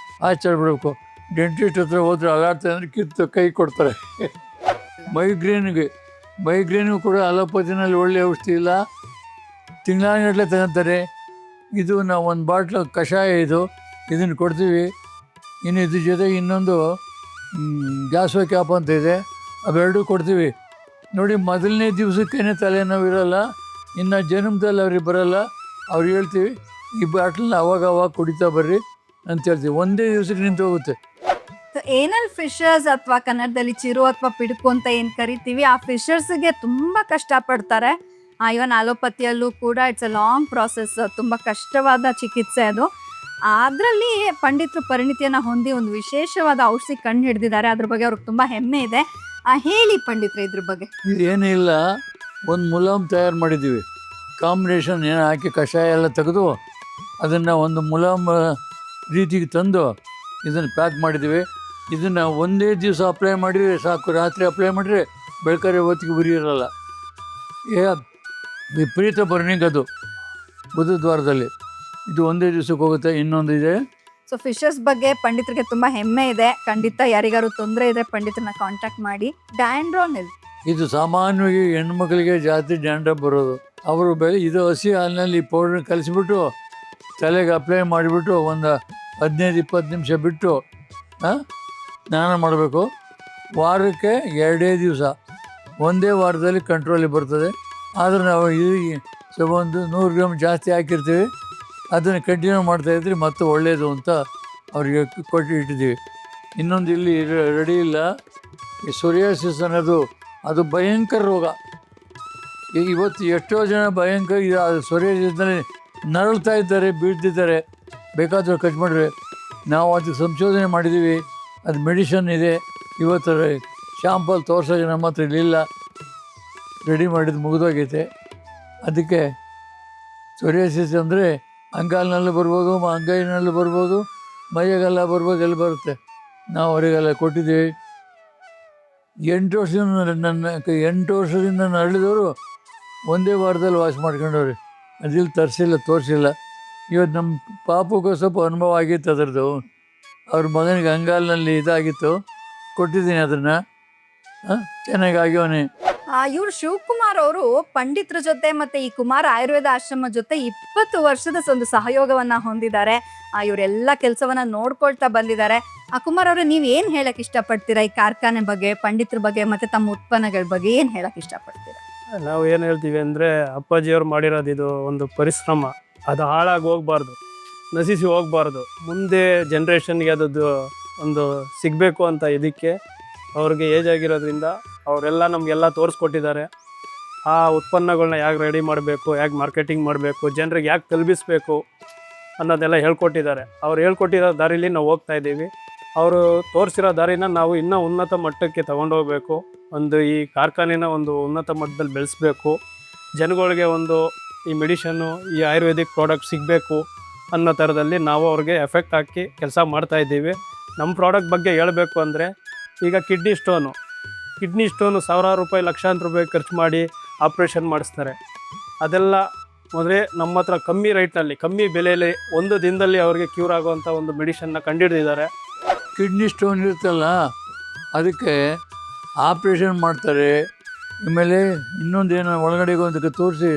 ಆಶ್ಚರ್ಯ ಬಿಡಬೇಕು. ಡೆಂಟಿಸ್ಟ್ ಹತ್ರ ಹೋದರೆ ಹಳ್ಳಾಡ್ತಾರೆ ಅಂದರೆ ಕಿತ್ತು ಕೈ ಕೊಡ್ತಾರೆ. ಮೈಗ್ರೇನಿಗೂ ಕೂಡ ಅಲೋಪತಿನಲ್ಲಿ ಒಳ್ಳೆಯ ಔಷಧಿ ಇಲ್ಲ, ತಿಂಗಳಾನುಗಟ್ಟಲೆ ತಗೊತಾರೆ. ಇದು ನಾವು ಒಂದು ಬಾಟ್ಲು ಕಷಾಯ, ಇದನ್ನು ಕೊಡ್ತೀವಿ. ಇನ್ನು ಇದ್ರ ಜೊತೆಗೆ ಇನ್ನೊಂದು ಗ್ಯಾಸೋ ಕ್ಯಾಪ್ ಅಂತ ಇದೆ, ಅವೆರಡೂ ಕೊಡ್ತೀವಿ. ನೋಡಿ, ಮೊದಲನೇ ದಿವಸಕ್ಕೇ ತಲೆನೋವು ಇರೋಲ್ಲ, ಇನ್ನು ಜನ್ಮದಲ್ಲಿ ಅವ್ರಿಗೆ ಬರೋಲ್ಲ. ಅವ್ರು ಹೇಳ್ತೀವಿ, ಈ ಬಾಟ್ಲನ್ನ ಅವಾಗ ಕುಡಿತಾ ಬರ್ರಿ ಅಂತ ಹೇಳ್ತೀವಿ. ಒಂದೇ ದಿವಸಕ್ಕೆ ನಿಂತು ಹೋಗುತ್ತೆ. ಏನಲ್ ಫಿಶರ್ಸ್ ಅಥವಾ ಕನ್ನಡದಲ್ಲಿ ಚಿರು ಅಥವಾ ಪಿಡುಕು ಅಂತ ಏನು ಕರಿತೀವಿ, ಆ ಫಿಶರ್ಸ್ಗೆ ತುಂಬ ಕಷ್ಟಪಡ್ತಾರೆ. ಇವನ್ ಆಲೋಪತಿಯಲ್ಲೂ ಕೂಡ ಇಟ್ಸ್ ಅ ಲಾಂಗ್ ಪ್ರಾಸೆಸ್, ತುಂಬ ಕಷ್ಟವಾದ ಚಿಕಿತ್ಸೆ ಅದು. ಅದರಲ್ಲಿ ಪಂಡಿತರು ಪರಿಣಿತಿಯನ್ನು ಹೊಂದಿ ಒಂದು ವಿಶೇಷವಾದ ಔಷಧಿ ಕಂಡು ಹಿಡಿದಿದ್ದಾರೆ. ಅದ್ರ ಬಗ್ಗೆ ಅವ್ರಿಗೆ ತುಂಬ ಹೆಮ್ಮೆ ಇದೆ. ಹೇಳಿ ಪಂಡಿತ್ರೆ ಇದ್ರ ಬಗ್ಗೆ. ಇದೇನೇ ಇಲ್ಲ, ಒಂದು ಮುಲಾಮ್ ತಯಾರು ಮಾಡಿದ್ದೀವಿ. ಕಾಂಬಿನೇಷನ್ ಏನು ಹಾಕಿ ಕಷಾಯ ಎಲ್ಲ ತೆಗೆದು ಅದನ್ನು ಒಂದು ಮುಲಾಮ್ ರೀತಿಗೆ ತಂದು ಇದನ್ನು ಪ್ಯಾಕ್ ಮಾಡಿದ್ದೀವಿ. ಇದನ್ನು ಒಂದೇ ದಿವಸ ಅಪ್ಲೈ ಮಾಡಿದರೆ ಸಾಕು. ರಾತ್ರಿ ಅಪ್ಲೈ ಮಾಡಿದರೆ ಬೆಳಕರೆ ಹೊತ್ತಿಗೆ ಉರಿ ಇರಲ್ಲ. ವಿಪರೀತ ಬರ್ನಿಂಗ್ ಅದು ಬುಧದ್ವಾರದಲ್ಲಿ. ಇದು ಒಂದೇ ದಿವಸಕ್ಕೆ ಹೋಗುತ್ತೆ. ಇನ್ನೊಂದು ಇದೆ. ಸೊ ಫಿಶರ್ಸ್ ಬಗ್ಗೆ ಪಂಡಿತರಿಗೆ ತುಂಬ ಹೆಮ್ಮೆ ಇದೆ. ಖಂಡಿತ ಯಾರಿಗಾರು ತೊಂದರೆ ಇದ್ರೆ ಪಂಡಿತರನ್ನ ಕಾಂಟ್ಯಾಕ್ಟ್ ಮಾಡಿ. ಡ್ಯಾಂಡ್ರೋನಿಲ್ ಇದು ಸಾಮಾನ್ಯವಾಗಿ ಹೆಣ್ಮಕ್ಳಿಗೆ ಜಾಸ್ತಿ ಡ್ಯಾಂಡ್ರಫ್ ಬರೋದು. ಅವರು ಇದು ಹಸಿ ಹಾಲಿನಲ್ಲಿ ಪೌಡ್ರ್ ಕಲಿಸ್ಬಿಟ್ಟು ತಲೆಗೆ ಅಪ್ಲೈ ಮಾಡಿಬಿಟ್ಟು ಒಂದು 15-20 ನಿಮಿಷ ಬಿಟ್ಟು ಸ್ನಾನ ಮಾಡಬೇಕು. ವಾರಕ್ಕೆ 2 ದಿವಸ, ಒಂದೇ ವಾರದಲ್ಲಿ ಕಂಟ್ರೋಲಿಗೆ ಬರ್ತದೆ. ಆದರೆ ನಾವು ಒಂದು 100 ಗ್ರಾಮ್ ಜಾಸ್ತಿ ಹಾಕಿರ್ತೀವಿ. ಅದನ್ನು ಕಂಟಿನ್ಯೂ ಮಾಡ್ತಾಯಿದ್ರಿ ಮತ್ತು ಒಳ್ಳೆಯದು ಅಂತ ಅವರಿಗೆ ಕೊಟ್ಟು ಇಟ್ಟಿದ್ದೀವಿ. ಇನ್ನೊಂದು ಇಲ್ಲಿ ರೆಡಿ ಇಲ್ಲ. ಈ ಸೊರಿಯಾಸಿಸ್ ಅನ್ನೋದು ಅದು ಭಯಂಕರ ರೋಗ. ಇವತ್ತು ಎಷ್ಟೋ ಜನ ಭಯಂಕರ ಸೊರಿಯಾಸಿಸ್ನಲ್ಲಿ ನರಳ್ತಾ ಇದ್ದಾರೆ, ಬೀಳ್ತಿದ್ದಾರೆ. ಬೇಕಾದರೂ ಕಟ್ ಮಾಡಿದ್ರೆ ನಾವು ಅದಕ್ಕೆ ಸಂಶೋಧನೆ ಮಾಡಿದ್ದೀವಿ. ಅದು ಮೆಡಿಷನ್ ಇದೆ. ಇವತ್ತು ಶಾಂಪಲ್ ತೋರ್ಸೋಕೆ ನಮ್ಮ ಹತ್ರ ಇರಲಿಲ್ಲ, ರೆಡಿ ಮಾಡಿದ್ದು ಮುಗಿದೋಗೈತೆ. ಅದಕ್ಕೆ ಸೊರಿಯಾಸಿಸ್ ಅಂದರೆ ಅಂಗಾಲಿನಲ್ಲೂ ಬರ್ಬೋದು, ಅಂಗೈನಲ್ಲೂ ಬರ್ಬೋದು, ಮೈಯಾಗೆಲ್ಲ ಬರ್ಬೋದು, ಎಲ್ಲಿ ಬರುತ್ತೆ. ನಾವು ಅವರಿಗೆಲ್ಲ ಕೊಟ್ಟಿದ್ದೀವಿ. 8 ವರ್ಷದಿಂದ ನರಳಿದವರು ಒಂದೇ ವಾರದಲ್ಲಿ ವಾಶ್ ಮಾಡ್ಕೊಂಡವ್ರಿ. ಅದಿಲ್ಲಿ ತೋರಿಸಿಲ್ಲ. ಇವತ್ತು ನಮ್ಮ ಪಾಪಗೂ ಸ್ವಲ್ಪ ಅನುಭವ ಆಗಿತ್ತು ಅದರದ್ದು. ಅವ್ರ ಮಗನಿಗೆ ಅಂಗಾಲಿನಲ್ಲಿ ಇದಾಗಿತ್ತು, ಕೊಟ್ಟಿದ್ದೀನಿ ಅದನ್ನು. ಚೆನ್ನಾಗಿ ಆಗ್ಯವನೇ. ಇವ್ರು ಶಿವಕುಮಾರ್ ಅವರು ಪಂಡಿತರ ಜೊತೆ ಮತ್ತೆ ಈ ಕುಮಾರ ಆಯುರ್ವೇದ ಆಶ್ರಮ ಜೊತೆ 20 ವರ್ಷದ ಒಂದು ಸಹಯೋಗವನ್ನ ಹೊಂದಿದ್ದಾರೆ. ಇವರೆಲ್ಲ ಕೆಲಸವನ್ನ ನೋಡ್ಕೊಳ್ತಾ ಬಂದಿದ್ದಾರೆ. ಕುಮಾರ್ ಅವರೇ, ನೀವು ಏನು ಹೇಳಕ್ ಇಷ್ಟಪಡ್ತೀರಾ ಈ ಕಾರ್ಖಾನೆ ಬಗ್ಗೆ, ಪಂಡಿತರ ಬಗ್ಗೆ ಮತ್ತೆ ತಮ್ಮ ಉತ್ಪನ್ನಗಳ ಬಗ್ಗೆ ಏನು ಹೇಳಕ್ ಇಷ್ಟಪಡ್ತೀರಾ? ನಾವು ಏನು ಹೇಳ್ತೀವಿ ಅಂದರೆ, ಅಪ್ಪಾಜಿಯವ್ರು ಮಾಡಿರೋದು ಇದು ಒಂದು ಪರಿಶ್ರಮ. ಅದು ಹಾಳಾಗಿ ಹೋಗಬಾರ್ದು, ನಶಿಸಿ ಹೋಗಬಾರ್ದು. ಮುಂದೆ ಜನ್ರೇಷನ್ಗೆ ಅದದ್ದು ಒಂದು ಸಿಗಬೇಕು ಅಂತ ಇದಕ್ಕೆ ಅವ್ರಿಗೆ ಏಜ್ ಆಗಿರೋದ್ರಿಂದ ಅವರೆಲ್ಲ ನಮಗೆಲ್ಲ ತೋರಿಸ್ಕೊಟ್ಟಿದ್ದಾರೆ. ಆ ಉತ್ಪನ್ನಗಳನ್ನ ಹೇಗೆ ರೆಡಿ ಮಾಡಬೇಕು, ಹೇಗೆ ಮಾರ್ಕೆಟಿಂಗ್ ಮಾಡಬೇಕು, ಜನರಿಗೆ ಹೇಗೆ ತಲುಪಿಸ್ಬೇಕು ಅನ್ನೋದೆಲ್ಲ ಹೇಳ್ಕೊಟ್ಟಿದ್ದಾರೆ. ಅವ್ರು ಹೇಳ್ಕೊಟ್ಟಿರೋ ದಾರಿಲಿ ನಾವು ಹೋಗ್ತಾ ಇದ್ದೀವಿ. ಅವರು ತೋರಿಸಿರೋ ದಾರಿನ ನಾವು ಇನ್ನೂ ಉನ್ನತ ಮಟ್ಟಕ್ಕೆ ತೊಗೊಂಡೋಗ್ಬೇಕು. ಒಂದು ಈ ಕಾರ್ಖಾನೆನ ಒಂದು ಉನ್ನತ ಮಟ್ಟದಲ್ಲಿ ಬೆಳೆಸಬೇಕು. ಜನಗಳಿಗೆ ಒಂದು ಈ ಮೆಡಿಷನ್ನು, ಈ ಆಯುರ್ವೇದಿಕ್ ಪ್ರಾಡಕ್ಟ್ ಸಿಗಬೇಕು ಅನ್ನೋ ಥರದಲ್ಲಿ ನಾವು ಅವ್ರಿಗೆ ಎಫೆಕ್ಟ್ ಹಾಕಿ ಕೆಲಸ ಮಾಡ್ತಾಯಿದ್ದೀವಿ. ನಮ್ಮ ಪ್ರಾಡಕ್ಟ್ ಬಗ್ಗೆ ಹೇಳಬೇಕು ಅಂದರೆ, ಈಗ ಕಿಡ್ನಿ ಸ್ಟೋನು ಸಾವಿರಾರು ರೂಪಾಯಿ, ಲಕ್ಷಾಂತರ ರೂಪಾಯಿ ಖರ್ಚು ಮಾಡಿ ಆಪ್ರೇಷನ್ ಮಾಡಿಸ್ತಾರೆ. ಅದೆಲ್ಲ ಮೊದಲೇ ನಮ್ಮ ಹತ್ರ ಕಮ್ಮಿ ರೇಟ್ನಲ್ಲಿ, ಕಮ್ಮಿ ಬೆಲೆಯಲ್ಲಿ, ಒಂದು ದಿನದಲ್ಲಿ ಅವ್ರಿಗೆ ಕ್ಯೂರ್ ಆಗುವಂಥ ಒಂದು ಮೆಡಿಷನ್ನ ಕಂಡುಹಿಡಿದಿದ್ದಾರೆ. ಕಿಡ್ನಿ ಸ್ಟೋನ್ ಇರುತ್ತಲ್ಲ, ಅದಕ್ಕೆ ಆಪ್ರೇಷನ್ ಮಾಡ್ತಾರೆ. ಆಮೇಲೆ ಇನ್ನೊಂದೇನೋ ಒಳಗಡೆಗೆ ಒಂದಕ್ಕೆ ತೋರಿಸಿ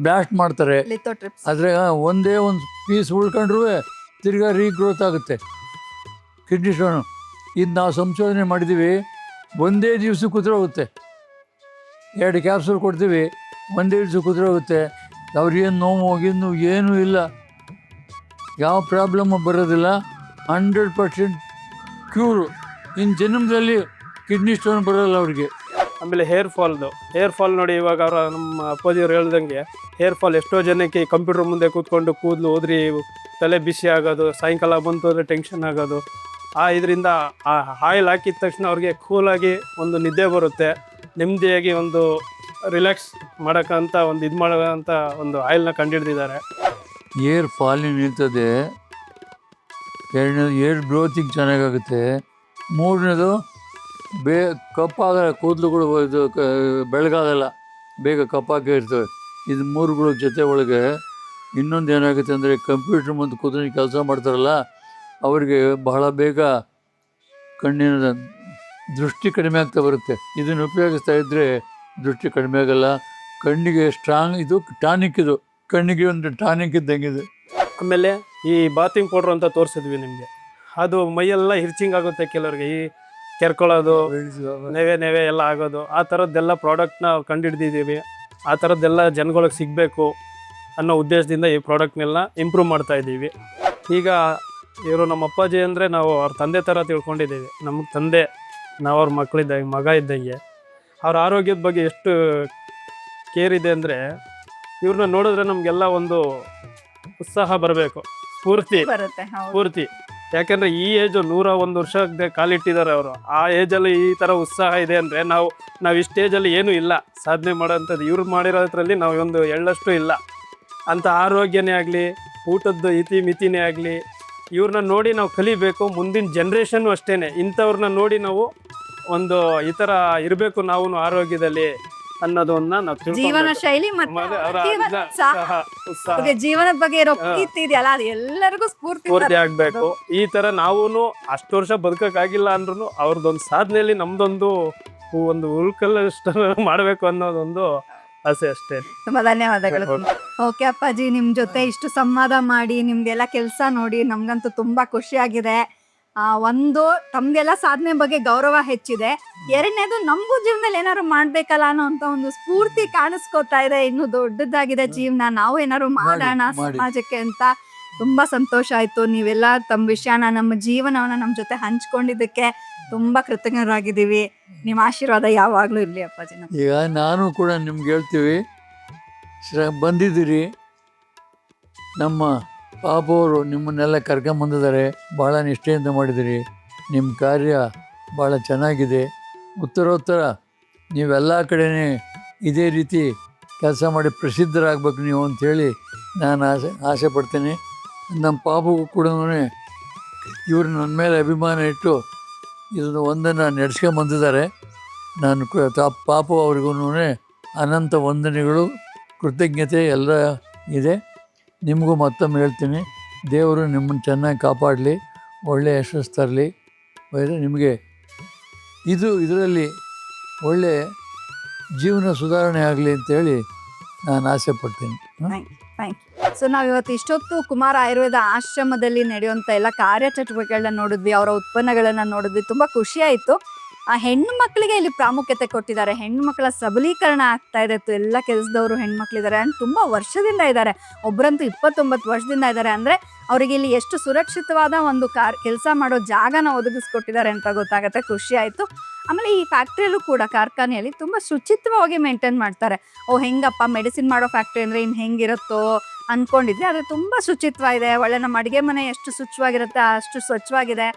ಬ್ಲಾಸ್ಟ್ ಮಾಡ್ತಾರೆ. ಲಿಥೋಟ್ರಿಪ್ಸ್. ಆದರೆ ಒಂದೇ ಒಂದು ಪೀಸ್ ಉಳ್ಕೊಂಡ್ರೂ ತಿರ್ಗಾ ರೀಗ್ರೋತ್ ಆಗುತ್ತೆ ಕಿಡ್ನಿ ಸ್ಟೋನು. ಇದು ನಾವು ಸಂಶೋಧನೆ ಮಾಡಿದ್ದೀವಿ. ಒಂದೇ ದಿವಸ ಕೂತ್ರೋಗುತ್ತೆ. 2 ಕ್ಯಾಪ್ಸೂಲ್ ಕೊಡ್ತೀವಿ, ಒಂದೇ ದಿವಸ ಕೂತ್ರೋಗುತ್ತೆ. ಅವ್ರಿಗೇನು ನೋವು ಗಿನ್ನು ಏನೂ ಇಲ್ಲ, ಯಾವ ಪ್ರಾಬ್ಲಮ್ಮು ಬರೋದಿಲ್ಲ. 100% ಕ್ಯೂರು. ಇನ್ನು ಜನ್ಮದಲ್ಲಿ ಕಿಡ್ನಿ ಸ್ಟೋನ್ ಬರೋಲ್ಲ ಅವ್ರಿಗೆ. ಆಮೇಲೆ ಹೇರ್ ಫಾಲ್ ನೋಡಿ, ಇವಾಗ ಅವರ ನಮ್ಮ ಅಪ್ಪಾಜಿಯವ್ರು ಹೇಳ್ದಂಗೆ ಹೇರ್ ಫಾಲ್ ಎಷ್ಟೋ ಜನಕ್ಕೆ ಕಂಪ್ಯೂಟರ್ ಮುಂದೆ ಕೂತ್ಕೊಂಡು ಕೂದಲು ಹೋದ್ರಿ, ತಲೆ ಬಿಸಿ ಆಗೋದು, ಸಾಯಂಕಾಲ ಬಂತು ಅಂದರೆ ಟೆನ್ಷನ್ ಆಗೋದು. ಇದರಿಂದ ಆ ಆಯಿಲ್ ಹಾಕಿದ ತಕ್ಷಣ ಅವ್ರಿಗೆ ಕೂಲಾಗಿ ಒಂದು ನಿದ್ದೆ ಬರುತ್ತೆ, ನೆಮ್ಮದಿಯಾಗಿ ಒಂದು ರಿಲ್ಯಾಕ್ಸ್ ಮಾಡೋಕ್ಕಂತ ಒಂದು ಇದು ಮಾಡೋಂಥ ಒಂದು ಆಯಿಲ್ನ ಕಂಡುಹಿಡ್ದಿದ್ದಾರೆ. ಏರ್ ಫಾಲಿಂಗ್ ನಿಲ್ತದೆ. 2ನೇದು ಏರ್ ಗ್ರೋತಿಂಗ್ ಚೆನ್ನಾಗಾಗುತ್ತೆ. 3ನೇದು ಕಪ್ಪಾಗಲ್ಲ, ಕೂದಲುಗಳು ಇದು ಬೆಳಗಾಗಲ್ಲ, ಬೇಗ ಕಪ್ಪಾಗೇ ಇರ್ತವೆ. ಇದು 3ಗಳ ಜೊತೆ ಒಳಗೆ ಇನ್ನೊಂದು ಏನಾಗುತ್ತೆ ಅಂದರೆ, ಕಂಪ್ಯೂಟ್ರ್ ಮುಂದೆ ಕೂತ್ಕೊಂಡು ಕೆಲಸ ಮಾಡ್ತಾರಲ್ಲ, ಅವರಿಗೆ ಬಹಳ ಬೇಗ ಕಣ್ಣಿನ ದೃಷ್ಟಿ ಕಡಿಮೆ ಆಗ್ತಾ ಬರುತ್ತೆ. ಇದನ್ನು ಉಪಯೋಗಿಸ್ತಾ ಇದ್ದರೆ ದೃಷ್ಟಿ ಕಡಿಮೆ ಆಗಲ್ಲ. ಕಣ್ಣಿಗೆ ಸ್ಟ್ರಾಂಗ್, ಇದು ಟಾನಿಕ್, ಇದು ಕಣ್ಣಿಗೆ ಒಂದು ಟಾನಿಕ್ ಇದ್ದಂಗಿದೆ. ಆಮೇಲೆ ಈ ಬಾತಿಂಗ್ ಪೌಡ್ರ್ ಅಂತ ತೋರಿಸಿದ್ವಿ ನಿಮಗೆ, ಅದು ಮೈಯೆಲ್ಲ ಹಿರ್ಚಿಂಗ್ ಆಗುತ್ತೆ ಕೆಲವರಿಗೆ, ಈ ಕೆರ್ಕೊಳ್ಳೋದು, ನೆವೆ ಎಲ್ಲ ಆಗೋದು, ಆ ಥರದ್ದೆಲ್ಲ ಪ್ರಾಡಕ್ಟ್ನ ಕಂಡುಹಿಡ್ದಿದ್ದೀವಿ. ಆ ಥರದ್ದೆಲ್ಲ ಜನಗಳಿಗೆ ಸಿಗಬೇಕು ಅನ್ನೋ ಉದ್ದೇಶದಿಂದ ಈ ಪ್ರಾಡಕ್ಟ್ನೆಲ್ಲ ಇಂಪ್ರೂವ್ ಮಾಡ್ತಾಯಿದ್ದೀವಿ. ಈಗ ಇವರು ನಮ್ಮ ಅಪ್ಪಾಜಿ ಅಂದರೆ ನಾವು ಅವ್ರ ತಂದೆ ಥರ ತಿಳ್ಕೊಂಡಿದ್ದೀವಿ. ನಮ್ಮ ತಂದೆ, ನಾವು ಅವ್ರ ಮಗ ಇದ್ದಂಗೆ. ಅವ್ರ ಆರೋಗ್ಯದ ಬಗ್ಗೆ ಎಷ್ಟು ಕೇರ್ ಇದೆ ಅಂದರೆ, ಇವ್ರನ್ನ ನೋಡಿದ್ರೆ ನಮಗೆಲ್ಲ ಒಂದು ಉತ್ಸಾಹ ಬರಬೇಕು, ಸ್ಫೂರ್ತಿ. ಯಾಕೆಂದರೆ ಈ ಏಜು 101 ವರ್ಷಕ್ಕೆ ಕಾಲಿಟ್ಟಿದ್ದಾರೆ ಅವರು. ಆ ಏಜಲ್ಲಿ ಈ ಥರ ಉತ್ಸಾಹ ಇದೆ ಅಂದರೆ ನಾವು ಈ ಸ್ಟೇಜಲ್ಲಿ ಏನೂ ಇಲ್ಲ ಸಾಧನೆ ಮಾಡೋಂಥದ್ದು. ಇವ್ರು ಮಾಡಿರೋದ್ರಲ್ಲಿ ನಾವು ಒಂದು ಎಳ್ಳಷ್ಟು ಇಲ್ಲ ಅಂಥ ಆರೋಗ್ಯನೇ ಆಗಲಿ, ಊಟದ್ದು ಮಿತಿನೇ ಆಗಲಿ, ಇವ್ರನ್ನ ನೋಡಿ ನಾವು ಕಲಿಬೇಕು. ಮುಂದಿನ ಜನ್ರೇಷನ್ನು ಅಷ್ಟೇ, ಇಂಥವ್ರನ್ನ ನೋಡಿ ನಾವು ಒಂದು ಈ ಥರ ಇರಬೇಕು ನಾವು ಆರೋಗ್ಯದಲ್ಲಿ ಅನ್ನೋದನ್ನ ನಾವು ಜೀವನ ಶೈಲಿ ಮತ್ತೆ ಜೀವನದ ಬಗ್ಗೆ ಇರೋ ಪ್ರೀತಿ ಇದೆಯಲ್ಲ, ಅದು ಎಲ್ಲರಿಗೂ ಸ್ಫೂರ್ತಿ ಆಗ್ಬೇಕು. ಈ ತರ ನಾವು ಅಷ್ಟು ವರ್ಷ ಬದುಕಕ್ಕಾಗಿಲ್ಲ ಅಂದ್ರೂ ಅವ್ರದ್ದೊಂದು ಸಾಧನೆಯಲ್ಲಿ ನಮ್ದೊಂದು ಒಂದು ಉಳ್ಕಲ್ಲಷ್ಟು ಮಾಡಬೇಕು ಅನ್ನೋದೊಂದು ಆಸೆ ಅಷ್ಟೇ. ತುಂಬಾ ಧನ್ಯವಾದಗಳು. ಓಕೆ ಅಪ್ಪಾಜಿ, ನಿಮ್ ಜೊತೆ ಇಷ್ಟು ಸಂವಾದ ಮಾಡಿ, ನಿಮ್ದೆಲ್ಲ ಕೆಲಸ ನೋಡಿ ನಮ್ಗಂತೂ ತುಂಬಾ ಖುಷಿ ಆಗಿದೆ. ಒಂದು ತಮ್ದೆಲ್ಲ ಸಾಧನೆ ಬಗ್ಗೆ ಗೌರವ ಹೆಚ್ಚಿದೆ. 2ನೇದು ನಮಗೂ ಜೀವನದಲ್ಲಿ ಏನಾದ್ರು ಮಾಡ್ಬೇಕಲ್ಲ ಅನ್ನೋ ಅಂತ ಒಂದು ಸ್ಫೂರ್ತಿ ಕಾಣಿಸ್ಕೋತಾ ಇದೆ. ಇನ್ನು ದೊಡ್ಡದಾಗಿದೆ ಜೀವನ, ನಾವು ಏನಾದ್ರು ಮಾಡೋಣ ಸಮಾಜಕ್ಕೆ ಅಂತ. ತುಂಬಾ ಸಂತೋಷ ಆಯ್ತು. ನೀವೆಲ್ಲ ತಮ್ಮ ವಿಷಯನ, ನಮ್ಮ ಜೀವನವನ್ನ ನಮ್ಮ ಜೊತೆ ಹಂಚ್ಕೊಂಡಿದ್ದಕ್ಕೆ ತುಂಬಾ ಕೃತಜ್ಞರಾಗಿದ್ದೀವಿ. ನಿಮ್ಮ ಆಶೀರ್ವಾದ ಯಾವಾಗ್ಲೂ ಇರ್ಲಿ ಅಪ್ಪಾಜಿ. ಈಗ ನಾನು ಕೂಡ ನಿಮ್ಗೆ ಹೇಳ್ತೀವಿ, ಬಂದಿದ್ದೀರಿ. ನಮ್ಮ ಪಾಪವರು ನಿಮ್ಮನ್ನೆಲ್ಲ ಕರ್ಕೊಂಬಂದಿದ್ದಾರೆ. ಭಾಳ ನಿಷ್ಠೆಯಿಂದ ಮಾಡಿದಿರಿ. ನಿಮ್ಮ ಕಾರ್ಯ ಭಾಳ ಚೆನ್ನಾಗಿದೆ. ಉತ್ತರೋತ್ತರ ನೀವೆಲ್ಲ ಕಡೆನೇ ಇದೇ ರೀತಿ ಕೆಲಸ ಮಾಡಿ ಪ್ರಸಿದ್ಧರಾಗಬೇಕು ನೀವು ಅಂಥೇಳಿ ನಾನು ಆಸೆ ಪಡ್ತೀನಿ. ನಮ್ಮ ಪಾಪಗೂ ಕೂಡ ಇವರು ನನ್ನ ಮೇಲೆ ಅಭಿಮಾನ ಇಟ್ಟು ಇದನ್ನು ಒಂದನ್ನು ನಡೆಸ್ಕೊಂಬಂದಿದ್ದಾರೆ. ನಾನು ಪಾಪು ಅವ್ರಿಗೂ ಅನಂತ ವಂದನೆಗಳು, ಕೃತಜ್ಞತೆ ಎಲ್ಲ ಇದೆ. ನಿಮಗೂ ಮತ್ತೊಮ್ಮೆ ಹೇಳ್ತೀನಿ, ದೇವರು ನಿಮ್ಮನ್ನು ಚೆನ್ನಾಗಿ ಕಾಪಾಡಲಿ, ಒಳ್ಳೆಯ ಯಶಸ್ಸು ತರಲಿ. ನಿಮಗೆ ಇದರಲ್ಲಿ ಒಳ್ಳೆಯ ಜೀವನ ಸುಧಾರಣೆ ಆಗಲಿ ಅಂತೇಳಿ ನಾನು ಆಸೆ ಪಡ್ತೀನಿ. ಸೊ ನಾವಿವತ್ತು ಇಷ್ಟೊತ್ತು ಕುಮಾರ ಆಯುರ್ವೇದ ಆಶ್ರಮದಲ್ಲಿ ನಡೆಯುವಂಥ ಎಲ್ಲ ಕಾರ್ಯಚಟುವಟಿಕೆಗಳನ್ನ ನೋಡಿದ್ವಿ, ಅವರ ಉತ್ಪನ್ನಗಳನ್ನು ನೋಡಿದ್ವಿ. ತುಂಬ ಖುಷಿಯಾಯಿತು. ಆ ಹೆಣ್ಣು ಮಕ್ಕಳಿಗೆ ಇಲ್ಲಿ ಪ್ರಾಮುಖ್ಯತೆ ಕೊಟ್ಟಿದ್ದಾರೆ. ಹೆಣ್ಣು ಮಕ್ಕಳ ಸಬಲೀಕರಣ ಆಗ್ತಾ ಇದೆ. ಎಲ್ಲ ಕೆಲಸದವರು ಹೆಣ್ಮಕ್ಳಿದ್ದಾರೆ, ಆ್ಯಂಡ್ ತುಂಬ ವರ್ಷದಿಂದ ಇದ್ದಾರೆ. ಒಬ್ಬರಂತೂ 29 ವರ್ಷದಿಂದ ಇದ್ದಾರೆ. ಅಂದರೆ ಅವರಿಗೆ ಇಲ್ಲಿ ಎಷ್ಟು ಸುರಕ್ಷಿತವಾದ ಒಂದು ಕೆಲಸ ಮಾಡೋ ಜಾಗನ ಒದಗಿಸ್ಕೊಟ್ಟಿದ್ದಾರೆ ಅಂತ ಗೊತ್ತಾಗುತ್ತೆ. ಖುಷಿ ಆಯಿತು. ಆಮೇಲೆ ಈ ಫ್ಯಾಕ್ಟ್ರಿಯಲ್ಲೂ ಕೂಡ ಕಾರ್ಖಾನೆಯಲ್ಲಿ ತುಂಬ ಶುಚಿತ್ವವಾಗಿ ಮೇಂಟೈನ್ ಮಾಡ್ತಾರೆ. ಹೆಂಗಪ್ಪ ಮೆಡಿಸಿನ್ ಮಾಡೋ ಫ್ಯಾಕ್ಟ್ರಿ ಅಂದರೆ ಇನ್ನು ಹೆಂಗಿರುತ್ತೋ ಅಂದ್ಕೊಂಡಿದ್ರೆ, ಆದರೆ ತುಂಬ ಶುಚಿತ್ವ ಇದೆ. ಒಳ್ಳೆ ನಮ್ಮ ಅಡುಗೆ ಮನೆ ಎಷ್ಟು ಸ್ವಚ್ಛವಾಗಿರುತ್ತೆ ಅಷ್ಟು ಸ್ವಚ್ಛವಾಗಿದೆ.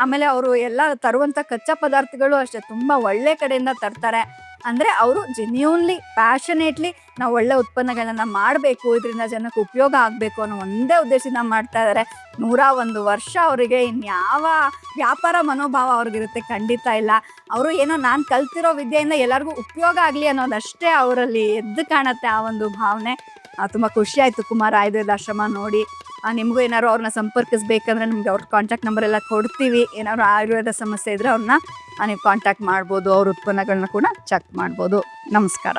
ಆಮೇಲೆ ಅವರು ಎಲ್ಲ ತರುವಂಥ ಕಚ್ಚಾ ಪದಾರ್ಥಗಳು ಅಷ್ಟೇ ತುಂಬ ಒಳ್ಳೆ ಕಡೆಯಿಂದ ತರ್ತಾರೆ. ಅಂದರೆ ಅವರು ಜೆನ್ಯೂನ್ಲಿ ಪ್ಯಾಷನೇಟ್ಲಿ ನಾವು ಒಳ್ಳೆ ಉತ್ಪನ್ನಗಳನ್ನ ಮಾಡಬೇಕು, ಇದರಿಂದ ಜನಕ್ಕೆ ಉಪಯೋಗ ಆಗಬೇಕು ಅನ್ನೋ ಒಂದೇ ಉದ್ದೇಶದಿಂದ ಮಾಡ್ತಾ ಇದ್ದಾರೆ. 101 ವರ್ಷ ಅವರಿಗೆ ಇನ್ಯಾವ ವ್ಯಾಪಾರ ಮನೋಭಾವ ಅವ್ರಿಗಿರುತ್ತೆ? ಖಂಡಿತ ಇಲ್ಲ. ಅವರು ಏನೋ ನಾನು ಕಲ್ತಿರೋ ವಿದ್ಯೆಯಿಂದ ಎಲ್ಲರಿಗೂ ಉಪಯೋಗ ಆಗಲಿ ಅನ್ನೋದಷ್ಟೇ ಅವರಲ್ಲಿ ಎದ್ದು ಕಾಣುತ್ತೆ ಆ ಒಂದು ಭಾವನೆ. ತುಂಬ ಖುಷಿ ಆಯಿತು ಕುಮಾರ ಆಯುರ್ವೇದ ಆಶ್ರಮ ನೋಡಿ. ನಿಮಗೂ ಏನಾದ್ರು ಅವ್ರನ್ನ ಸಂಪರ್ಕಿಸ್ಬೇಕಂದ್ರೆ ನಿಮ್ಗೆ ಅವ್ರ ಕಾಂಟ್ಯಾಕ್ಟ್ ನಂಬರ್ ಎಲ್ಲ ಕೊಡ್ತೀವಿ. ಏನಾದ್ರು ಆಯುರ್ವೇದ ಸಮಸ್ಯೆ ಇದ್ದರೆ ಅವ್ರನ್ನ ನೀವು ಕಾಂಟ್ಯಾಕ್ಟ್ ಮಾಡ್ಬೋದು. ಅವ್ರ ಉತ್ಪನ್ನಗಳನ್ನ ಕೂಡ ಚೆಕ್ ಮಾಡ್ಬೋದು. ನಮಸ್ಕಾರ.